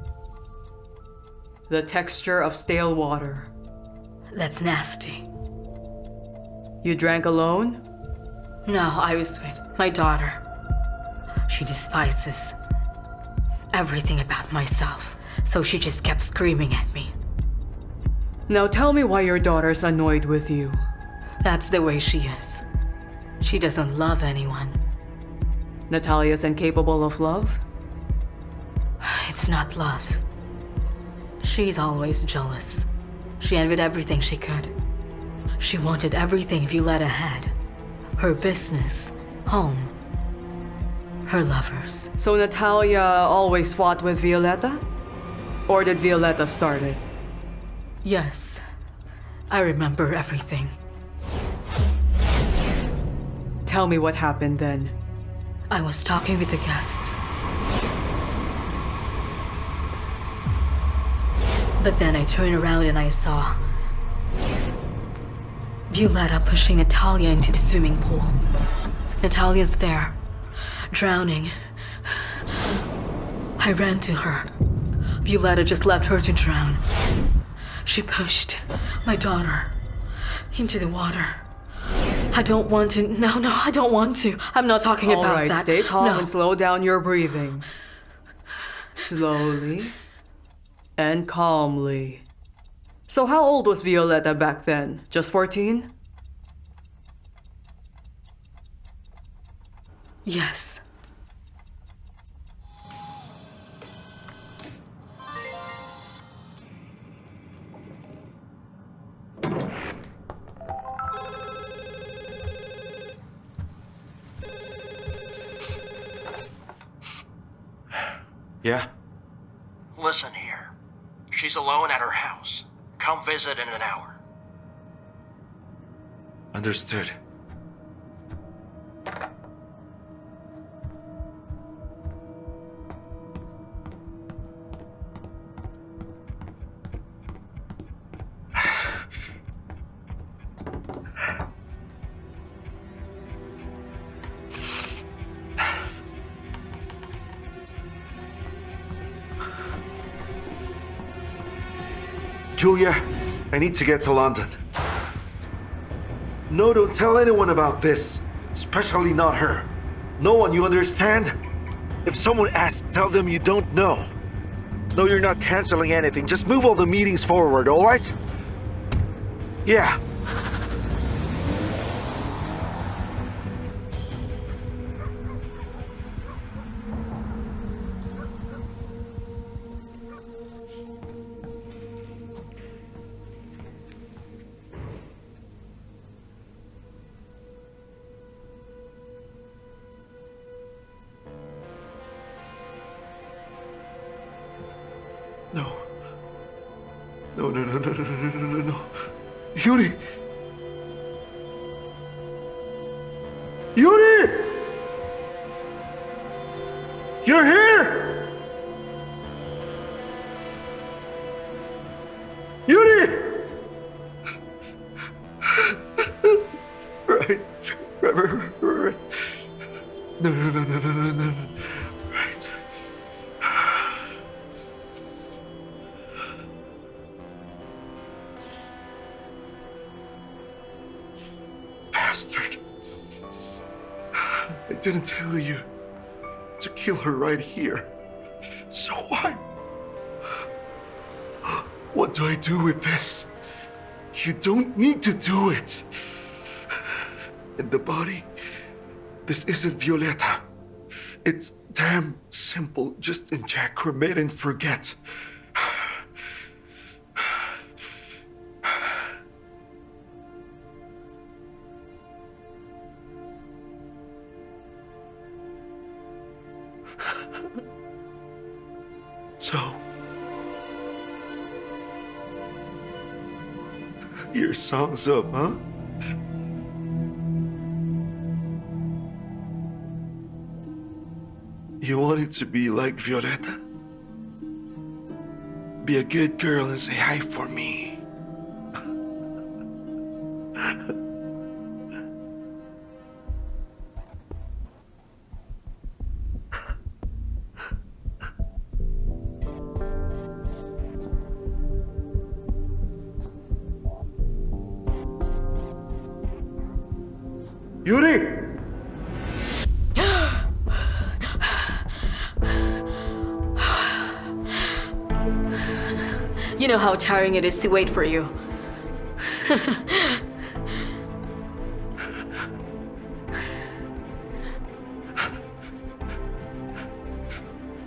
The texture of stale water. That's nasty. You drank alone? No, I was with my daughter. She despises everything about myself, so she just kept screaming at me. Now tell me why your daughter's annoyed with you. That's the way she is. She doesn't love anyone. Natalia's incapable of love? It's not love. She's always jealous. She envied everything she could. She wanted everything Violetta had. Her business, home, her lovers. So Natalia always fought with Violetta? Or did Violetta start it? Yes. I remember everything. Tell me what happened then. I was talking with the guests. But then I turned around and I saw Violetta pushing Natalia into the swimming pool. Natalia's there, drowning. I ran to her. Violetta just left her to drown. She pushed my daughter into the water. I don't want to. No, I don't want to. I'm not talking about that. All right, stay calm No. and slow down your breathing. Slowly and calmly. So how old was Violetta back then? Just 14? Yes. Yeah? Listen here. She's alone at her house. Come visit in an hour. Understood. Julia, I need to get to London. No, don't tell anyone about this. Especially not her. No one, you understand? If someone asks, tell them you don't know. No, you're not canceling anything. Just move all the meetings forward, alright? Yeah. No. Yuri! Yuri! You're here! Yuri! Right. No. Right. Bastard. I didn't tell you to kill her right here. So why? What do I do with this? You don't need to do it. In the body, this isn't Violetta. It's damn simple. Just inject, cremate, and forget. So, your song's up, huh? You want it to be like Violetta? Be a good girl and say hi for me. Yuri! You know how tiring it is to wait for you.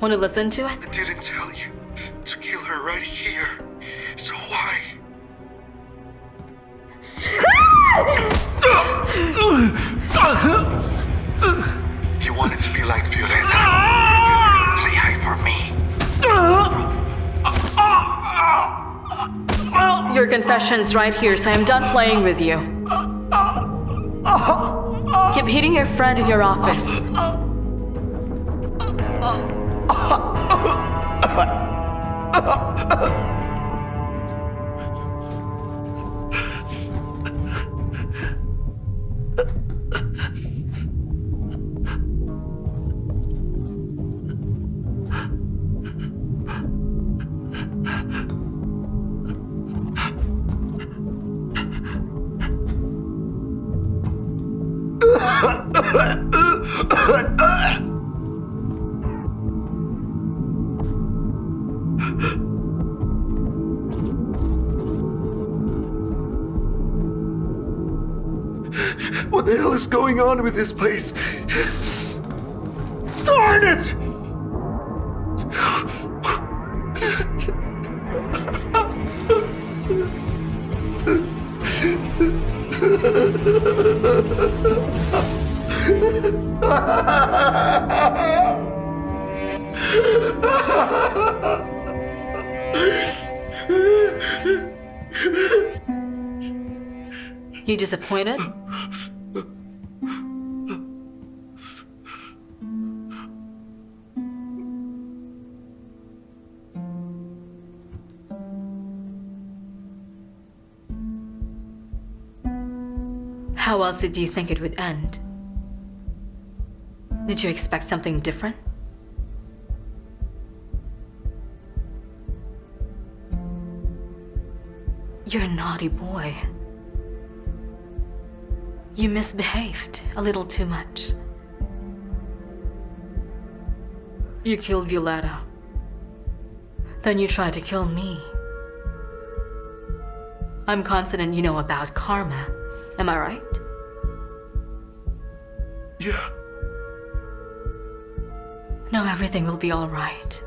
Want to listen to it? I didn't tell you to kill her right here. So why? You want it to be like Violetta. Say hi for me. Your confession's right here, so I'm done playing with you. Keep hitting your friend in your office. What the hell is going on with this place? Darn it! You disappointed? How else did you think it would end? Did you expect something different? You're a naughty boy. You misbehaved a little too much. You killed Violetta. Then you tried to kill me. I'm confident you know about karma. Am I right? Yeah. Now everything will be all right.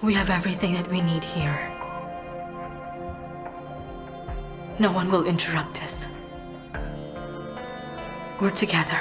We have everything that we need here. No one will interrupt us. We're together.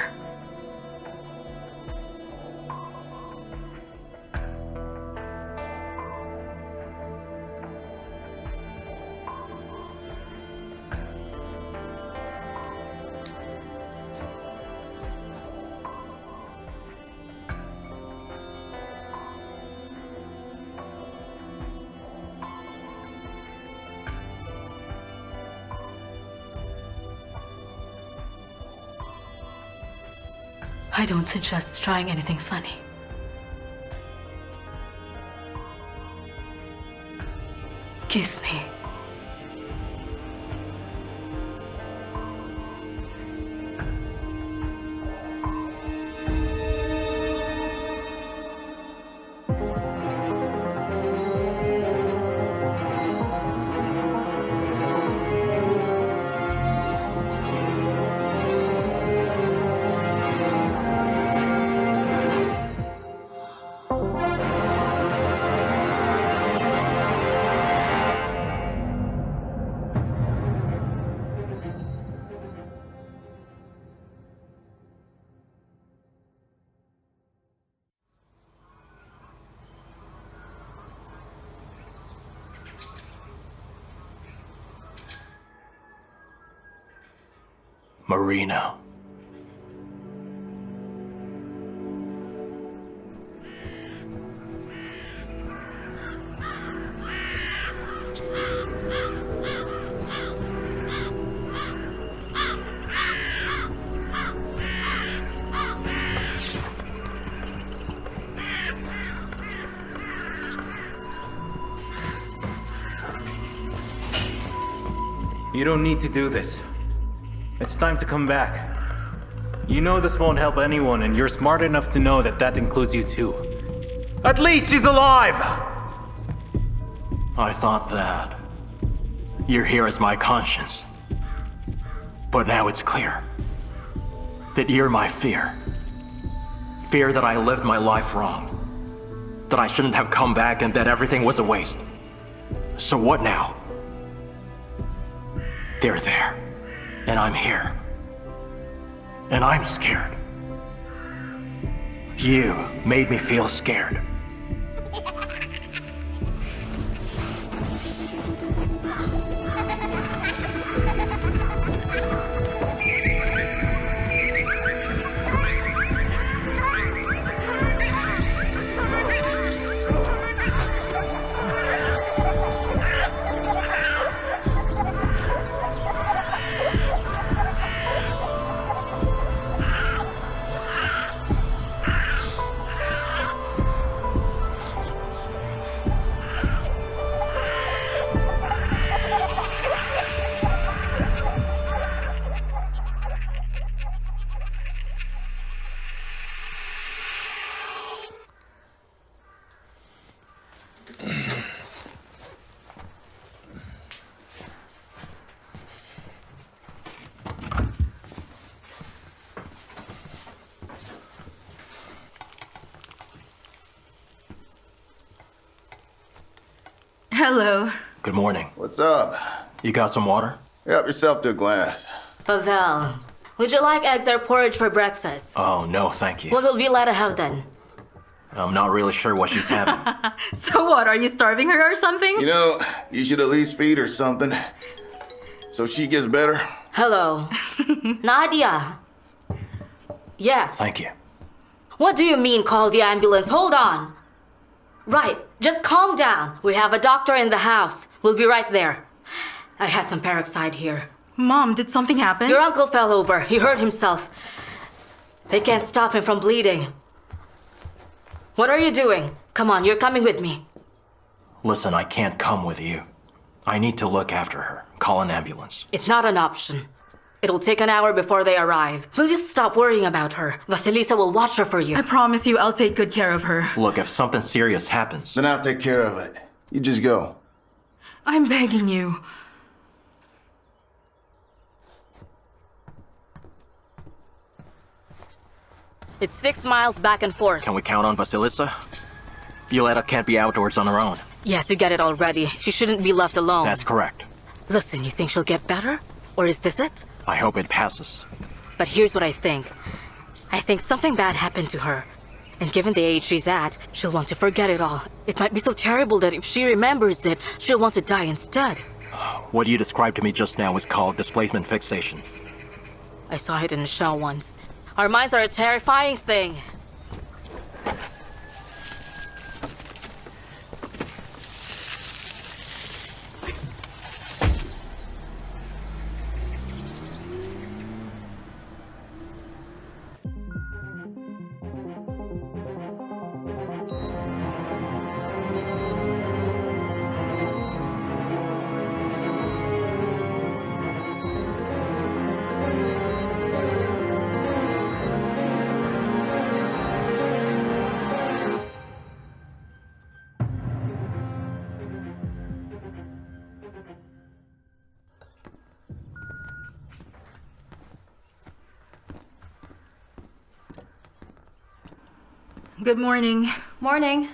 I don't suggest trying anything funny. Kiss me. Marina. You don't need to do this. It's time to come back. You know this won't help anyone, and you're smart enough to know that that includes you too. At least she's alive! I thought that you're here as my conscience. But now it's clear that you're my fear. Fear that I lived my life wrong. That I shouldn't have come back and that everything was a waste. So what now? They're there, and I'm here. And I'm scared. You made me feel scared. Hello. Good morning. What's up? You got some water? Help yourself to a glass. Pavel, would you like eggs or porridge for breakfast? Oh, no, thank you. What will Violetta have then? I'm not really sure what she's having. So what, are you starving her or something? You know, you should at least feed her something. So she gets better. Hello. Nadia. Yes. Thank you. What do you mean call the ambulance? Hold on. Right, just calm down. We have a doctor in the house. We'll be right there. I have some peroxide here. Mom, did something happen? Your uncle fell over. He hurt himself. They can't stop him from bleeding. What are you doing? Come on, you're coming with me. Listen, I can't come with you. I need to look after her. Call an ambulance. It's not an option. It'll take an hour before they arrive. Will you stop worrying about her? Vasilisa will watch her for you. I promise you I'll take good care of her. Look, if something serious happens... Then I'll take care of it. You just go. I'm begging you. It's 6 miles back and forth. Can we count on Vasilisa? Violetta can't be outdoors on her own. Yes, you get it already. She shouldn't be left alone. That's correct. Listen, you think she'll get better? Or is this it? I hope it passes. But here's what I think. I think something bad happened to her. And given the age she's at, she'll want to forget it all. It might be so terrible that if she remembers it, she'll want to die instead. What you described to me just now is called displacement fixation. I saw it in a show once. Our minds are a terrifying thing. Good morning. Morning.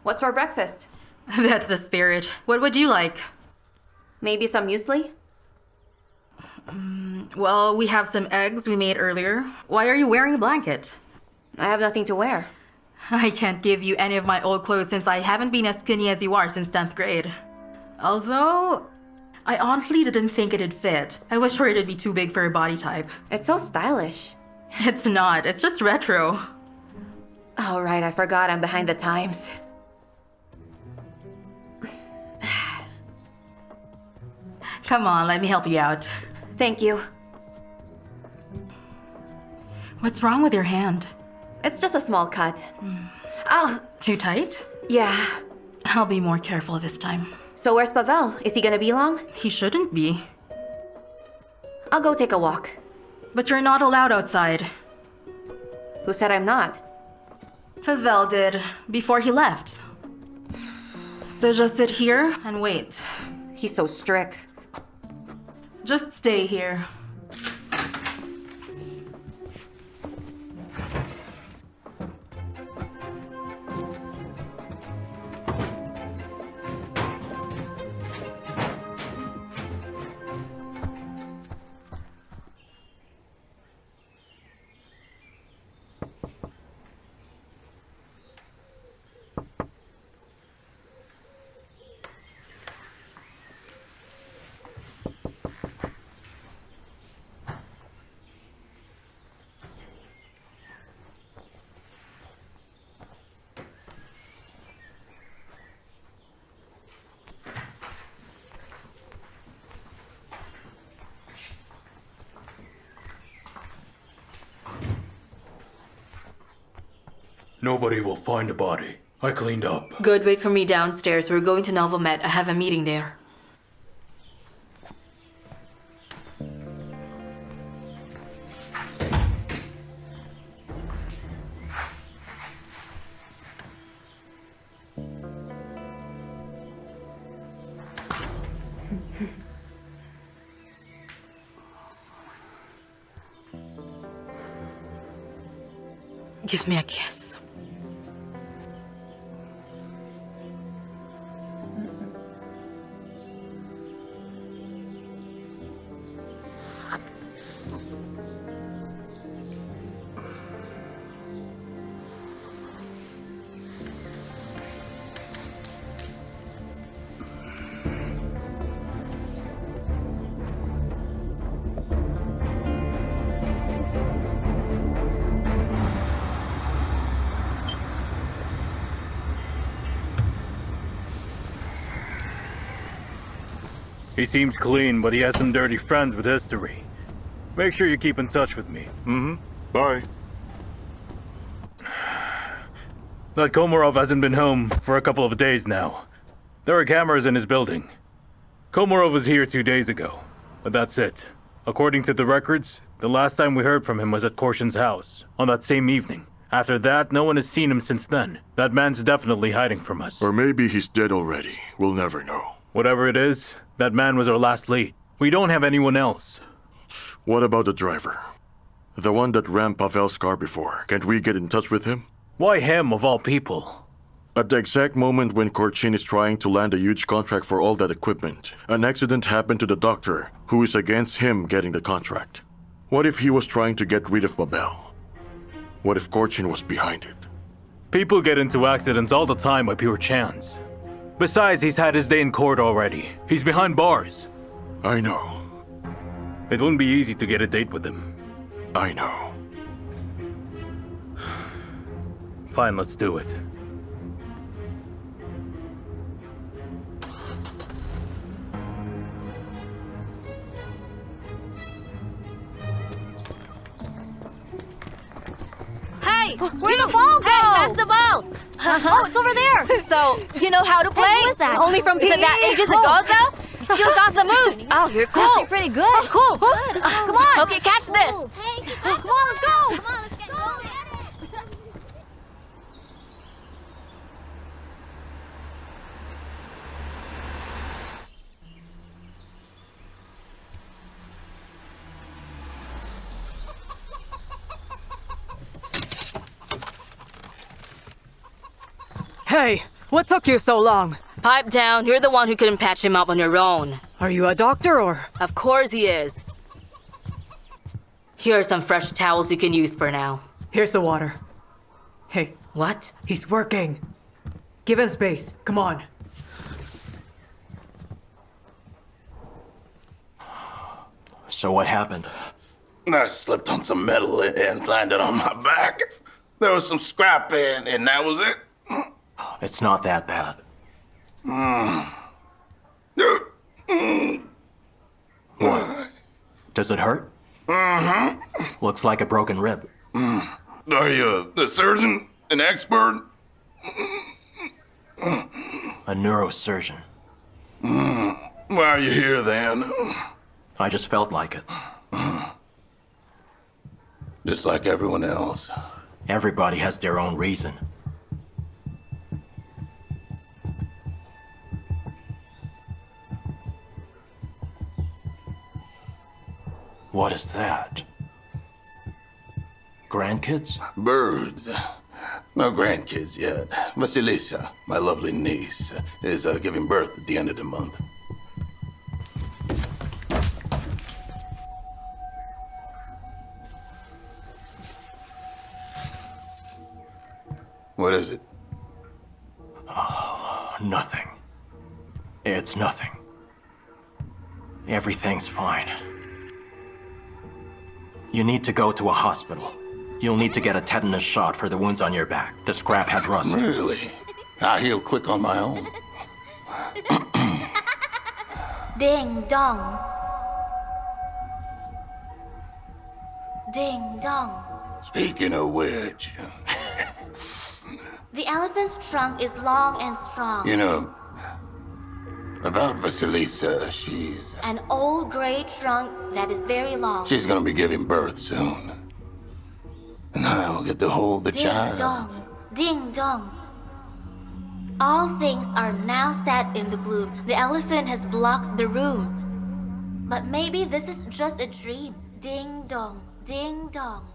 What's for breakfast? That's the spirit. What would you like? Maybe some muesli? Well, we have some eggs we made earlier. Why are you wearing a blanket? I have nothing to wear. I can't give you any of my old clothes since I haven't been as skinny as you are since 10th grade. Although, I honestly didn't think it'd fit. I was sure it'd be too big for your body type. It's so stylish. It's not, it's just retro. Oh, right, I forgot I'm behind the times. Come on, let me help you out. Thank you. What's wrong with your hand? It's just a small cut. Oh, Too tight? yeah. I'll be more careful this time. So where's Pavel? Is he gonna be long? He shouldn't be. I'll go take a walk. But you're not allowed outside. Who said I'm not? Pavel did, before he left. So just sit here and wait. He's so strict. Just stay here. Nobody will find a body. I cleaned up. Good, wait for me downstairs. We're going to Novomet. I have a meeting there. Give me a kiss. He seems clean, but he has some dirty friends with history. Make sure you keep in touch with me. Bye. That Komarov hasn't been home for a couple of days now. There are cameras in his building. Komarov was here 2 days ago, but that's it. According to the records, the last time we heard from him was at Korshin's house, on that same evening. After that, no one has seen him since then. That man's definitely hiding from us. Or maybe he's dead already. We'll never know. Whatever it is, that man was our last lead. We don't have anyone else. What about the driver? The one that rammed Pavel's car before. Can't we get in touch with him? Why him, of all people? At the exact moment when Korchin is trying to land a huge contract for all that equipment, an accident happened to the doctor, who is against him getting the contract. What if he was trying to get rid of Pavel? What if Korchin was behind it? People get into accidents all the time by pure chance. Besides, he's had his day in court already. He's behind bars. I know. It wouldn't be easy to get a date with him. I know. Fine, let's do it. Hey, where'd the ball go? Hey, pass the ball! Oh, it's over there. So, you know how to play? Hey, who is that? Only from Isn't that ages ago, though? You still got the moves. Oh, you're cool. You're pretty good. Oh, cool. Come on. Okay, catch this. Hey, come on, let's go. Come on, let's get going. Hey, what took you so long? Pipe down. You're the one who couldn't patch him up on your own. Are you a doctor or? Of course he is. Here are some fresh towels you can use for now. Here's the water. Hey. What? He's working. Give him space. Come on. So what happened? I slipped on some metal and landed on my back. There was some scrap and that was it. It's not that bad. What? Does it hurt? Mm-hmm. Looks like a broken rib. Are you the surgeon? An expert? A neurosurgeon. Why are you here then? I just felt like it. Just like everyone else. Everybody has their own reason. What is that? Grandkids? Birds. No grandkids yet. Vasilisa, my lovely niece, is giving birth at the end of the month. What is it? Oh, nothing. It's nothing. Everything's fine. You need to go to a hospital. You'll need to get a tetanus shot for the wounds on your back. The scrap had rust. Really? I heal quick on my own. Ding dong. Ding dong. Speaking of which, The elephant's trunk is long and strong. you know, about Vasilisa, she's An old gray trunk that is very long. gonna be giving birth soon. And I'll get to hold the Ding child. dong. Ding dong. All things are now set in the gloom. The elephant has blocked the room. But maybe this is just a dream. Ding dong. Ding dong.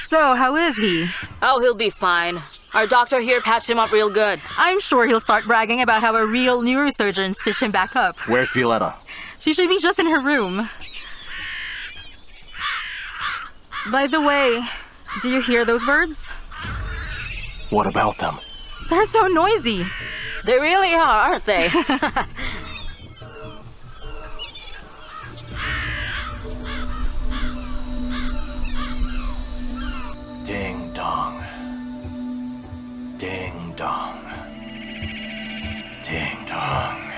So, how is he? Oh, he'll be fine. Our doctor here patched him up real good. I'm sure he'll start bragging about how a real neurosurgeon stitched him back up. Where's Violetta? She should be just in her room. By the way, do you hear those birds? What about them? They're so noisy. They really are, aren't they? Ding dong. Ding dong. Ding dong.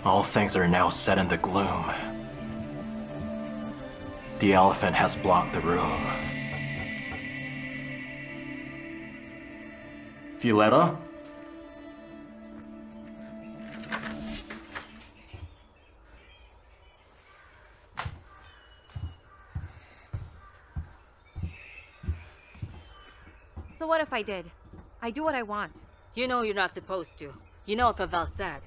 All things are now set in the gloom. The elephant has blocked the room. Violetta? So what if I did? I do what I want. You know you're not supposed to. You know what Pavel said.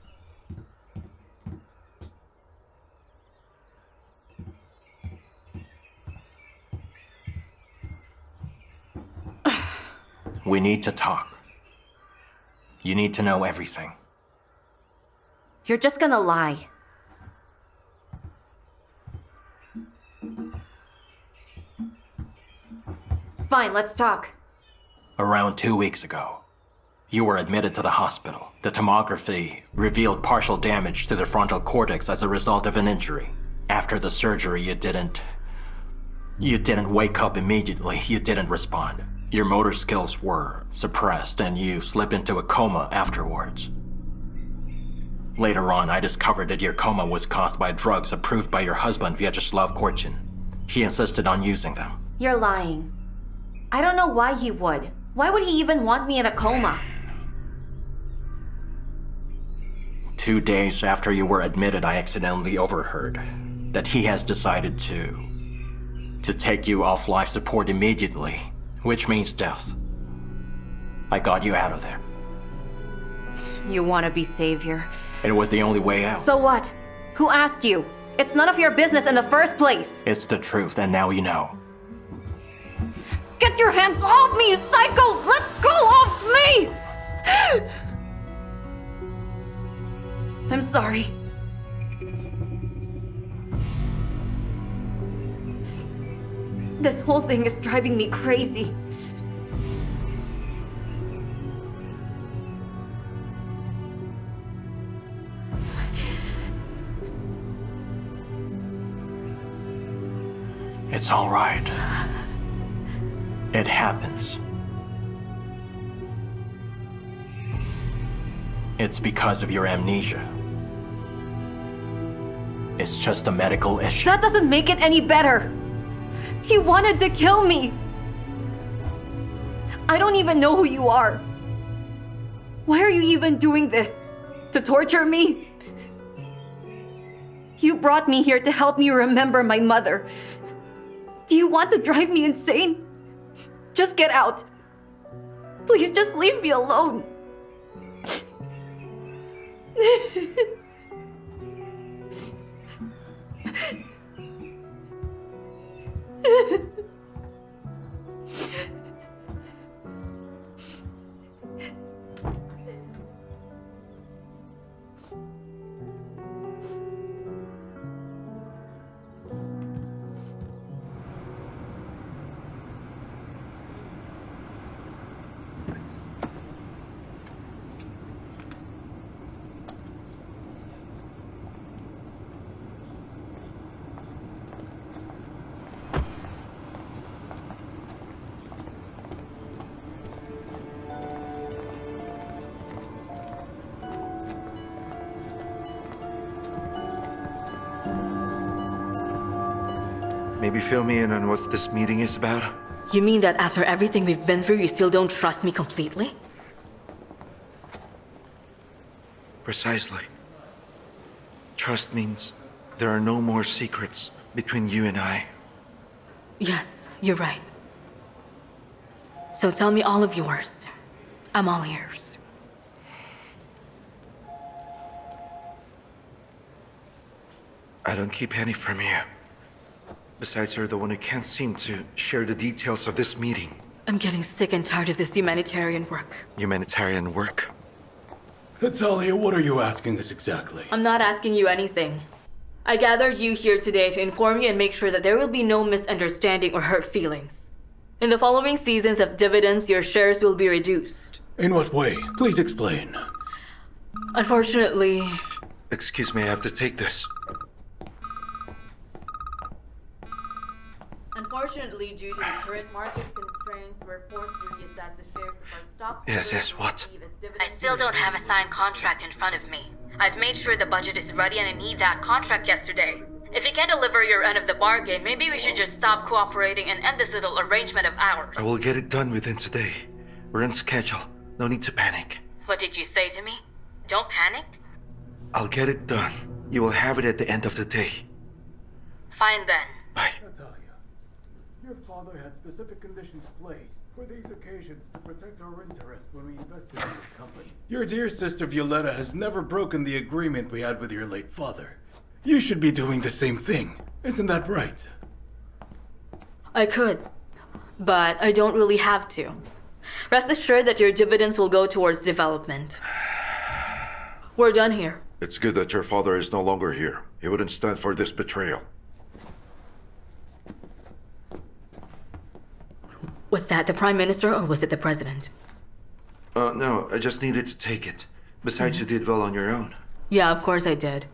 We need to talk. You need to know everything. You're just gonna lie. Fine, let's talk. Around 2 weeks ago, you were admitted to the hospital. The tomography revealed partial damage to the frontal cortex as a result of an injury. After the surgery, you didn't wake up immediately. You didn't respond. Your motor skills were suppressed and you slipped into a coma afterwards. Later on, I discovered that your coma was caused by drugs approved by your husband, Vyacheslav Korchin. He insisted on using them. You're lying. I don't know why he would. Why would he even want me in a coma? 2 days after you were admitted, I accidentally overheard that he has decided to take you off life support immediately, which means death. I got you out of there. You wanna be savior. It was the only way out. So what? Who asked you? It's none of your business in the first place. It's the truth, and now you know. Get your hands off me, you psycho! Let go of me! I'm sorry. This whole thing is driving me crazy. It's all right. It happens. It's because of your amnesia. It's just a medical issue. That doesn't make it any better. He wanted to kill me. I don't even know who you are. Why are you even doing this? To torture me? You brought me here to help me remember my mother. Do you want to drive me insane? Just get out. Please just leave me alone. Maybe fill me in on what this meeting is about? You mean that after everything we've been through, you still don't trust me completely? Precisely. Trust means there are no more secrets between you and I. Yes, you're right. So tell me all of yours. I'm all ears. I don't keep any from you. Besides, you're the one who can't seem to share the details of this meeting. I'm getting sick and tired of this humanitarian work. Humanitarian work? Natalia, what are you asking us exactly? I'm not asking you anything. I gathered you here today to inform you and make sure that there will be no misunderstanding or hurt feelings. In the following seasons of dividends, your shares will be reduced. In what way? Please explain. Unfortunately... Excuse me, I have to take this. Unfortunately, due to the current market constraints, we're forced to reassess the shares of our stock. Yes, what? I still don't have a signed contract in front of me. I've made sure the budget is ready and I need that contract yesterday. If you can't deliver your end of the bargain, maybe we should just stop cooperating and end this little arrangement of ours. I will get it done within today. We're on schedule. No need to panic. What did you say to me? Don't panic? I'll get it done. You will have it at the end of the day. Fine then. Bye. Natalia, your father had specific conditions placed for these occasions to protect our interests when we invested in this company. Your dear sister Violetta has never broken the agreement we had with your late father. You should be doing the same thing. Isn't that right? I could, but I don't really have to. Rest assured that your dividends will go towards development. We're done here. It's good that your father is no longer here. He wouldn't stand for this betrayal. Was that the Prime Minister or was it the President? No, I just needed to take it. Besides, you did well on your own. Yeah, of course I did.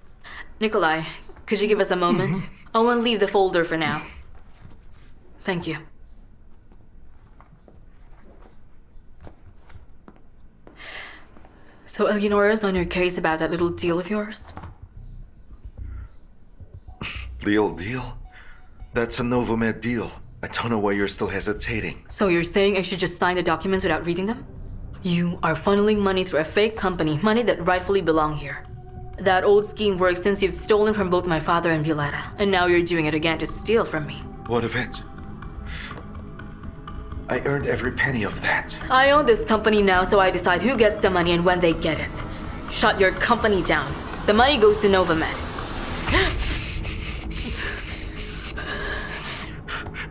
Nikolai, could you give us a moment? I won't leave the folder for now. Thank you. So Eleonora's on your case about that little deal of yours? Deal? That's a Novomed deal. I don't know why you're still hesitating. So you're saying I should just sign the documents without reading them? You are funneling money through a fake company, money that rightfully belong here. That old scheme works since you've stolen from both my father and Violetta, and now you're doing it again to steal from me. What of it? I earned every penny of that. I own this company now, so I decide who gets the money and when they get it. Shut your company down. The money goes to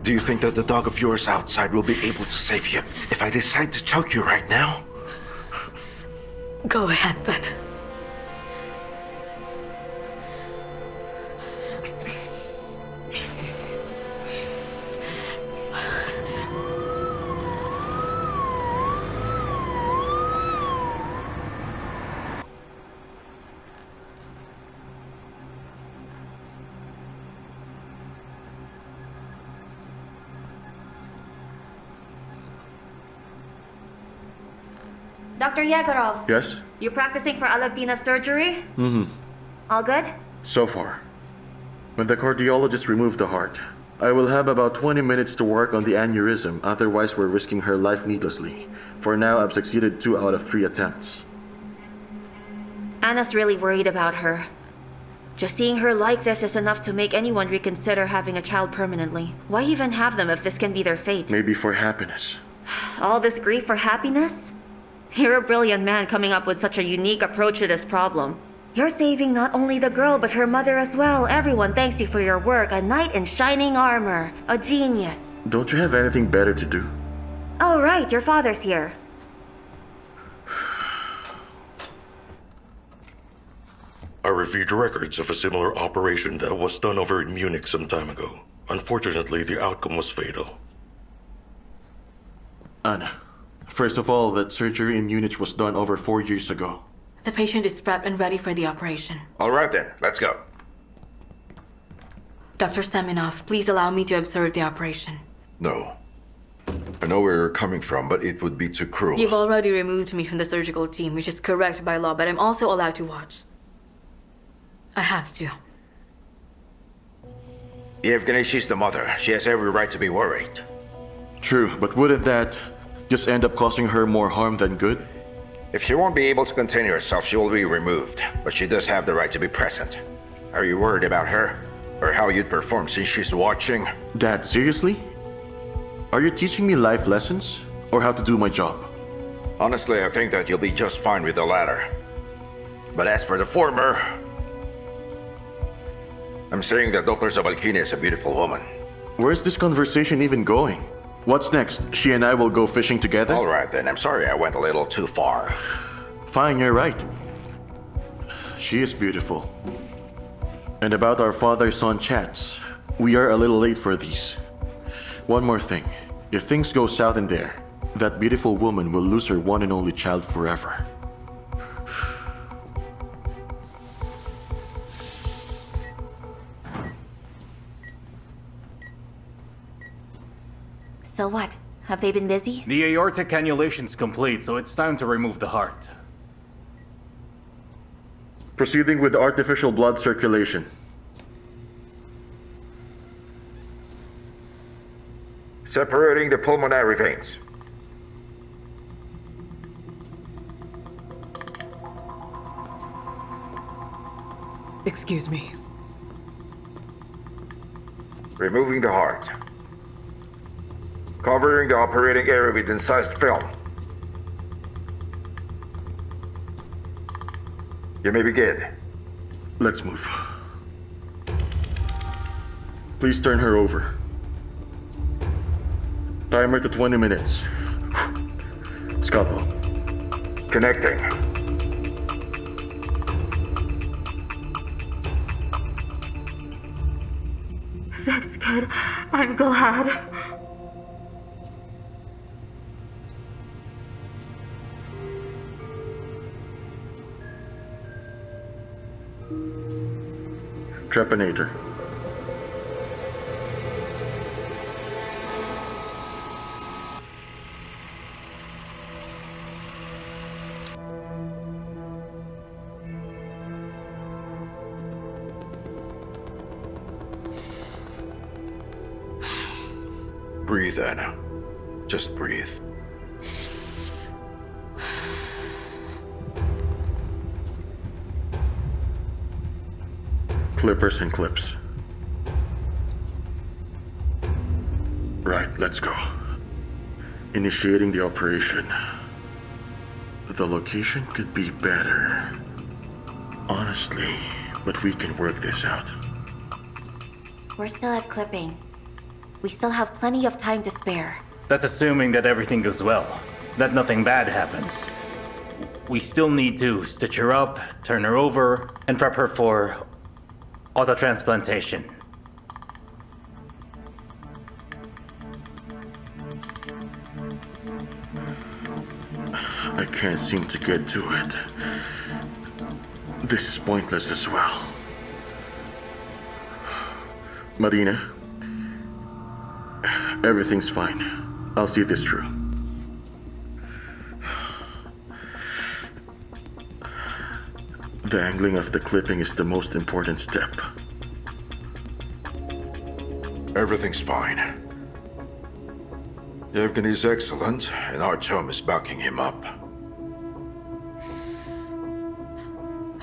Do you think that the dog of yours outside will be able to save you if I decide to choke you right now? Go ahead then. Dr. Yegorov, Yes? you practicing for Alevtina's surgery? Mm-hmm. All good? So far. When the cardiologist removed the heart, I will have about 20 minutes to work on the aneurysm, otherwise we're risking her life needlessly. For now, I've succeeded 2 out of 3 attempts. Anna's really worried about her. Just seeing her like this is enough to make anyone reconsider having a child permanently. Why even have them if this can be their fate? Maybe for happiness. All this grief for happiness? You're a brilliant man coming up with such a unique approach to this problem. You're saving not only the girl, but her mother as well. Everyone thanks you for your work. A knight in shining armor. A genius. Don't you have anything better to do? Oh, right. Your father's here. I reviewed records of a similar operation that was done over in Munich some time ago. Unfortunately, the outcome was fatal. Anna, first of all, that surgery in Munich was done over 4 years ago. The patient is prepped and ready for the operation. All right then, let's go. Dr. Semenov, please allow me to observe the operation. No. I know where you're coming from, but it would be too cruel. You've already removed me from the surgical team, which is correct by law, but I'm also allowed to watch. I have to. Yevgeny, she's the mother. She has every right to be worried. True, but wouldn't that just end up causing her more harm than good? If she won't be able to contain herself, she will be removed. But she does have the right to be present. Are you worried about her? Or how you'd perform since she's watching? Dad, seriously? Are you teaching me life lessons? Or how to do my job? Honestly, I think that you'll be just fine with the latter. But as for the former... I'm saying that Dr. Zavalkina is a beautiful woman. Where's this conversation even going? What's next? She and I will go fishing together? All right then, I'm sorry I went a little too far. Fine, you're right. She is beautiful. And about our father-son chats, we are a little late for these. One more thing. If things go south in there, that beautiful woman will lose her one and only child forever. So what? Have they been busy? The aortic cannulation's complete, so it's time to remove the heart. Proceeding with artificial blood circulation. Separating the pulmonary veins. Excuse me. Removing the heart. Covering the operating area with incised film. You may begin. Let's move. Please turn her over. Timer to 20 minutes. Scalpel. Connecting. That's good. I'm glad. Trepanator. Breathe, Anna. Just breathe. Clippers and clips. Right, let's go. Initiating the operation. The location could be better. Honestly, but we can work this out. We're still at clipping. We still have plenty of time to spare. That's assuming that everything goes well, that nothing bad happens. We still need to stitch her up, turn her over, and prep her for autotransplantation. I can't seem to get to it. This is pointless as well. Marina, everything's fine. I'll see this through. The angling of the clipping is the most important step. Everything's fine. Yevgeny's excellent, and Artyom is backing him up.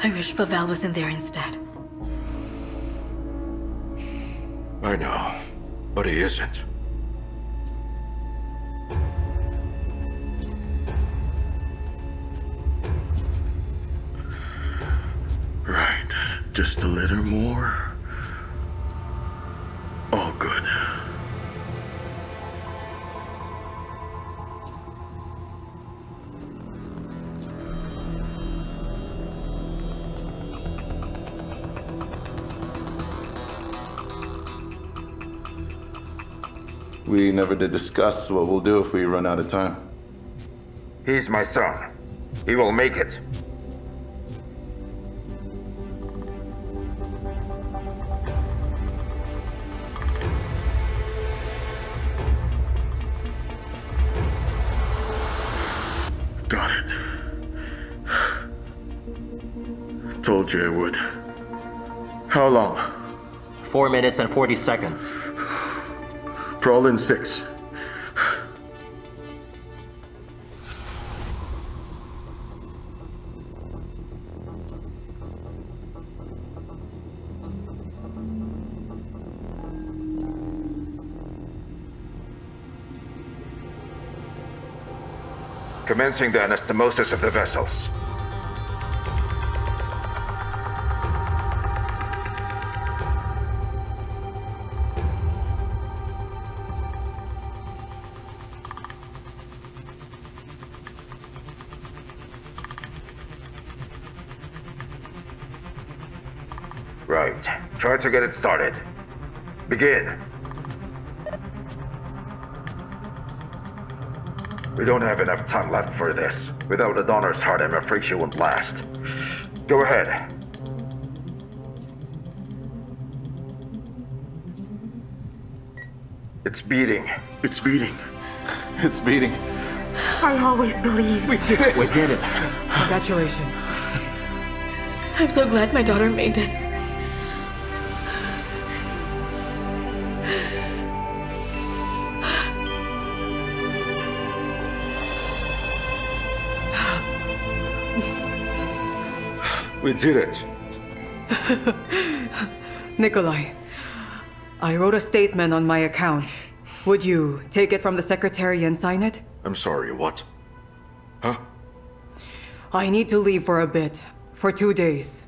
I wish Pavel was in there instead. I know, but he isn't. Right, just a little more. All good. We never did discuss what we'll do if we run out of time. He's my son. He will make it. Got it. Told you I would. How long? 4 minutes and 40 seconds. Crawl in 6. Commencing the anastomosis of the vessels. Right. Try to get it started. Begin. We don't have enough time left for this. Without a donor's heart, I'm afraid she won't last. Go ahead. It's beating. It's beating. It's beating. I always believed. We did it. We did it. Congratulations. I'm so glad my daughter made it. We did it. Nikolai, I wrote a statement on my account. Would you take it from the secretary and sign it? I'm sorry, what? Huh? I need to leave for a bit. For 2 days.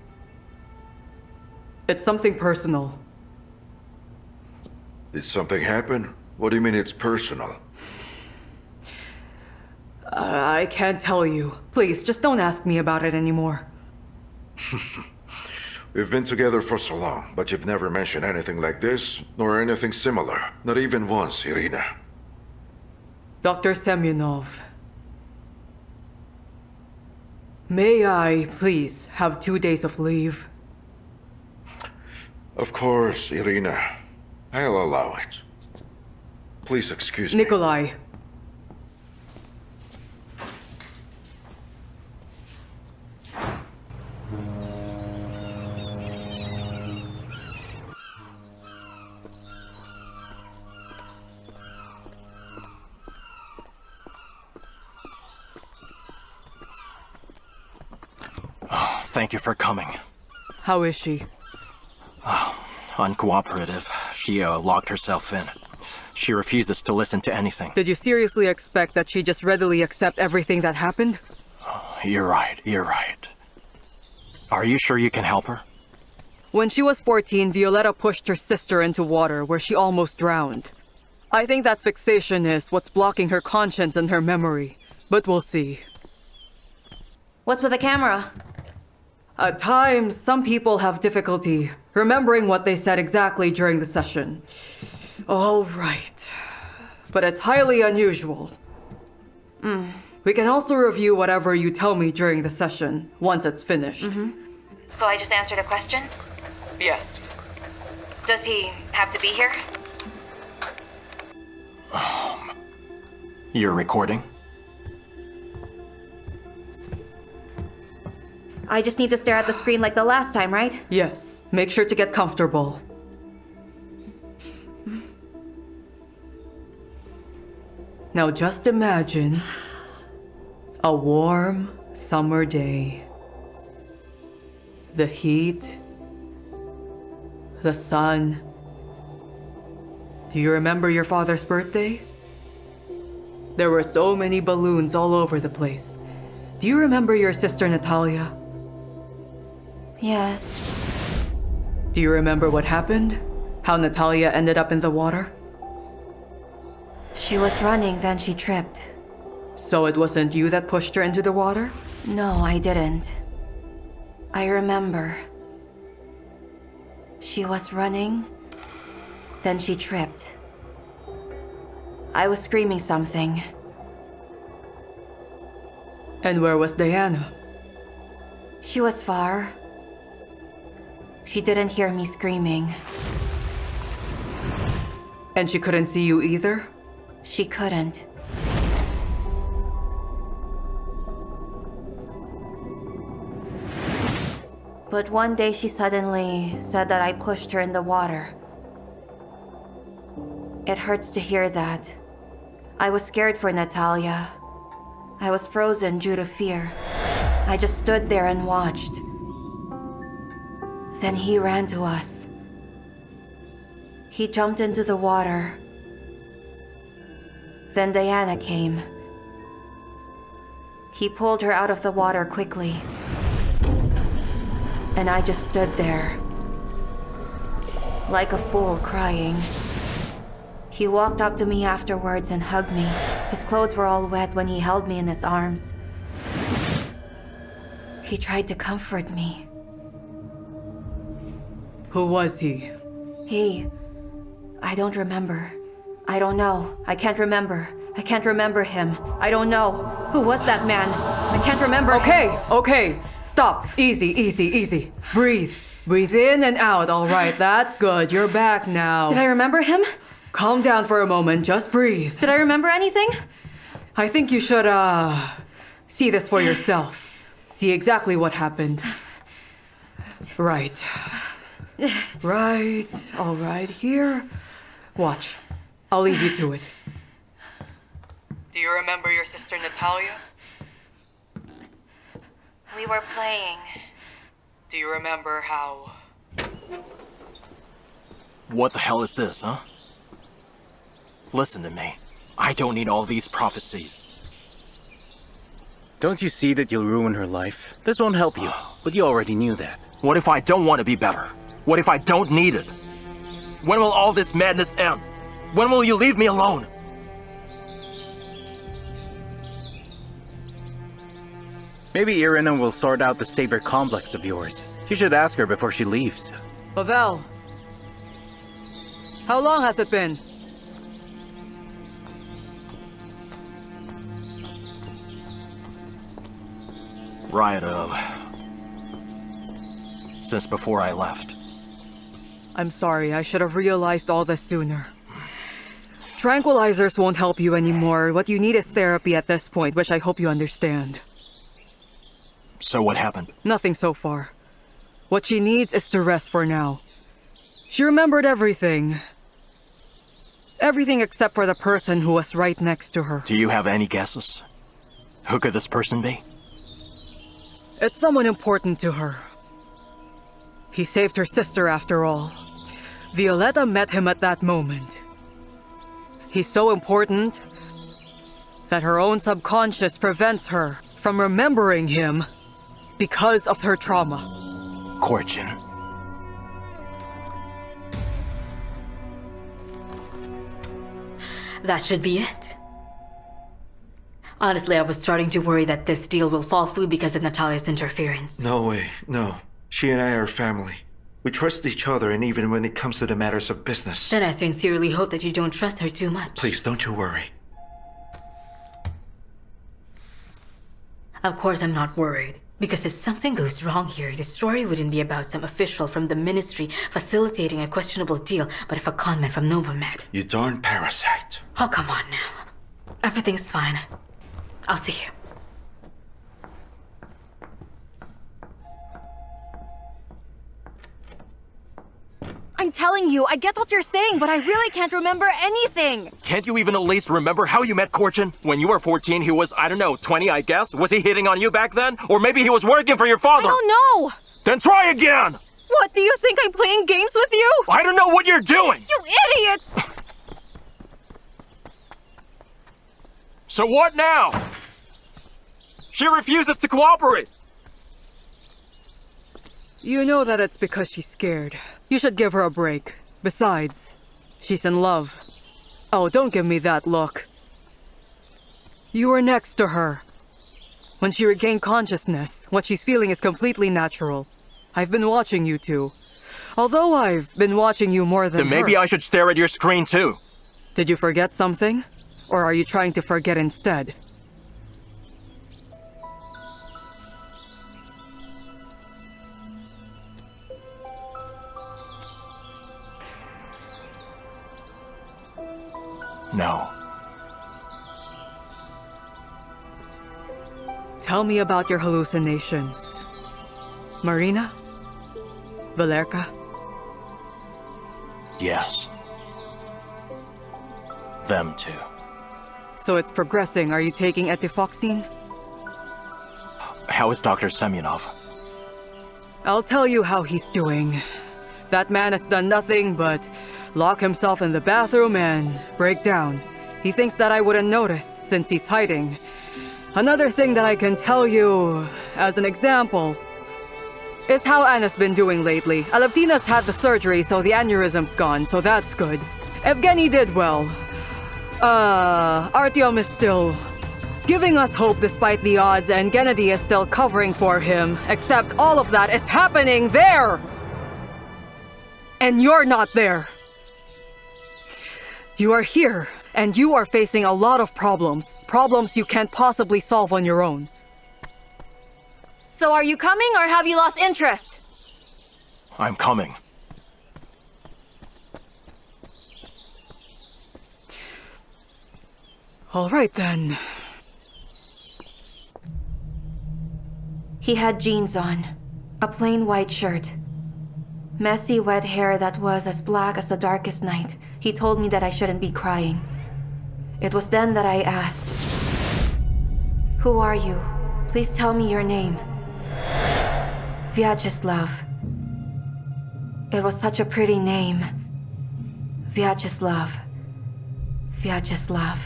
It's something personal. Did something happen? What do you mean it's personal? I can't tell you. Please, just don't ask me about it anymore. We've been together for so long, but you've never mentioned anything like this, nor anything similar. Not even once, Irina. Dr. Semyonov. May I, please, have 2 days of leave? Of course, Irina. I'll allow it. Please excuse me. Nikolai. Thank you for coming. How is she? Uncooperative. She locked herself in. She refuses to listen to anything. Did you seriously expect that she just readily accept everything that happened? You're right, you're right. Are you sure you can help her? When she was 14, Violetta pushed her sister into water where she almost drowned. I think that fixation is what's blocking her conscience and her memory. But we'll see. What's with the camera? At times, some people have difficulty remembering what they said exactly during the session. All right. But it's highly unusual. We can also review whatever you tell me during the session, once it's finished. So I just answer the questions? Yes. Does he have to be here? You're recording? I just need to stare at the screen like the last time, right? Yes. Make sure to get comfortable. Now just imagine a warm summer day. The heat, the sun. Do you remember your father's birthday? There were so many balloons all over the place. Do you remember your sister Natalia? Yes. Do you remember what happened? How Natalia ended up in the water? She was running, then she tripped. So it wasn't you that pushed her into the water? No, I didn't. I remember. She was running, then she tripped. I was screaming something. And where was Diana? She was far. She didn't hear me screaming. And she couldn't see you either? She couldn't. But one day she suddenly said that I pushed her in the water. It hurts to hear that. I was scared for Natalia. I was frozen due to fear. I just stood there and watched. Then he ran to us. He jumped into the water. Then Diana came. He pulled her out of the water quickly. And I just stood there, like a fool, crying. He walked up to me afterwards and hugged me. His clothes were all wet when he held me in his arms. He tried to comfort me. Who was he? I don't remember. I don't know. I can't remember. I can't remember him. I don't know. Who was that man? I can't remember him. Okay. Stop. Easy. Breathe. Breathe in and out. All right, that's good. You're back now. Did I remember him? Calm down for a moment. Just breathe. Did I remember anything? I think you should, see this for yourself. See exactly what happened. Right. All right, here. Watch. I'll leave you to it. Do you remember your sister Natalia? We were playing. Do you remember how... What the hell is this, huh? Listen to me. I don't need all these prophecies. Don't you see that you'll ruin her life? This won't help you, but you already knew that. What if I don't want to be better? What if I don't need it? When will all this madness end? When will you leave me alone? Maybe Irina will sort out the savior complex of yours. You should ask her before she leaves. Pavel, how long has it been? Right, since before I left. I'm sorry, I should have realized all this sooner. Tranquilizers won't help you anymore. What you need is therapy at this point, which I hope you understand. So what happened? Nothing so far. What she needs is to rest for now. She remembered everything. Everything except for the person who was right next to her. Do you have any guesses? Who could this person be? It's someone important to her. He saved her sister after all. Violetta met him at that moment. He's so important that her own subconscious prevents her from remembering him because of her trauma. Korchin. That should be it. Honestly, I was starting to worry that this deal will fall through because of Natalia's interference. No way, no. She and I are family. We trust each other, and even when it comes to the matters of business. Then I sincerely hope that you don't trust her too much. Please, don't you worry. Of course I'm not worried. Because if something goes wrong here, the story wouldn't be about some official from the ministry facilitating a questionable deal, but of a conman from Novomed. You darn parasite. Oh, come on now. Everything's fine. I'll see you. I'm telling you, I get what you're saying, but I really can't remember anything. Can't you even at least remember how you met Korchin? When you were 14, he was, I don't know, 20, I guess? Was he hitting on you back then? Or maybe he was working for your father? I don't know! Then try again! What, do you think I'm playing games with you? I don't know what you're doing! You idiot! So what now? She refuses to cooperate! You know that it's because she's scared. You should give her a break. Besides, she's in love. Oh, don't give me that look. You were next to her. When she regained consciousness, what she's feeling is completely natural. I've been watching you two. Although I've been watching you more than Then maybe her. I should stare at your screen too. Did you forget something? Or are you trying to forget instead? No. Tell me about your hallucinations. Marina? Valerka? Yes. Them too. So it's progressing. Are you taking etifoxine? How is Dr. Semyonov? I'll tell you how he's doing. That man has done nothing but lock himself in the bathroom and break down. He thinks that I wouldn't notice, since he's hiding. Another thing that I can tell you, as an example, is how Anna's been doing lately. Alevtina's had the surgery, so the aneurysm's gone, so that's good. Evgeny did well. Artyom is still giving us hope despite the odds, and Gennady is still covering for him, except all of that is happening there! And you're not there. You are here, and you are facing a lot of problems. Problems you can't possibly solve on your own. So are you coming or have you lost interest? I'm coming. All right then. He had jeans on, a plain white shirt. Messy, wet hair that was as black as the darkest night. He told me that I shouldn't be crying. It was then that I asked, "Who are you? Please tell me your name." Vyacheslav. It was such a pretty name. Vyacheslav. Vyacheslav.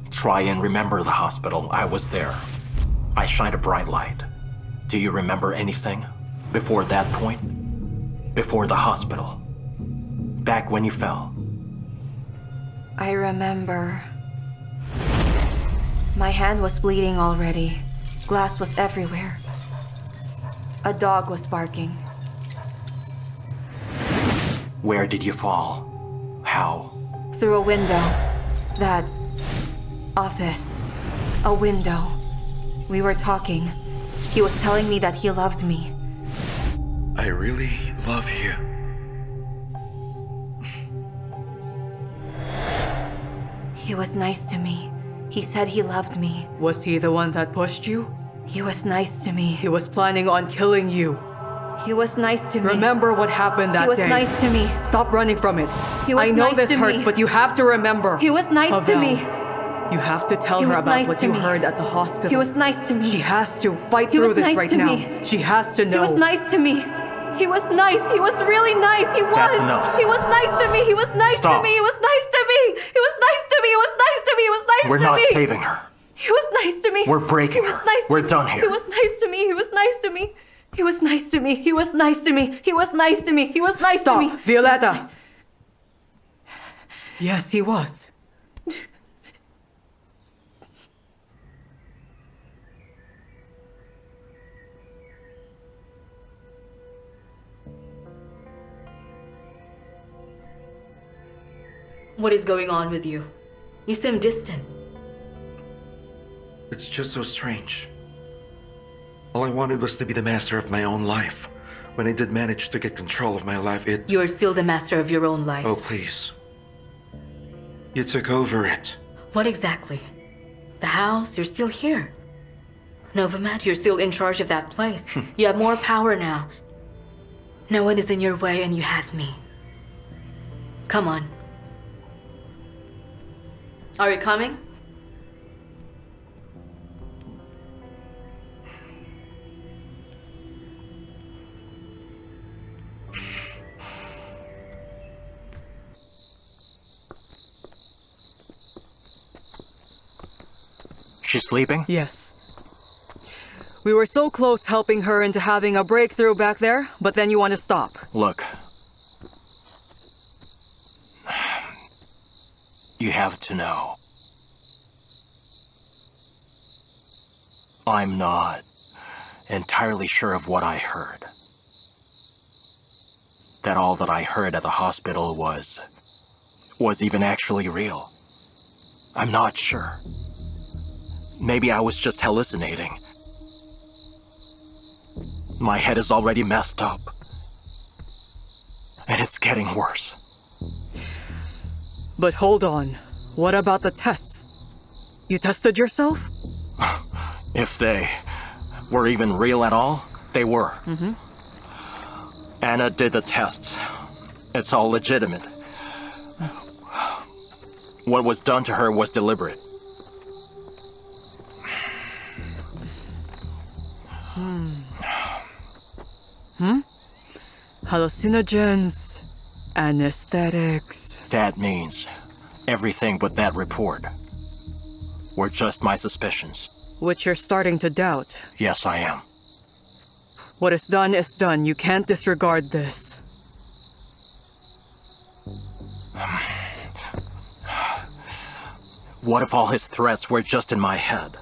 Try and remember the hospital. I was there. I shined a bright light. Do you remember anything? Before that point? Before the hospital? Back when you fell? I remember. My hand was bleeding already. Glass was everywhere. A dog was barking. Where did you fall? How? Through a window. That office. A window. We were talking. He was telling me that he loved me. I really love you. He was nice to me. He said he loved me. Was he the one that pushed you? He was nice to me. He was planning on killing you. He was nice to me. Remember what happened that day. He was nice to me. Stop running from it. He was I know nice this to hurts, me. but you have to remember. He was nice to Pavel, me. You have to tell He her was about nice what to you me. heard at the hospital. He was nice to me. She has to fight He through was this nice right to now. me. She has to know. He was nice to me. He was nice. He was really nice. He was. That's enough. He was nice to me. He was nice Stop. to me. He was nice to me. He was nice to me. He was nice to me. He was nice We're to not me. saving her. He was nice to me. We're breaking He was her. nice to We're me. done here. He was nice to me. He was nice to me. He was nice to me. He was nice to me. He was nice to me. He was nice Stop, to me. Violetta. Yes, he was. What is going on with you? You seem distant. It's just so strange. All I wanted was to be the master of my own life. When I did manage to get control of my life, You are still the master of your own life. Oh, please. You took over it. What exactly? The house? You're still here. Novomat, you're still in charge of that place. You have more power now. No one is in your way and you have me. Come on. Are you coming? She's sleeping? Yes. We were so close helping her into having a breakthrough back there, but then you want to stop. Look. You have to know. I'm not entirely sure of what I heard. That all that I heard at the hospital was even actually real. I'm not sure. Maybe I was just hallucinating. My head is already messed up. And it's getting worse. But hold on. What about the tests? You tested yourself? If they were even real at all, they were. Anna did the tests. It's all legitimate. What was done to her was deliberate. Hallucinogens, anesthetics. That means everything but that report were just my suspicions. Which you're starting to doubt. Yes, I am. What is done is done. You can't disregard this. What if all his threats were just in my head?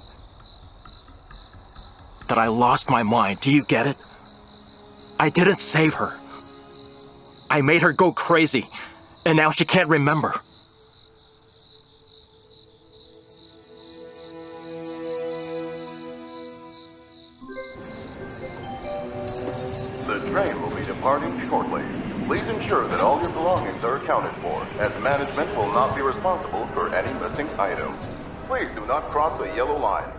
That I lost my mind, do you get it? I didn't save her. I made her go crazy, and now she can't remember. The train will be departing shortly. Please ensure that all your belongings are accounted for, as management will not be responsible for any missing items. Please do not cross the yellow line.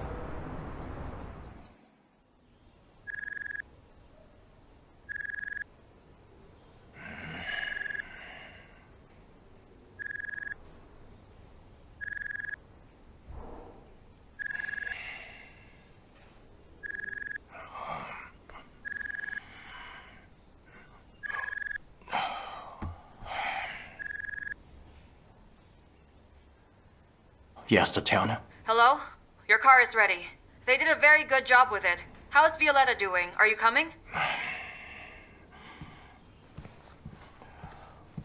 Yes, Tatiana? Hello? Your car is ready. They did a very good job with it. How's Violetta doing? Are you coming?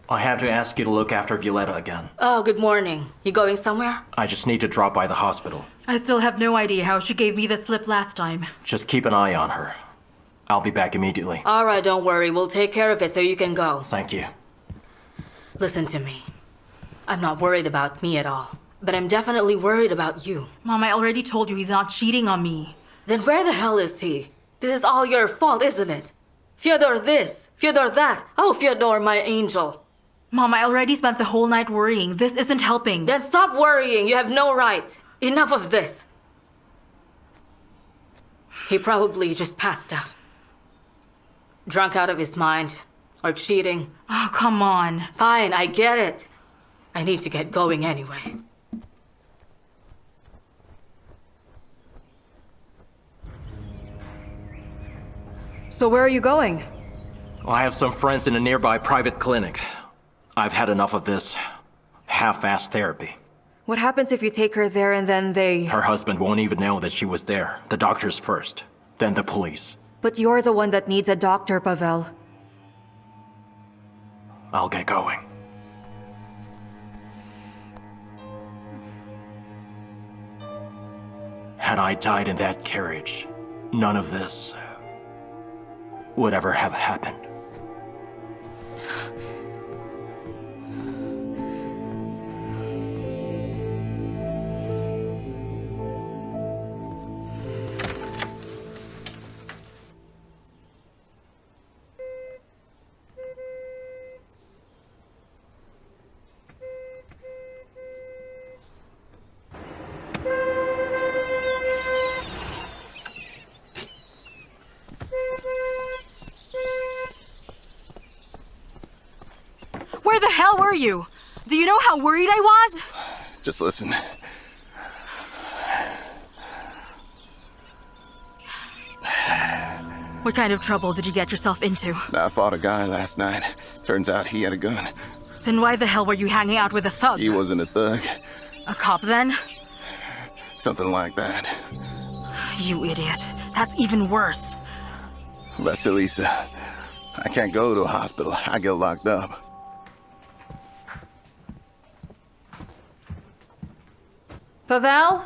I have to ask you to look after Violetta again. Oh, good morning. You going somewhere? I just need to drop by the hospital. I still have no idea how she gave me the slip last time. Just keep an eye on her. I'll be back immediately. All right, don't worry. We'll take care of it so you can go. Thank you. Listen to me. I'm not worried about me at all. But I'm definitely worried about you. Mom, I already told you he's not cheating on me. Then where the hell is he? This is all your fault, isn't it? Fyodor this, Fyodor that. Oh, Fyodor, my angel. Mom, I already spent the whole night worrying. This isn't helping. Then stop worrying. You have no right. Enough of this. He probably just passed out. Drunk out of his mind. Or cheating. Oh, come on. Fine, I get it. I need to get going anyway. So where are you going? I have some friends in a nearby private clinic. I've had enough of this half-assed therapy. What happens if you take her there and then they... Her husband won't even know that she was there. The doctors first, then the police. But you're the one that needs a doctor, Pavel. I'll get going. Had I died in that carriage, none of this would ever have happened. Where the hell were you? Do you know how worried I was? Just listen. What kind of trouble did you get yourself into? I fought a guy last night. Turns out he had a gun. Then why the hell were you hanging out with a thug? He wasn't a thug. A cop then? Something like that. You idiot. That's even worse. Vasilisa, I can't go to a hospital. I get locked up. Pavel?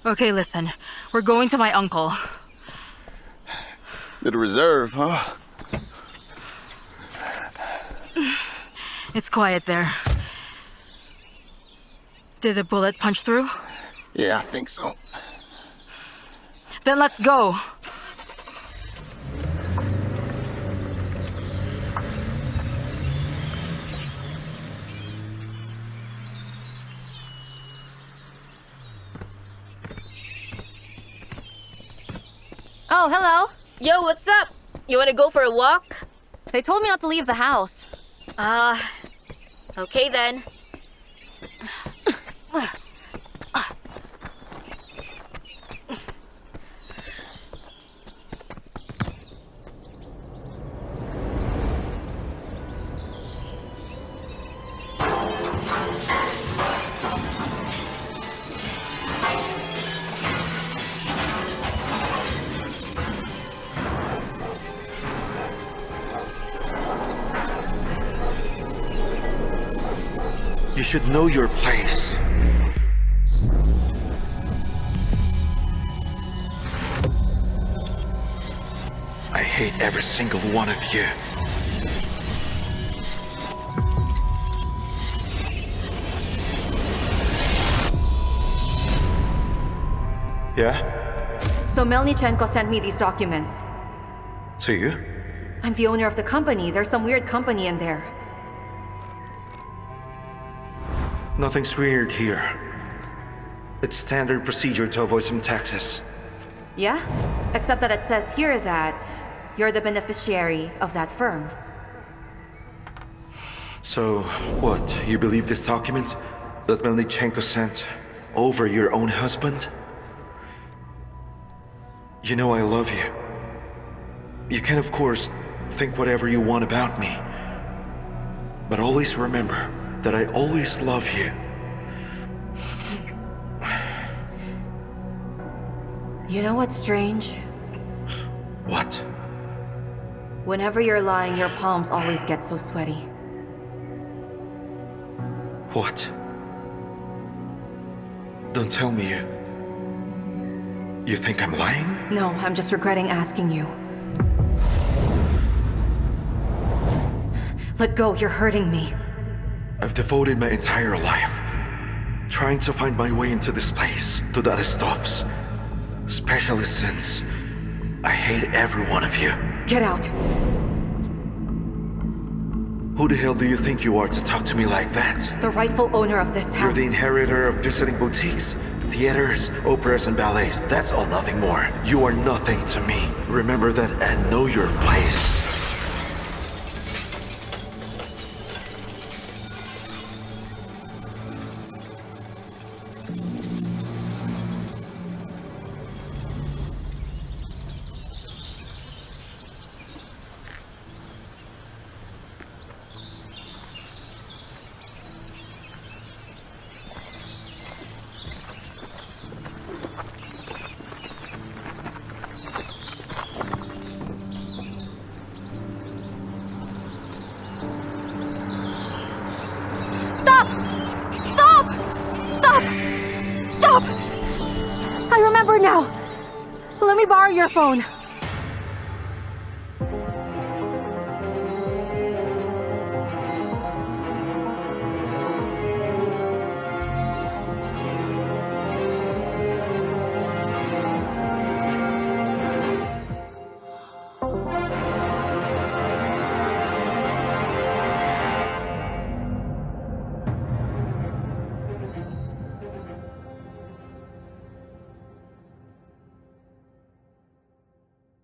Okay, listen. We're going to my uncle. The reserve, huh? It's quiet there. Did the bullet punch through? Yeah, I think so. Then let's go. Oh, hello. Yo, what's up? You wanna go for a walk? They told me not to leave the house. Okay then. You should know your place. I hate every single one of you. Yeah? So Melnichenko sent me these documents. To you? I'm the owner of the company. There's some weird company in there. Nothing's weird here. It's standard procedure to avoid some taxes. Yeah? Except that it says here that you're the beneficiary of that firm. So, what? You believe this document that Melnichenko sent over your own husband? You know I love you. You can, of course, think whatever you want about me. But always remember that I always love you. You know what's strange? What? Whenever you're lying, your palms always get so sweaty. What? Don't tell me you think I'm lying? No, I'm just regretting asking you. Let go, you're hurting me. I've devoted my entire life trying to find my way into this place, to the Aristovs. Especially since I hate every one of you. Get out. Who the hell do you think you are to talk to me like that? The rightful owner of this house. You're the inheritor of visiting boutiques, theaters, operas, and ballets. That's all, nothing more. You are nothing to me. Remember that and know your place. Stop! Stop! Stop! Stop! I remember now. Let me borrow your phone.